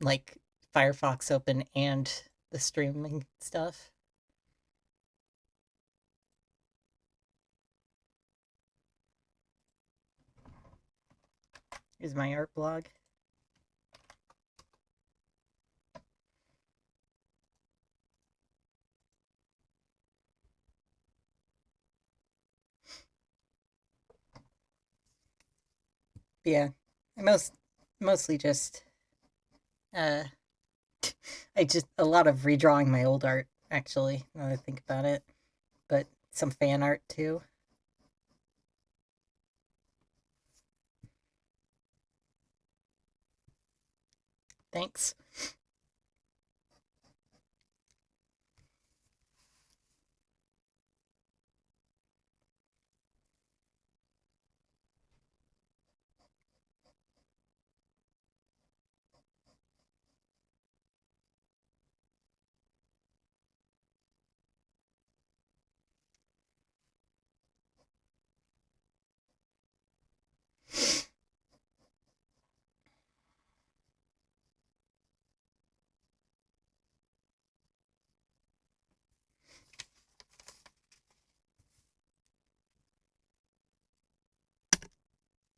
like Firefox open and the streaming stuff. Here's my art blog. Yeah, I mostly just uh I just a lot of redrawing my old art actually, now that I think about it. But some fan art too. Thanks.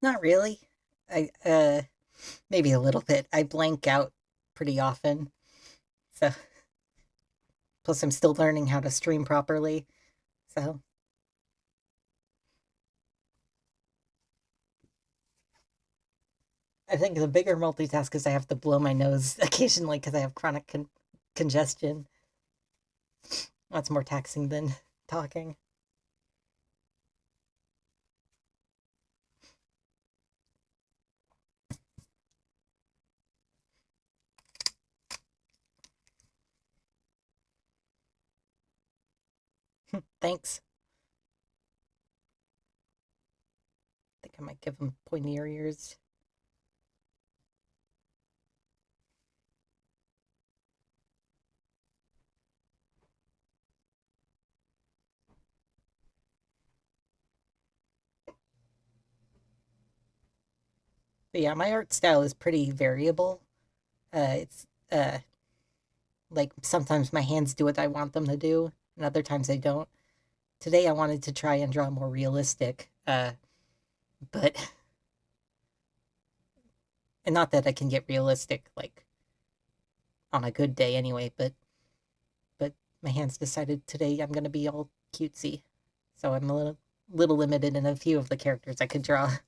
Not really. I maybe a little bit. I blank out pretty often. So plus I'm still learning how to stream properly. So I think the bigger multitask is I have to blow my nose occasionally because I have chronic congestion. That's more taxing than talking. Thanks. I think I might give him pointier ears. But yeah, my art style is pretty variable. It's like sometimes my hands do what I want them to do, and other times they don't. Today I wanted to try and draw more realistic, but and not that I can get realistic like on a good day anyway, but my hands decided today I'm gonna be all cutesy, so I'm a little limited in a few of the characters I could draw.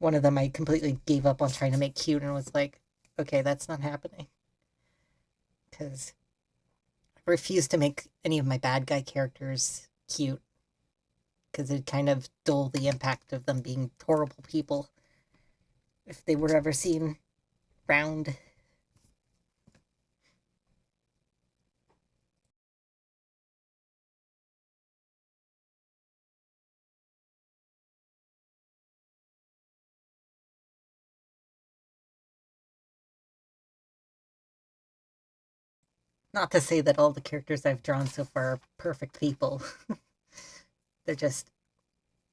One of them I completely gave up on trying to make cute and was like, okay, that's not happening because I refuse to make any of my bad guy characters cute because it kind of dull the impact of them being horrible people if they were ever seen round. Not to say that all the characters I've drawn so far are perfect people. They're just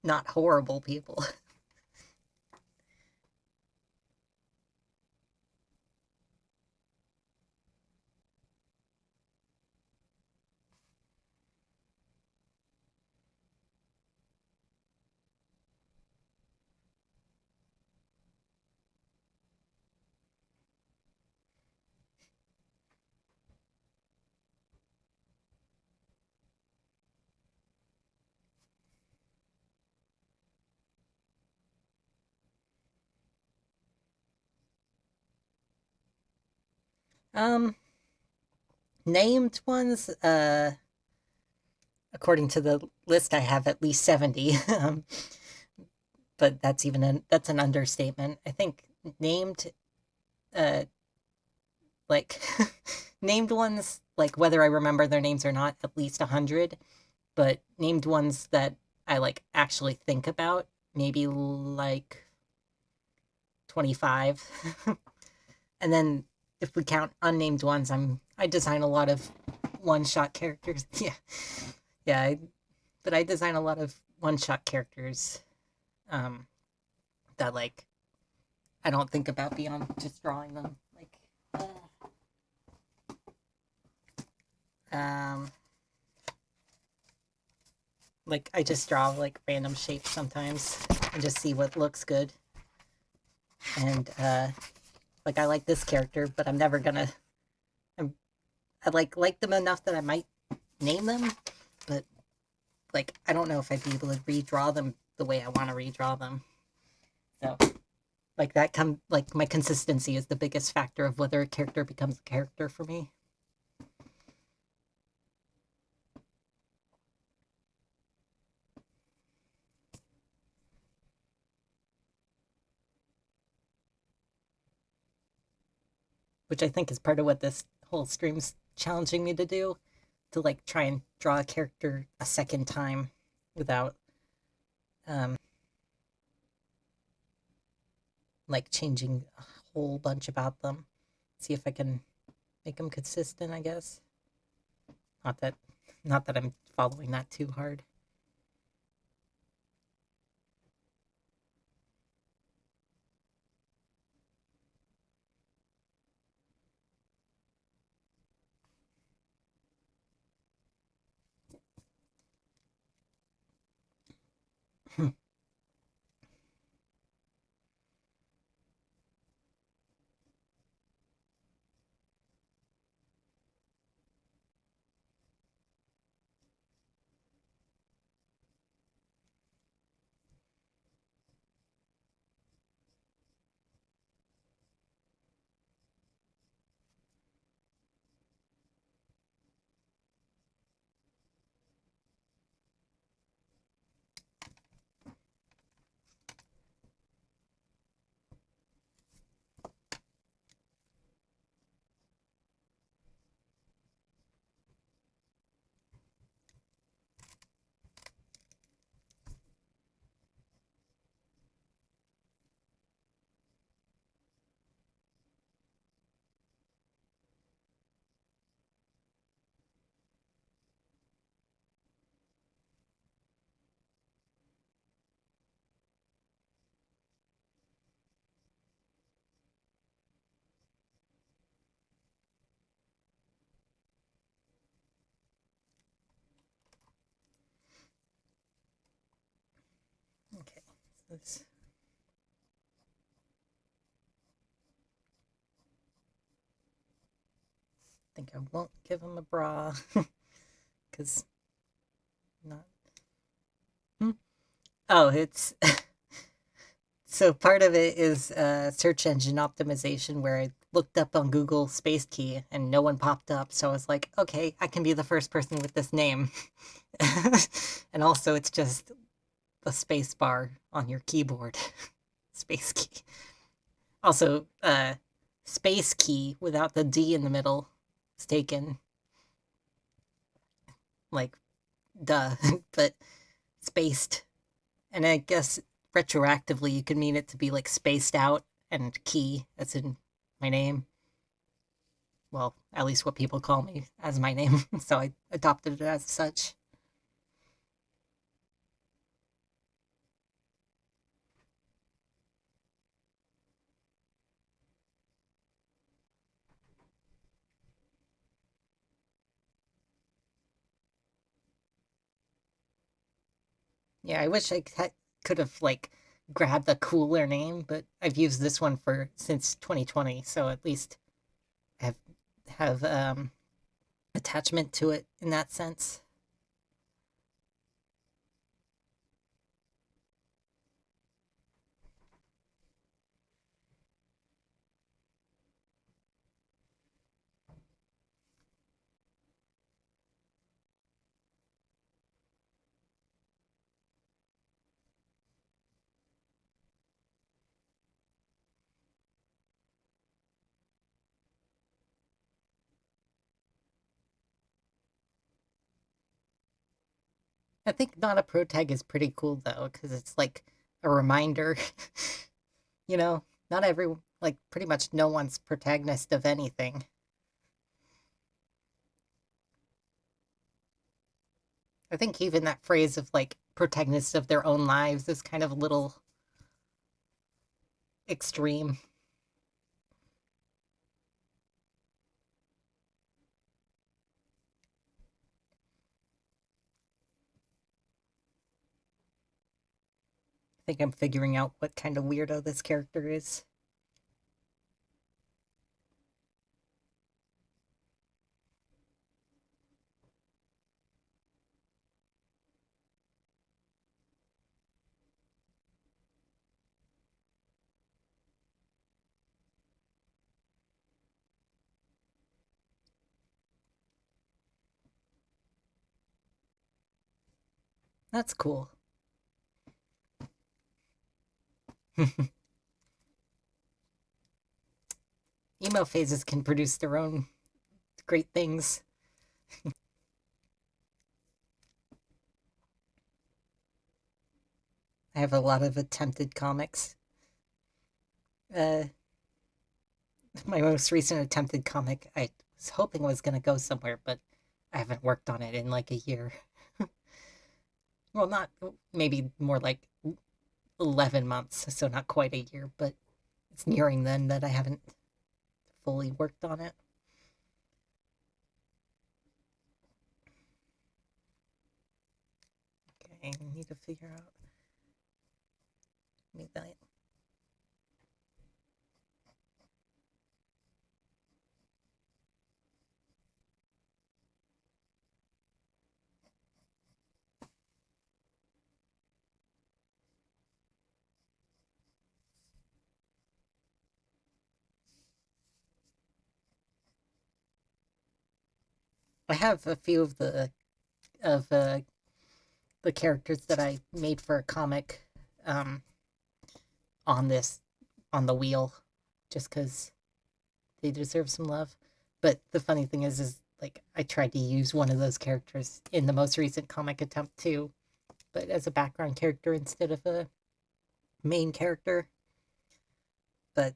not horrible people. Um, Named ones, according to the list, I have at least 70. But that's an understatement. I think named, uh, like, named ones, like whether I remember their names or not, at least 100. But named ones that I like actually think about, maybe like 25. And then if we count unnamed ones, I design a lot of one shot characters. Yeah, yeah. But I design a lot of one shot characters, um, that like I don't think about beyond just drawing them. Um, like I just draw like random shapes sometimes and just see what looks good. And like I like this character, but I'm never gonna. I like them enough that I might name them, but like I don't know if I'd be able to redraw them the way I want to redraw them. So like that come like my consistency is the biggest factor of whether a character becomes a character for me. Which I think is part of what this whole stream's challenging me to do, to like try and draw a character a second time without um like changing a whole bunch about them. See if I can make them consistent, I guess. Not that not that I'm following that too hard. Okay. Let's think I won't give him a bra because not. Hmm? Oh, it's so part of it is search engine optimization where I looked up on Google space key and no one popped up. So I was like, okay, I can be the first person with this name. And also, it's just the space bar on your keyboard. Space key. Also, space key without the D in the middle is taken. Like, duh. But spaced. And I guess retroactively you could mean it to be like spaced out and key, as in my name. Well, at least what people call me as my name. So I adopted it as such. Yeah, I wish could have like grabbed a cooler name, but I've used this one for since 2020, so at least I have attachment to it in that sense. I think not a pro tag is pretty cool though, because it's like a reminder, you know, not every, like pretty much no one's protagonist of anything. I think even that phrase of like protagonists of their own lives is kind of a little extreme. I think I'm figuring out what kind of weirdo this character is. That's cool. Emo phases can produce their own great things. I have a lot of attempted comics. Uh, my most recent attempted comic, I was hoping was going to go somewhere, but I haven't worked on it in like a year. Well, not maybe more like 11 months, so not quite a year, but it's nearing then that I haven't fully worked on it. Okay, I need to figure out. Maybe that. I have a few of the characters that I made for a comic um, on this on the wheel, just because they deserve some love. But the funny thing is like I tried to use one of those characters in the most recent comic attempt too, but as a background character instead of a main character. But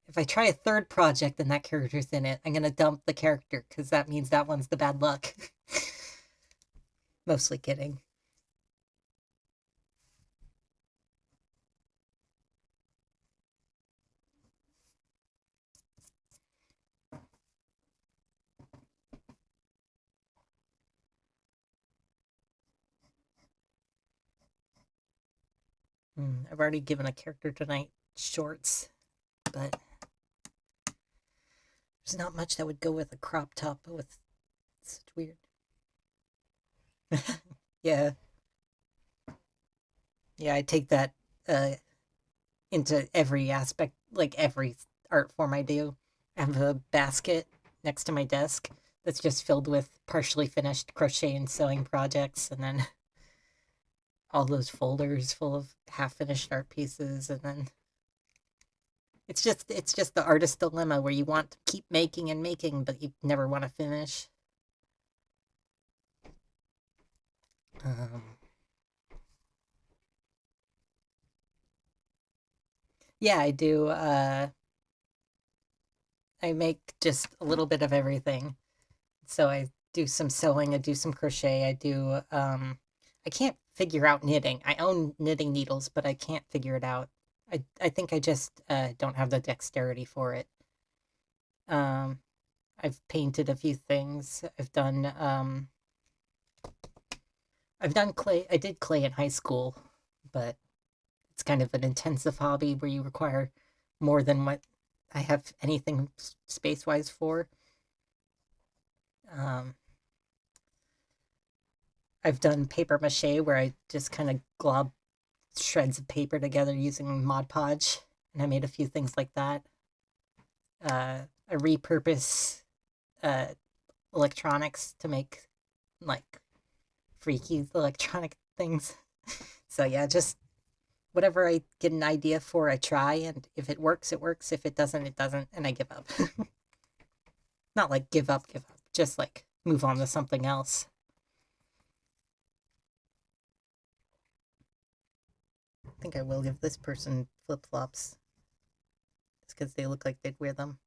if I try a third project and that character's in it, I'm gonna dump the character because that means that one's the bad luck. Mostly kidding. I've already given a character tonight shorts, but there's not much that would go with a crop top with such weird. Yeah, yeah, I take that uh, into every aspect, like every art form I do. I have a basket next to my desk that's just filled with partially finished crochet and sewing projects, and then all those folders full of half finished art pieces, and then it's just the artist dilemma where you want to keep making and making, but you never want to finish. Um, yeah, I do. I make just a little bit of everything. So I do some sewing, I do some crochet, I do I can't figure out knitting. I own knitting needles, but I can't figure it out. I think I just don't have the dexterity for it. Um I've painted a few things. I've done clay. I did clay in high school, but it's kind of an intensive hobby where you require more than what I have anything space wise for. Um, I've done paper mache where I just kind of glob shreds of paper together using Mod Podge, and I made a few things like that. I repurpose uh, electronics to make like freaky electronic things. So yeah, just whatever I get an idea for, I try, and if it works, it works. If it doesn't, it doesn't, and I give up. Not like give up, just like move on to something else. think I will give this person flip-flops. Just because they look like they'd wear them.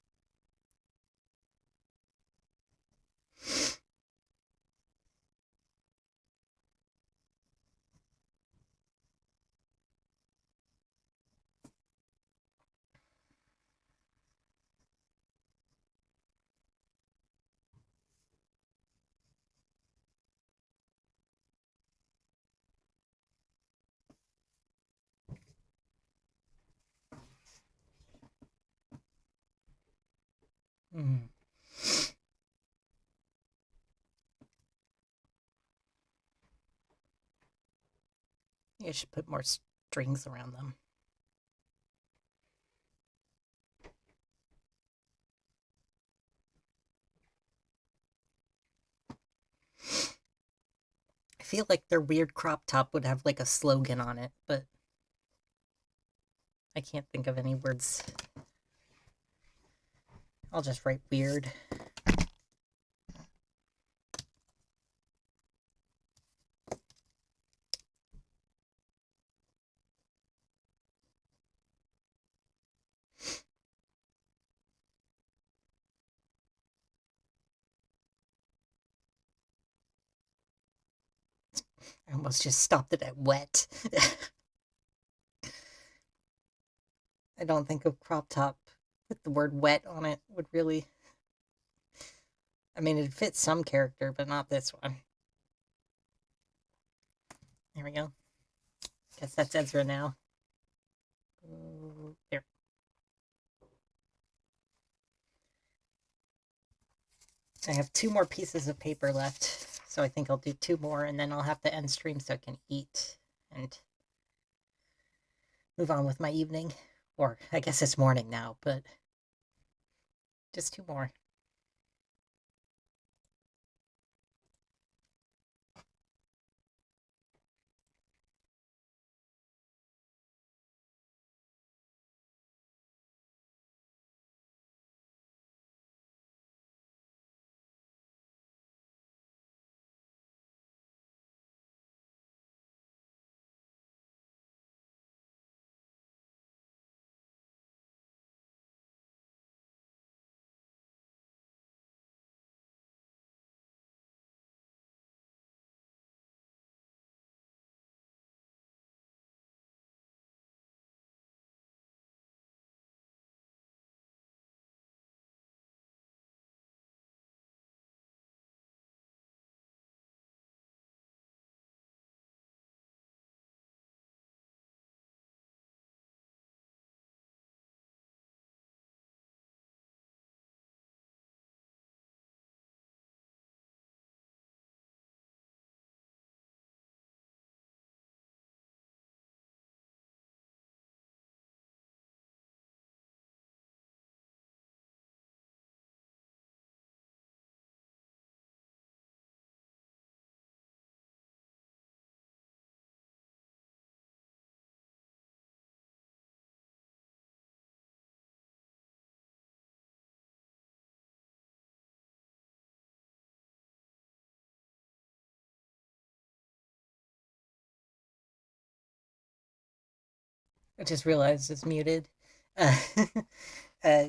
Mm. I should put more strings around them. I feel like their weird crop top would have like a slogan on it, but I can't think of any words. I'll just write weird. I almost just stopped it at wet. I don't think a crop top with the word wet on it would really... I mean, it fits some character, but not this one. There we go. Guess that's Ezra now. There. I have 2 more pieces of paper left, so I think I'll do 2 more, and then I'll have to end stream so I can eat and move on with my evening. Or I guess it's morning now, but just 2 more. I just realized it's muted. Uh, uh,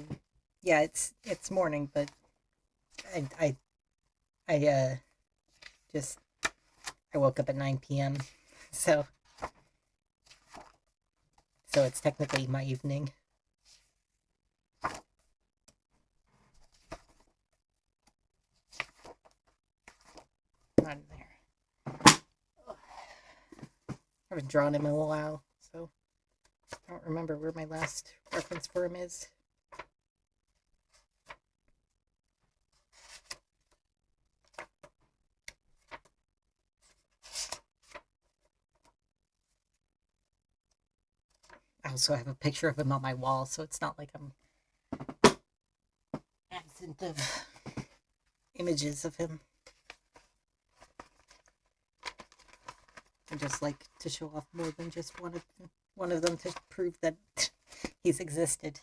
yeah, it's morning, but I just I woke up at 9 p.m. So it's technically my evening. Not in there. I haven't drawn him in a while, so I don't remember where my last reference for him is. I also have a picture of him on my wall, so it's not like I'm absent of images of him. I just like to show off more than just one of them to prove that he's existed.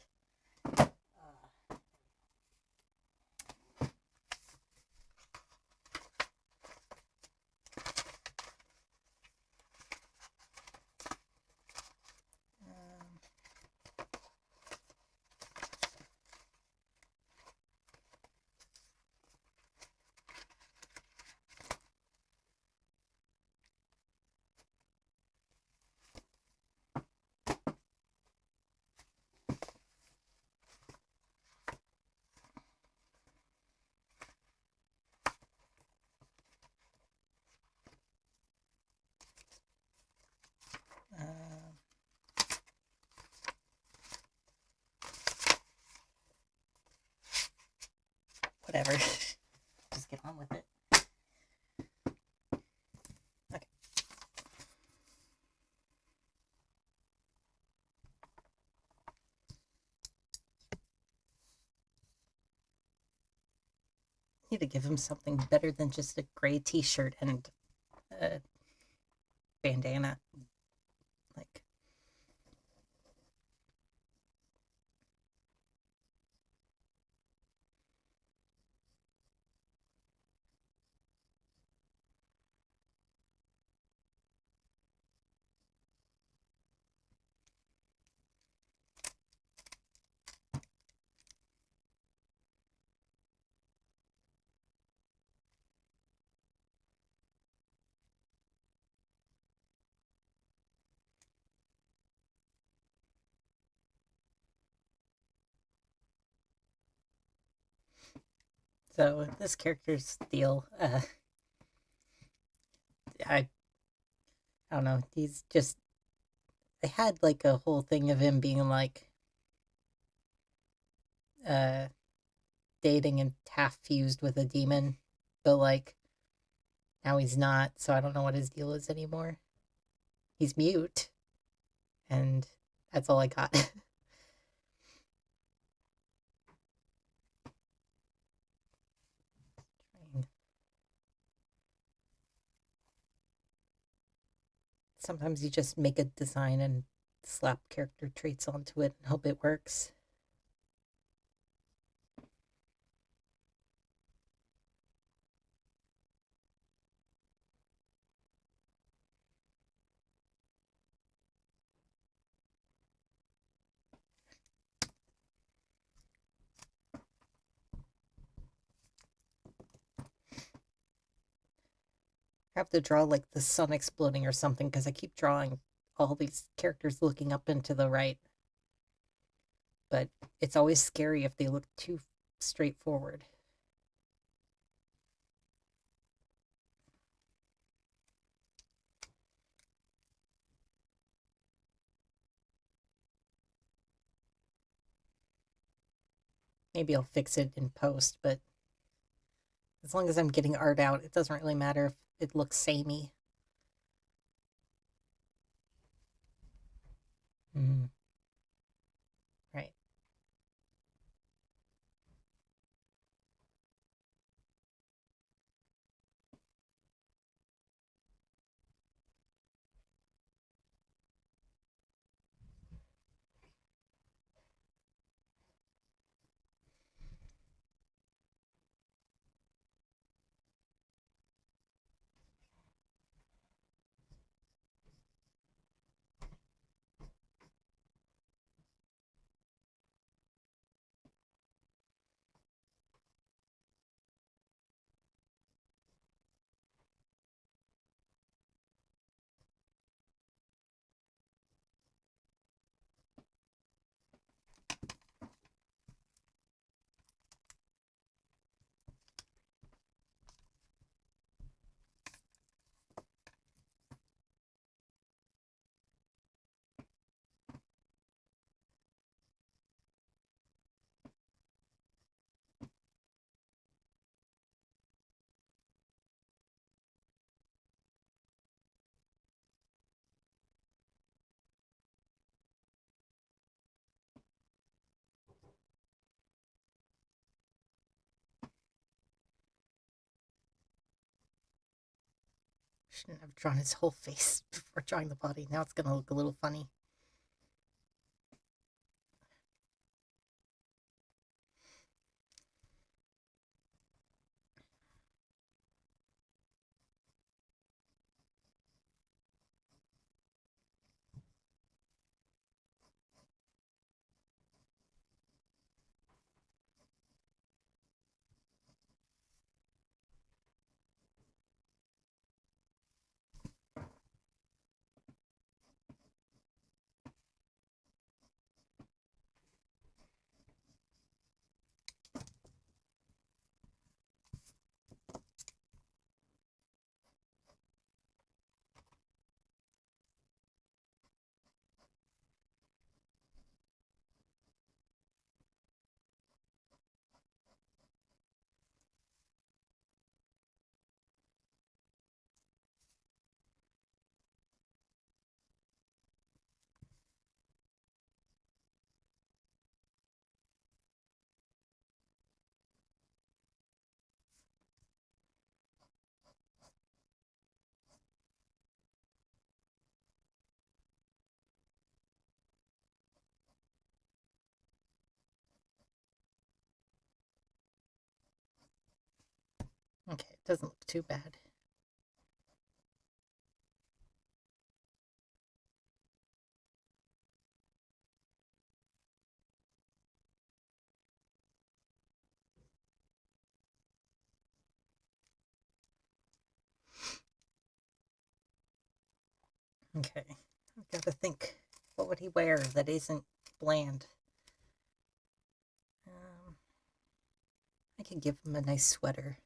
whatever. Just get on with it. Okay. Need to give him something better than just a gray t-shirt and a bandana. Like, so this character's deal, I don't know. He's just, they had like a whole thing of him being like uh dating and half fused with a demon, but like now he's not, so I don't know what his deal is anymore. He's mute, and that's all I got. Sometimes you just make a design and slap character traits onto it and hope it works. I have to draw like the sun exploding or something because I keep drawing all these characters looking up and to the right. But it's always scary if they look too straightforward. Maybe I'll fix it in post, but as long as I'm getting art out, it doesn't really matter if it looks samey. Mm. Right. Shouldn't have drawn his whole face before drawing the body. Now it's gonna look a little funny. Okay, it doesn't look too bad. Okay, I've got to think, what would he wear that isn't bland? I could give him a nice sweater.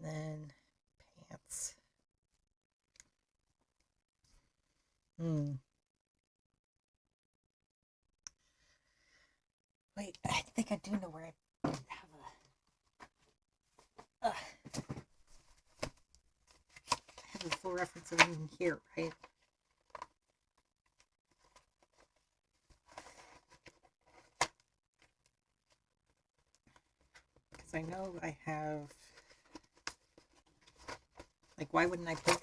Then pants. Wait, I think I do know where I have I have a full reference of in here, right? Because I know I have. Like, why wouldn't I put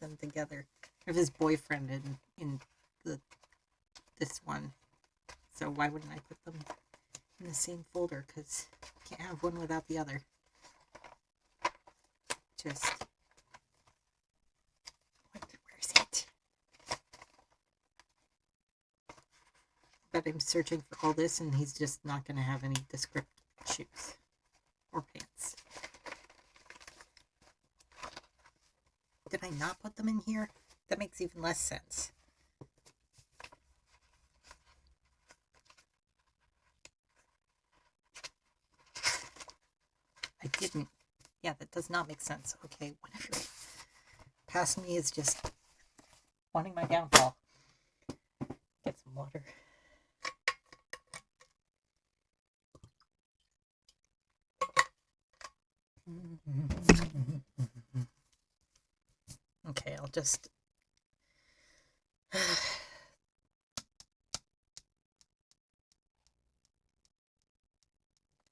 them together? I have his boyfriend in this one, so why wouldn't I put them in the same folder? Because you can't have one without the other. Just where's it? But I'm searching for all this, and he's just not going to have any descriptive shoes or pants. Did I not put them in here? That makes even less sense. I didn't. Yeah, that does not make sense. Okay, whatever. Past me is just wanting my downfall. Get some water. Okay, I'll just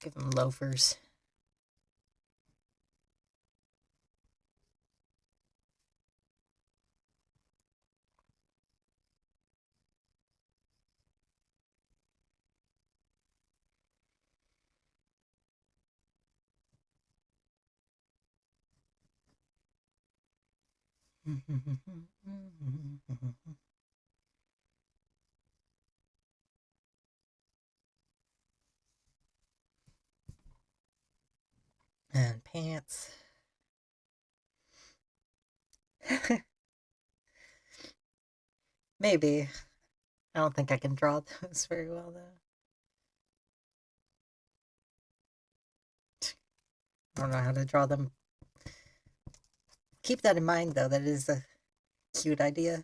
give him loafers. And pants. Maybe. I don't think I can draw those very well, though. I don't know how to draw them. Keep that in mind, though. That is a cute idea.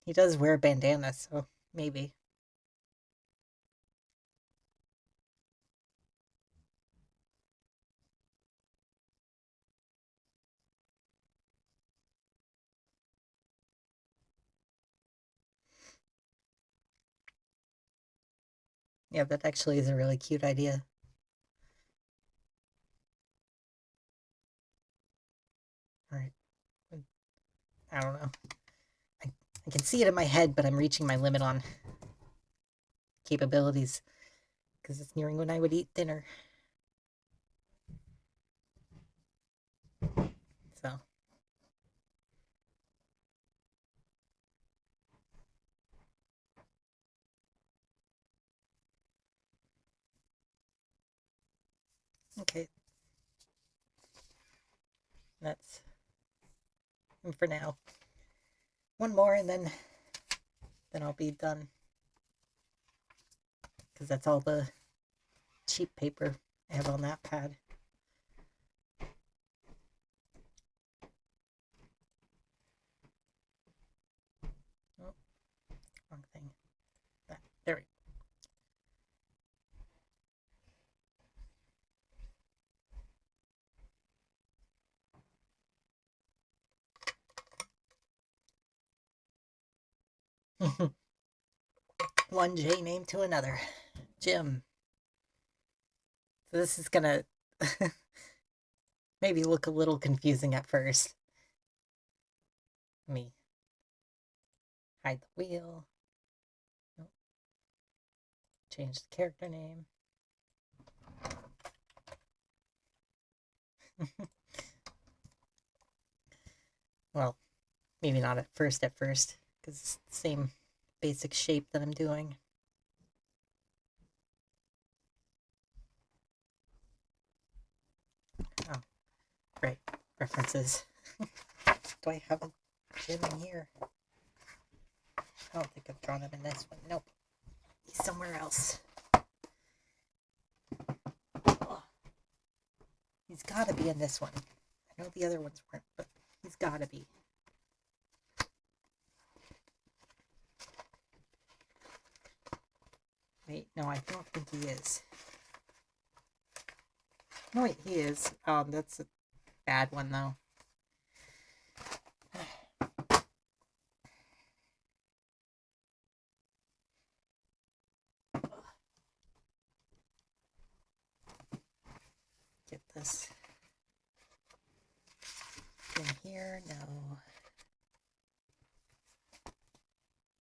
He does wear a bandana, so maybe. Yeah, that actually is a really cute idea. Alright. I don't know. I can see it in my head, but I'm reaching my limit on capabilities because it's nearing when I would eat dinner. So. Okay. That's for now. One more and then I'll be done. Because that's all the cheap paper I have on that pad. Oh, wrong thing. There we go. One J name to another. Jim. So this is gonna maybe look a little confusing at first. Let me hide the wheel. Nope. Change the character name. Well, maybe not at first, because it's the same basic shape that I'm doing. Oh, right, references. Do I have a Jim in here? I don't think I've drawn him in this one. Nope. He's somewhere else. Oh. He's got to be in this one. I know the other ones weren't, but he's got to be. Wait, no, I don't think he is. No, wait, he is. That's a bad one, though. Get this in here. No.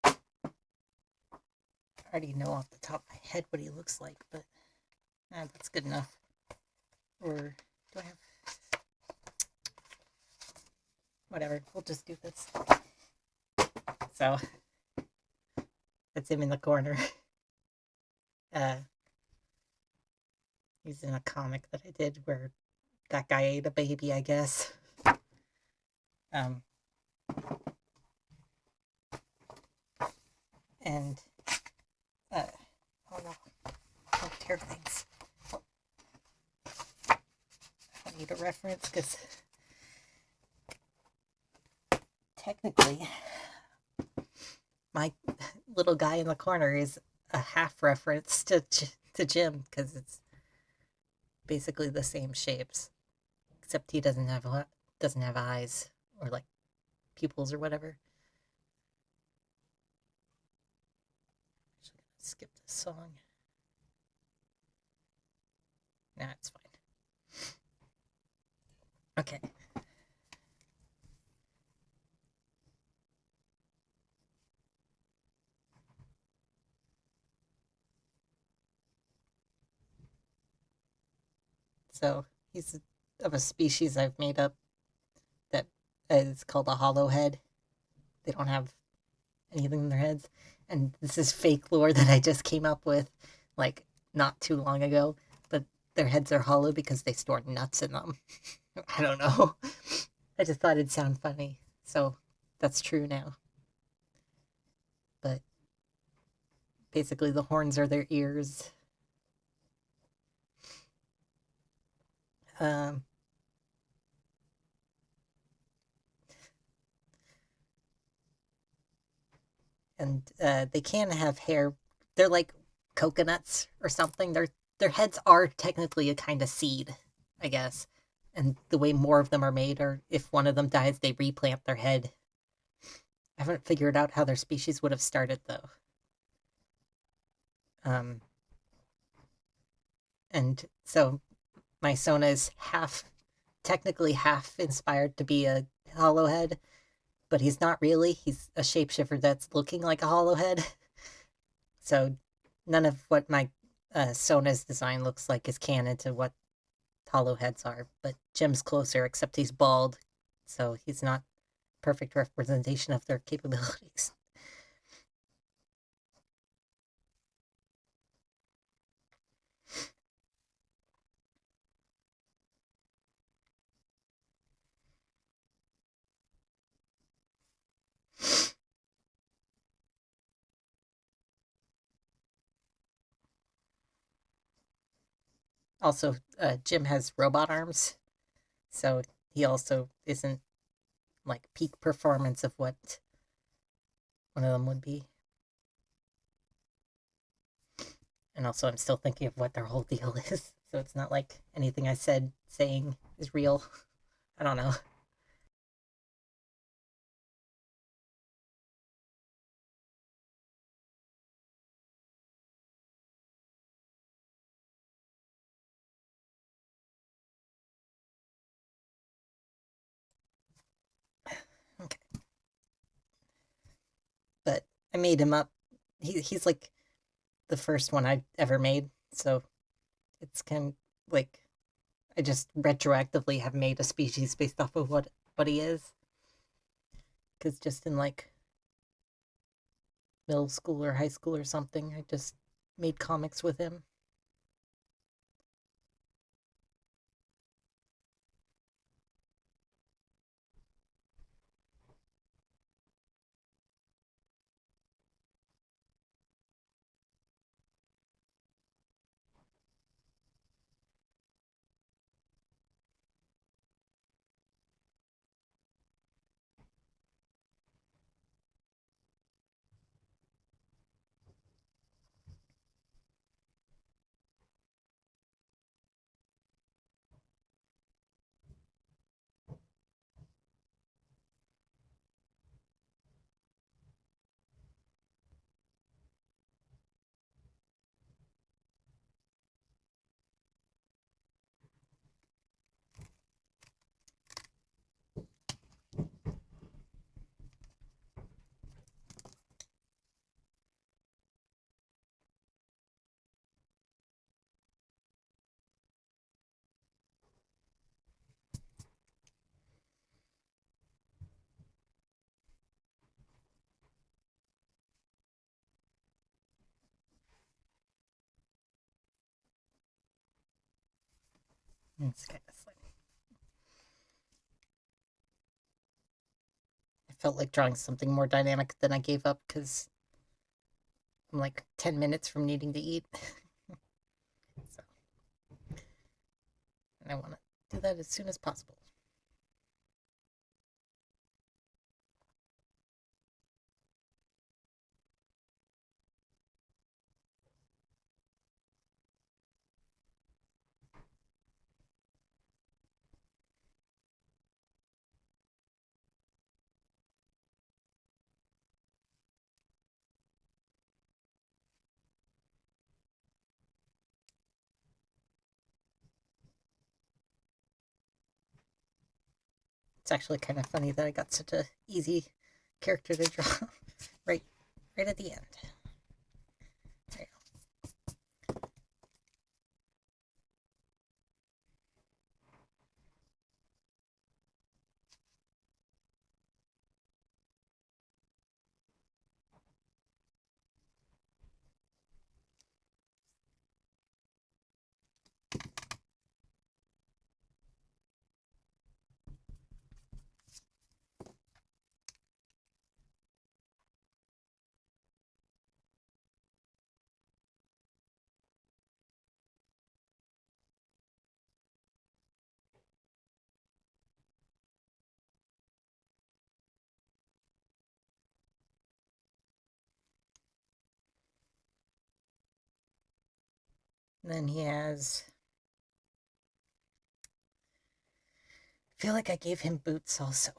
I already know off the top of my head what he looks like, but that's good enough. Or do I have... Whatever, we'll just do this. So, that's him in the corner. He's in a comic that I did where that guy ate a baby, I guess. And oh no, don't tear things. I need a reference because technically my little guy in the corner is a half reference to Jim because it's basically the same shapes, except he doesn't have eyes or like pupils or whatever. Actually, gonna skip this song. Nah, it's fine. Okay. So he's of a species I've made up that is called a hollow head. They don't have anything in their heads. And this is fake lore that I just came up with like not too long ago. But their heads are hollow because they store nuts in them. I don't know. I just thought it'd sound funny. So that's true now. But basically the horns are their ears. And they can have hair. They're like coconuts or something. Their heads are technically a kind of seed, I guess. And the way more of them are made, or if one of them dies, they replant their head. I haven't figured out how their species would have started though. And so my Sona is technically half inspired to be a hollow head, but he's not really. He's a shapeshifter that's looking like a hollow head. So none of what my Sona's design looks like is canon to what hollow heads are. But Jim's closer, except he's bald, so he's not perfect representation of their capabilities. Also, Jim has robot arms, so he also isn't like peak performance of what one of them would be. And also, I'm still thinking of what their whole deal is, so it's not like anything I said saying is real. I don't know. Okay, but I made him up. He's like the first one I ever made, so it's kind of like I just retroactively have made a species based off of what he is. Because just in like middle school or high school or something, I just made comics with him. It's kind of funny. I felt like drawing something more dynamic than I gave up because I'm like 10 minutes from needing to eat. So, and I want to do that as soon as possible. It's actually kind of funny that I got such a easy character to draw right right at the end. There and then he has. I feel like I gave him boots also.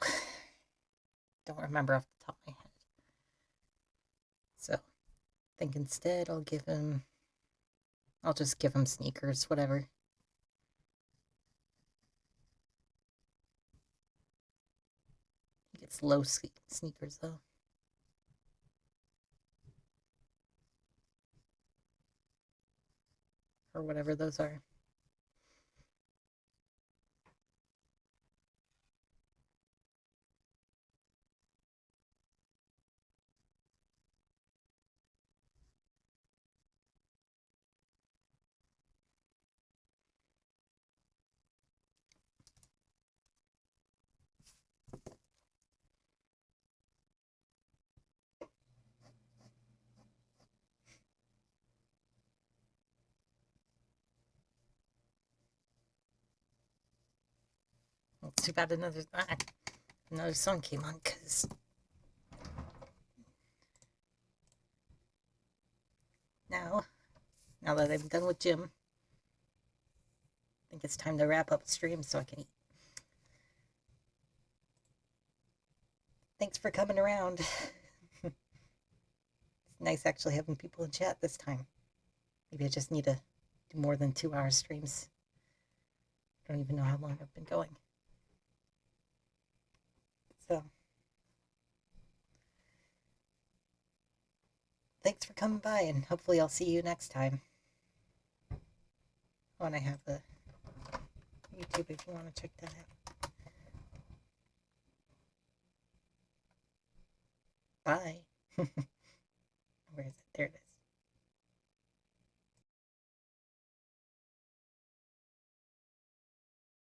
Don't remember off the top of my head. So I think instead I'll give him. I'll just give him sneakers, whatever. He gets low sneakers though. Or whatever those are. Too bad another song came on, because now that I'm done with gym, I think it's time to wrap up the stream so I can eat. Thanks for coming around. It's nice actually having people in chat this time. Maybe I just need to do more than 2-hour streams. I don't even know how long I've been going. So, thanks for coming by, and hopefully I'll see you next time. When I have the YouTube if you want to check that out. Bye.